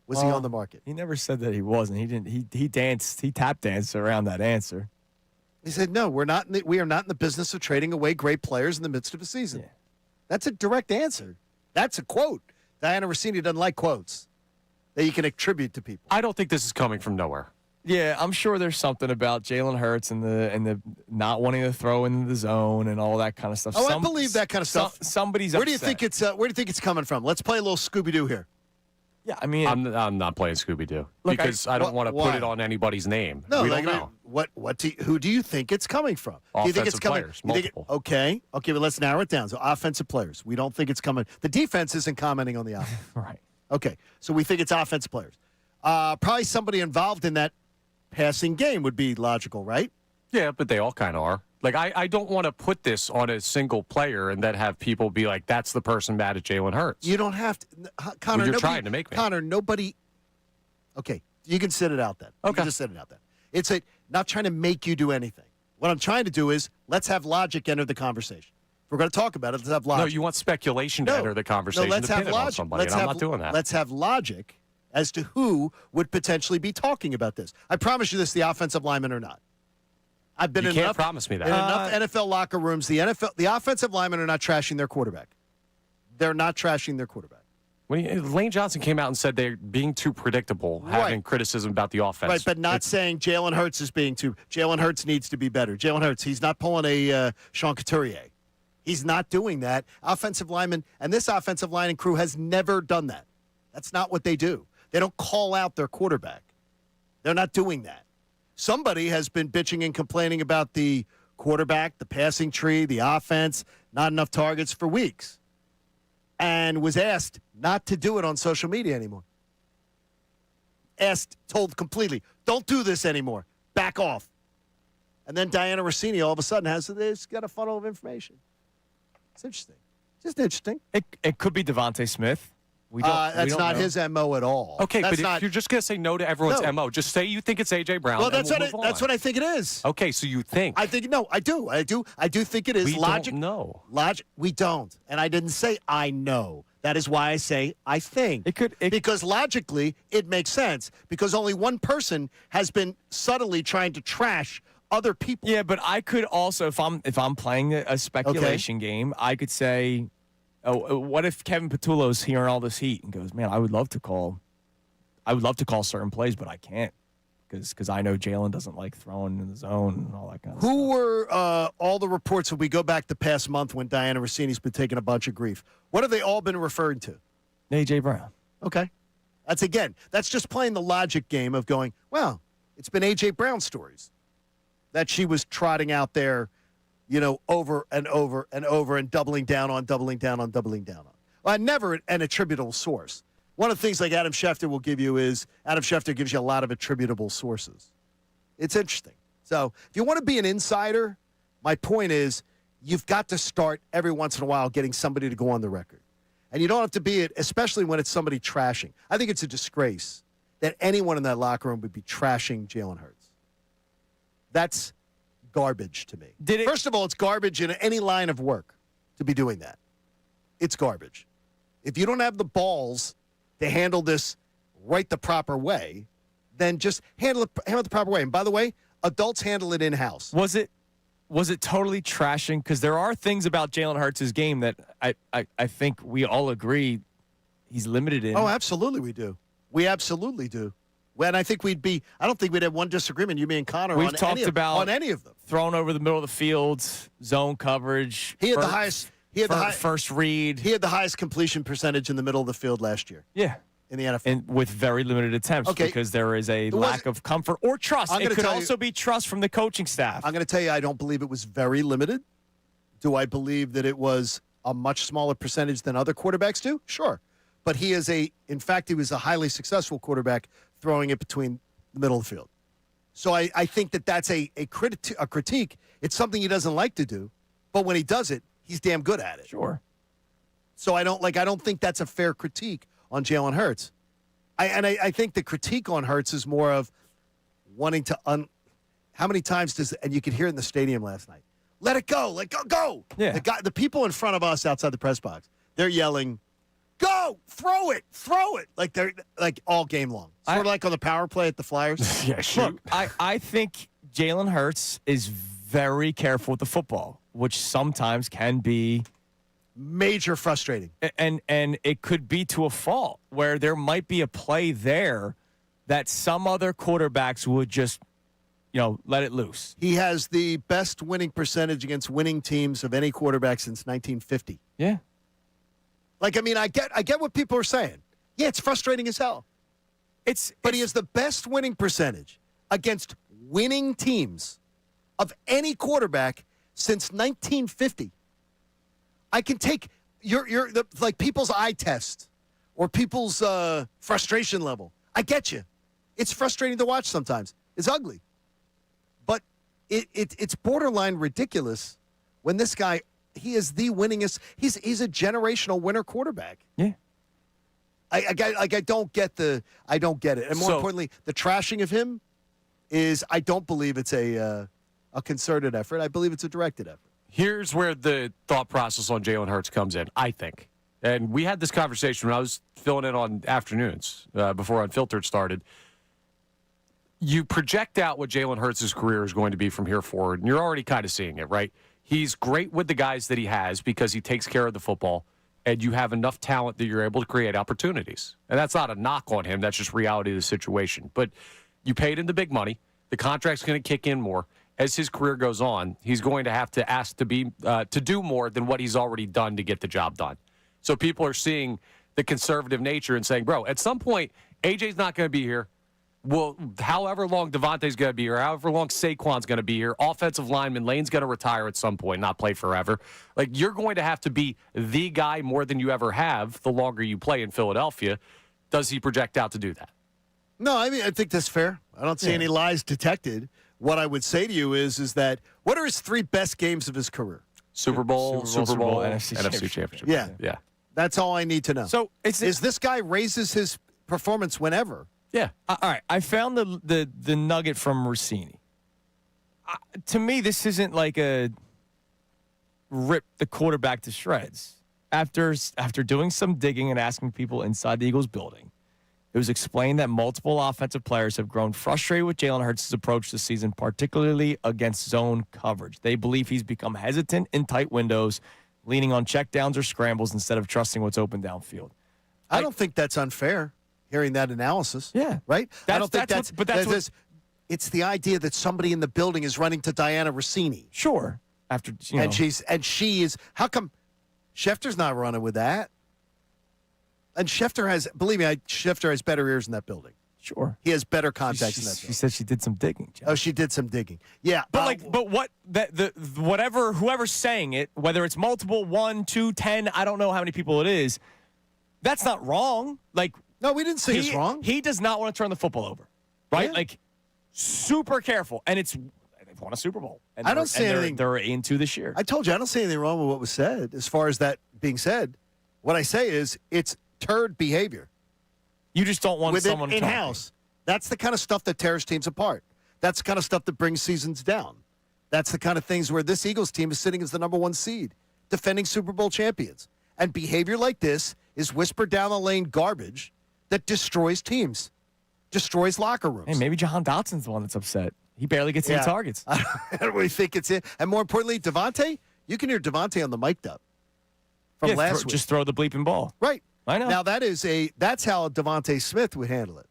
was he on the market. He never said that he wasn't. He didn't. He danced. He tap danced around that answer. He said, no, we are not in the business of trading away great players in the midst of a season. Yeah. That's a direct answer. That's a quote. Diana Rossini doesn't like quotes that you can attribute to people. I don't think this is coming from nowhere. Yeah, I'm sure there's something about Jalen Hurts and the not wanting to throw in the zone and all that kind of stuff. Oh, I believe that kind of stuff. Somebody's Where upset. do you think it's coming from? Let's play a little Scooby-Doo here. Yeah, I mean, I'm not playing Scooby-Doo because I don't want to put it on anybody's name. No, we like, don't know. Who do you think it's coming from? Do you think it's coming? Players, multiple. Okay, but let's narrow it down. So offensive players. We don't think it's coming. The defense isn't commenting on the offense. Right. Okay, so we think it's offensive players. Probably somebody involved in that passing game would be logical, right? Yeah, but they all kind of are. Like, I don't want to put this on a single player and then have people be like, that's the person mad at Jalen Hurts. You don't have to. Connor, you're trying to make me. Connor, nobody. Okay, you can sit it out then. Okay. You can just sit it out then. It's not trying to make you do anything. What I'm trying to do is let's have logic enter the conversation. If we're going to talk about it, let's have logic. No, you want speculation to enter the conversation. No, let's to have pin it on logic. somebody, and I'm not doing that. Let's have logic as to who would potentially be talking about this. I promise you this, the offensive linemen or not. I've been you in can't enough, promise me that. in enough NFL locker rooms. The offensive linemen are not trashing their quarterback. They're not trashing their quarterback. Lane Johnson came out and said they're being too predictable, having criticism about the offense. Right, but not saying Jalen Hurts is being too. Jalen Hurts needs to be better. Jalen Hurts, he's not pulling a Sean Couturier. He's not doing that. Offensive lineman, and this offensive line and crew has never done that. That's not what they do. They don't call out their quarterback. They're not doing that. Somebody has been bitching and complaining about the quarterback, the passing tree, the offense, not enough targets for weeks, and was asked not to do it on social media anymore. Told completely, don't do this anymore. Back off. And then Diana Rossini all of a sudden has got a funnel of information. It's interesting. Just interesting. It could be Devontae Smith. That's not his MO at all. Okay, that's but if you're just going to say no to everyone's MO, just say you think it's A.J. Brown. Well, that's what I think it is. Okay, so you think. I think, no, I do. I do think it is. We logic. don't know. Logic. We don't. And I didn't say I know. That is why I say I think. Because logically, it makes sense. Because only one person has been subtly trying to trash other people. Yeah, but I could also, if I'm playing a speculation game, I could say, oh, what if Kevin Patullo's hearing all this heat and goes, man, I would love to call certain plays, but I can't because I know Jalen doesn't like throwing in the zone and all that kind of stuff. Who were all the reports when we go back the past month when Diana Rossini's been taking a bunch of grief? What have they all been referring to? A.J. Brown. Okay. That's just playing the logic game of going, well, it's been A.J. Brown stories that she was trotting out there, over and over and over and doubling down on. Well, never an attributable source. One of the things like Adam Schefter will give you is Adam Schefter gives you a lot of attributable sources. It's interesting. So if you want to be an insider, my point is you've got to start every once in a while getting somebody to go on the record. And you don't have to be it, especially when it's somebody trashing. I think it's a disgrace that anyone in that locker room would be trashing Jalen Hurts. That's garbage to me. First of all, it's garbage in any line of work to be doing that. It's garbage. If you don't have the balls to handle this right the proper way, then just handle it the proper way. And by the way, adults handle it in-house. Was it totally trashing? Because there are things about Jalen Hurts' game that I think we all agree he's limited in. Oh, absolutely we do. We absolutely do. And I think I don't think we'd have one disagreement, you, me, and Connor, on any of them. Thrown over the middle of the field, zone coverage. He had the He had the first read. He had the highest completion percentage in the middle of the field last year. Yeah. In the NFL. And with very limited attempts because there is a lack of comfort or trust. It could also be trust from the coaching staff. I'm going to tell you, I don't believe it was very limited. Do I believe that it was a much smaller percentage than other quarterbacks do? Sure. But he was a highly successful quarterback throwing it between the middle of the field. So I think that's a critique. It's something he doesn't like to do, but when he does it, he's damn good at it. Sure. So I don't think that's a fair critique on Jalen Hurts. I think the critique on Hurts is more of wanting to how many times and you could hear it in the stadium last night. Let it go. Go. Yeah. The people in front of us outside the press box, they're yelling, go, throw it. Like they're like all game long. Sort of like on the power play at the Flyers. Yeah, sure. Look, I think Jalen Hurts is very careful with the football, which sometimes can be major frustrating. And it could be to a fault where there might be a play there that some other quarterbacks would just, let it loose. He has the best winning percentage against winning teams of any quarterback since 1950. Yeah. I get what people are saying. Yeah, it's frustrating as hell. But he has the best winning percentage against winning teams of any quarterback since 1950. I can take people's eye test or people's frustration level. I get you. It's frustrating to watch sometimes. It's ugly. But it's borderline ridiculous when this guy, he is the winningest. He's a generational winner quarterback. Yeah. I don't get it. And more importantly, the trashing of him is, I don't believe it's a concerted effort. I believe it's a directed effort. Here's where the thought process on Jalen Hurts comes in, I think. And we had this conversation when I was filling in on afternoons before Unfiltered started. You project out what Jalen Hurts' career is going to be from here forward, and you're already kind of seeing it, right? He's great with the guys that he has because he takes care of the football, and you have enough talent that you're able to create opportunities. And that's not a knock on him. That's just reality of the situation. But you paid him the big money. The contract's going to kick in more. As his career goes on, he's going to have to ask to do more than what he's already done to get the job done. So people are seeing the conservative nature and saying, bro, at some point, AJ's not going to be here. Well, however long Devontae's going to be here, however long Saquon's going to be here, offensive lineman Lane's going to retire at some point, not play forever. You're going to have to be the guy more than you ever have the longer you play in Philadelphia. Does he project out to do that? No, I think that's fair. I don't see any lies detected. What I would say to you is that what are his three best games of his career? Super Bowl, NFC Championship. Yeah. That's all I need to know. So is this guy raises his performance whenever? Yeah. All right. I found the nugget from Rossini. To me, this isn't like a rip the quarterback to shreds. After doing some digging and asking people inside the Eagles building, it was explained that multiple offensive players have grown frustrated with Jalen Hurts' approach this season, particularly against zone coverage. They believe he's become hesitant in tight windows, leaning on checkdowns or scrambles instead of trusting what's open downfield. I don't think that's unfair, hearing that analysis. Yeah. Right? I don't think it's the idea that somebody in the building is running to Diana Rossini. Sure. And she is, how come Schefter's not running with that? And Schefter has, believe me, Schefter has better ears in that building. Sure. He has better contacts in that building. She said she did some digging, John. Oh, she did some digging. Yeah. Whoever's saying it, whether it's multiple, 1, 2, 10, I don't know how many people it is, that's not wrong. No, we didn't say it's wrong. He does not want to turn the football over, right? Yeah. Super careful. And they've won a Super Bowl. And I don't see anything. They're 8-2 this year. I told you, I don't see anything wrong with what was said. As far as that being said, what I say is it's turd behavior. You just don't want someone in-house. That's the kind of stuff that tears teams apart. That's the kind of stuff that brings seasons down. That's the kind of things where this Eagles team is sitting as the number 1 seed, defending Super Bowl champions. And behavior like this is whispered down the lane garbage that destroys teams, destroys locker rooms. Hey, maybe Jahan Dotson's the one that's upset. He barely gets any targets. I don't really think it's it. And more importantly, Devontae, you can hear Devontae on the mic'd up from last week. Just throw the bleeping ball. Right. I know. Now, that's how Devontae Smith would handle it.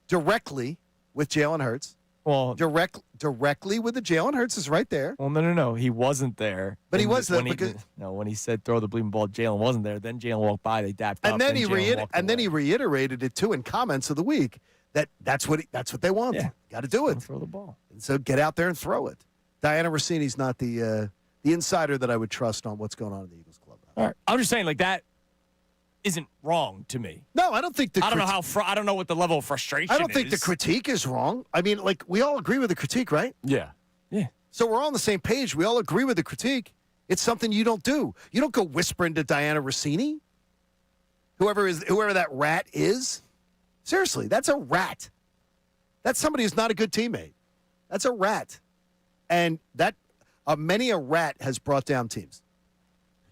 Directly with Jalen Hurts Well, directly with the Jalen Hurts is right there. Well, no. He wasn't there. But he was there when he said throw the bleeding ball, Jalen wasn't there. Then Jalen walked by. They dapped and up. Then he reiterated it too in comments of the week that's what they want. Yeah. Got to do it. Throw the ball. And so get out there and throw it. Diana Rossini's not the insider that I would trust on what's going on in the Eagles club. All right. I'm just saying, like, that isn't wrong to me. No, I don't think I don't know what the level of frustration is. I don't think the critique is wrong. I mean, like, we all agree with the critique, right? Yeah. Yeah. So we're all on the same page. We all agree with the critique. It's something you don't do. You don't go whispering to Diana Rossini, whoever that rat is. Seriously, that's a rat. That's somebody who's not a good teammate. That's a rat. And that many a rat has brought down teams.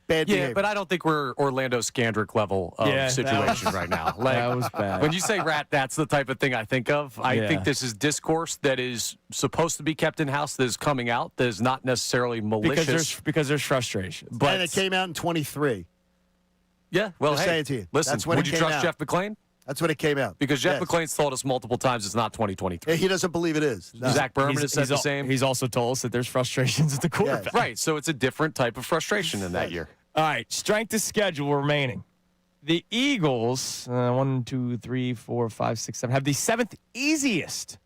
Bad behavior. But I don't think we're Orlando Scandrick level of situation right now. Like, that was bad. When you say rat, that's the type of thing I think of. I think this is discourse that is supposed to be kept in-house that is coming out that is not necessarily malicious. Because there's frustration. And it came out in 23. Yeah, well, Just hey, saying to you. Listen, That's when would it you came trust out. Jeff McClain? That's when it came out. Because Jeff McClain's told us multiple times it's not 2023. He doesn't believe it is. No. Zach Berman has said the same. He's also told us that there's frustrations at the quarterback. Right, so it's a different type of frustration in that year. All right, strength of schedule remaining. The Eagles, 1, 2, 3, 4, 5, 6, 7, have the 7th easiest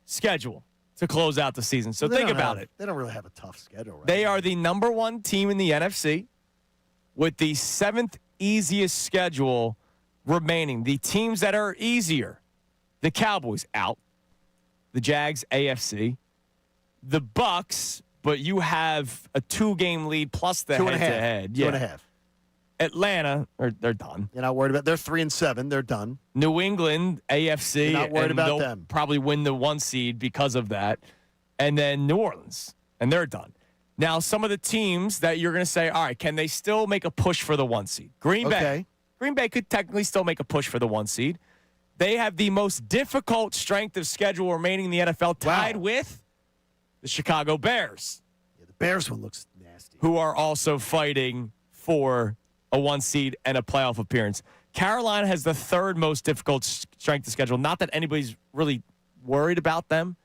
schedule to close out the season. So think about it. They don't really have a tough schedule, right? They are the number 1 team in the NFC with the 7th easiest schedule remaining. The teams that are easier, the Cowboys out, the Jags AFC, the Bucks, but you have a 2-game lead plus the head-to-head. 2.5. Atlanta, they're done. You're not worried about. They're 3-7. They're done. New England AFC. You're not worried about they'll them. Probably win the 1 seed because of that. And then New Orleans, and they're done. Now, some of the teams that you're going to say, all right, can they still make a push for the 1 seed? Green Bay. Green Bay could technically still make a push for the 1 seed. They have the most difficult strength of schedule remaining in the NFL, tied with the Chicago Bears. Yeah, the Bears one looks nasty. Who are also fighting for a 1 seed and a playoff appearance. Carolina has the 3rd most difficult strength of schedule. Not that anybody's really worried about them.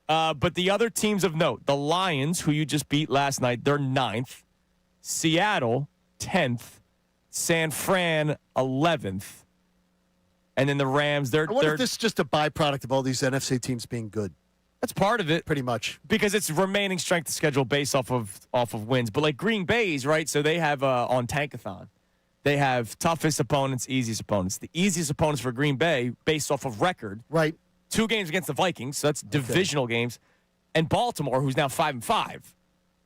But the other teams of note, the Lions, who you just beat last night, they're 9th. Seattle, 10th. San Fran, 11th. And then the Rams, I wonder if this is just a byproduct of all these NFC teams being good. That's part of it. Pretty much. Because it's remaining strength of schedule based off of wins. But like Green Bay's, right? So they have on Tankathon, they have toughest opponents, easiest opponents. The easiest opponents for Green Bay based off of record. Right. 2 games against the Vikings, so that's divisional games. And Baltimore, who's now 5-5.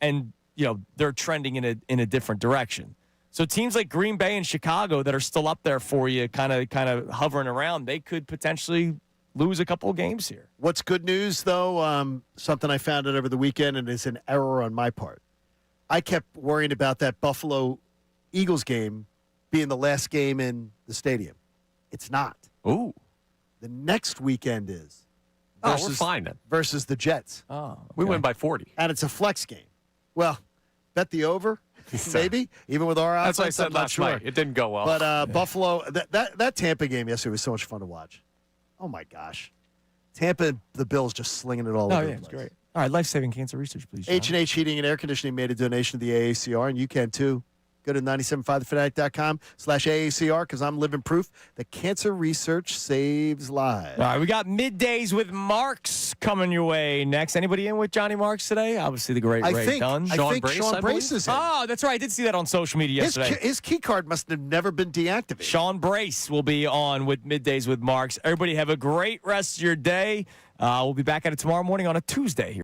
And, they're trending in a different direction. So teams like Green Bay and Chicago that are still up there for you, kind of hovering around, they could potentially lose a couple of games here. What's good news, though, something I found out over the weekend, and it's an error on my part. I kept worrying about that Buffalo Eagles game being the last game in the stadium. It's not. Ooh. The next weekend is. We're fine then. Versus the Jets. Oh, we win by 40. And it's a flex game. Well, bet the over, maybe, even with our offense. That's what I said last night. It didn't go well. But Buffalo, that Tampa game yesterday was so much fun to watch. Oh, my gosh. Tampa and the Bills just slinging it all over the place. It's great. All right, life-saving cancer research, please. H&H Heating and Air Conditioning made a donation to the AACR, and you can too. Go to 975thefanatic.com/AACR because I'm living proof that cancer research saves lives. All right, we got Middays with Marks coming your way next. Anybody in with Johnny Marks today? Obviously, the great Ray Dunn. I think Sean Brace is in. Oh, that's right. I did see that on social media yesterday. His key card must have never been deactivated. Sean Brace will be on with Middays with Marks. Everybody have a great rest of your day. We'll be back at it tomorrow morning on a Tuesday here.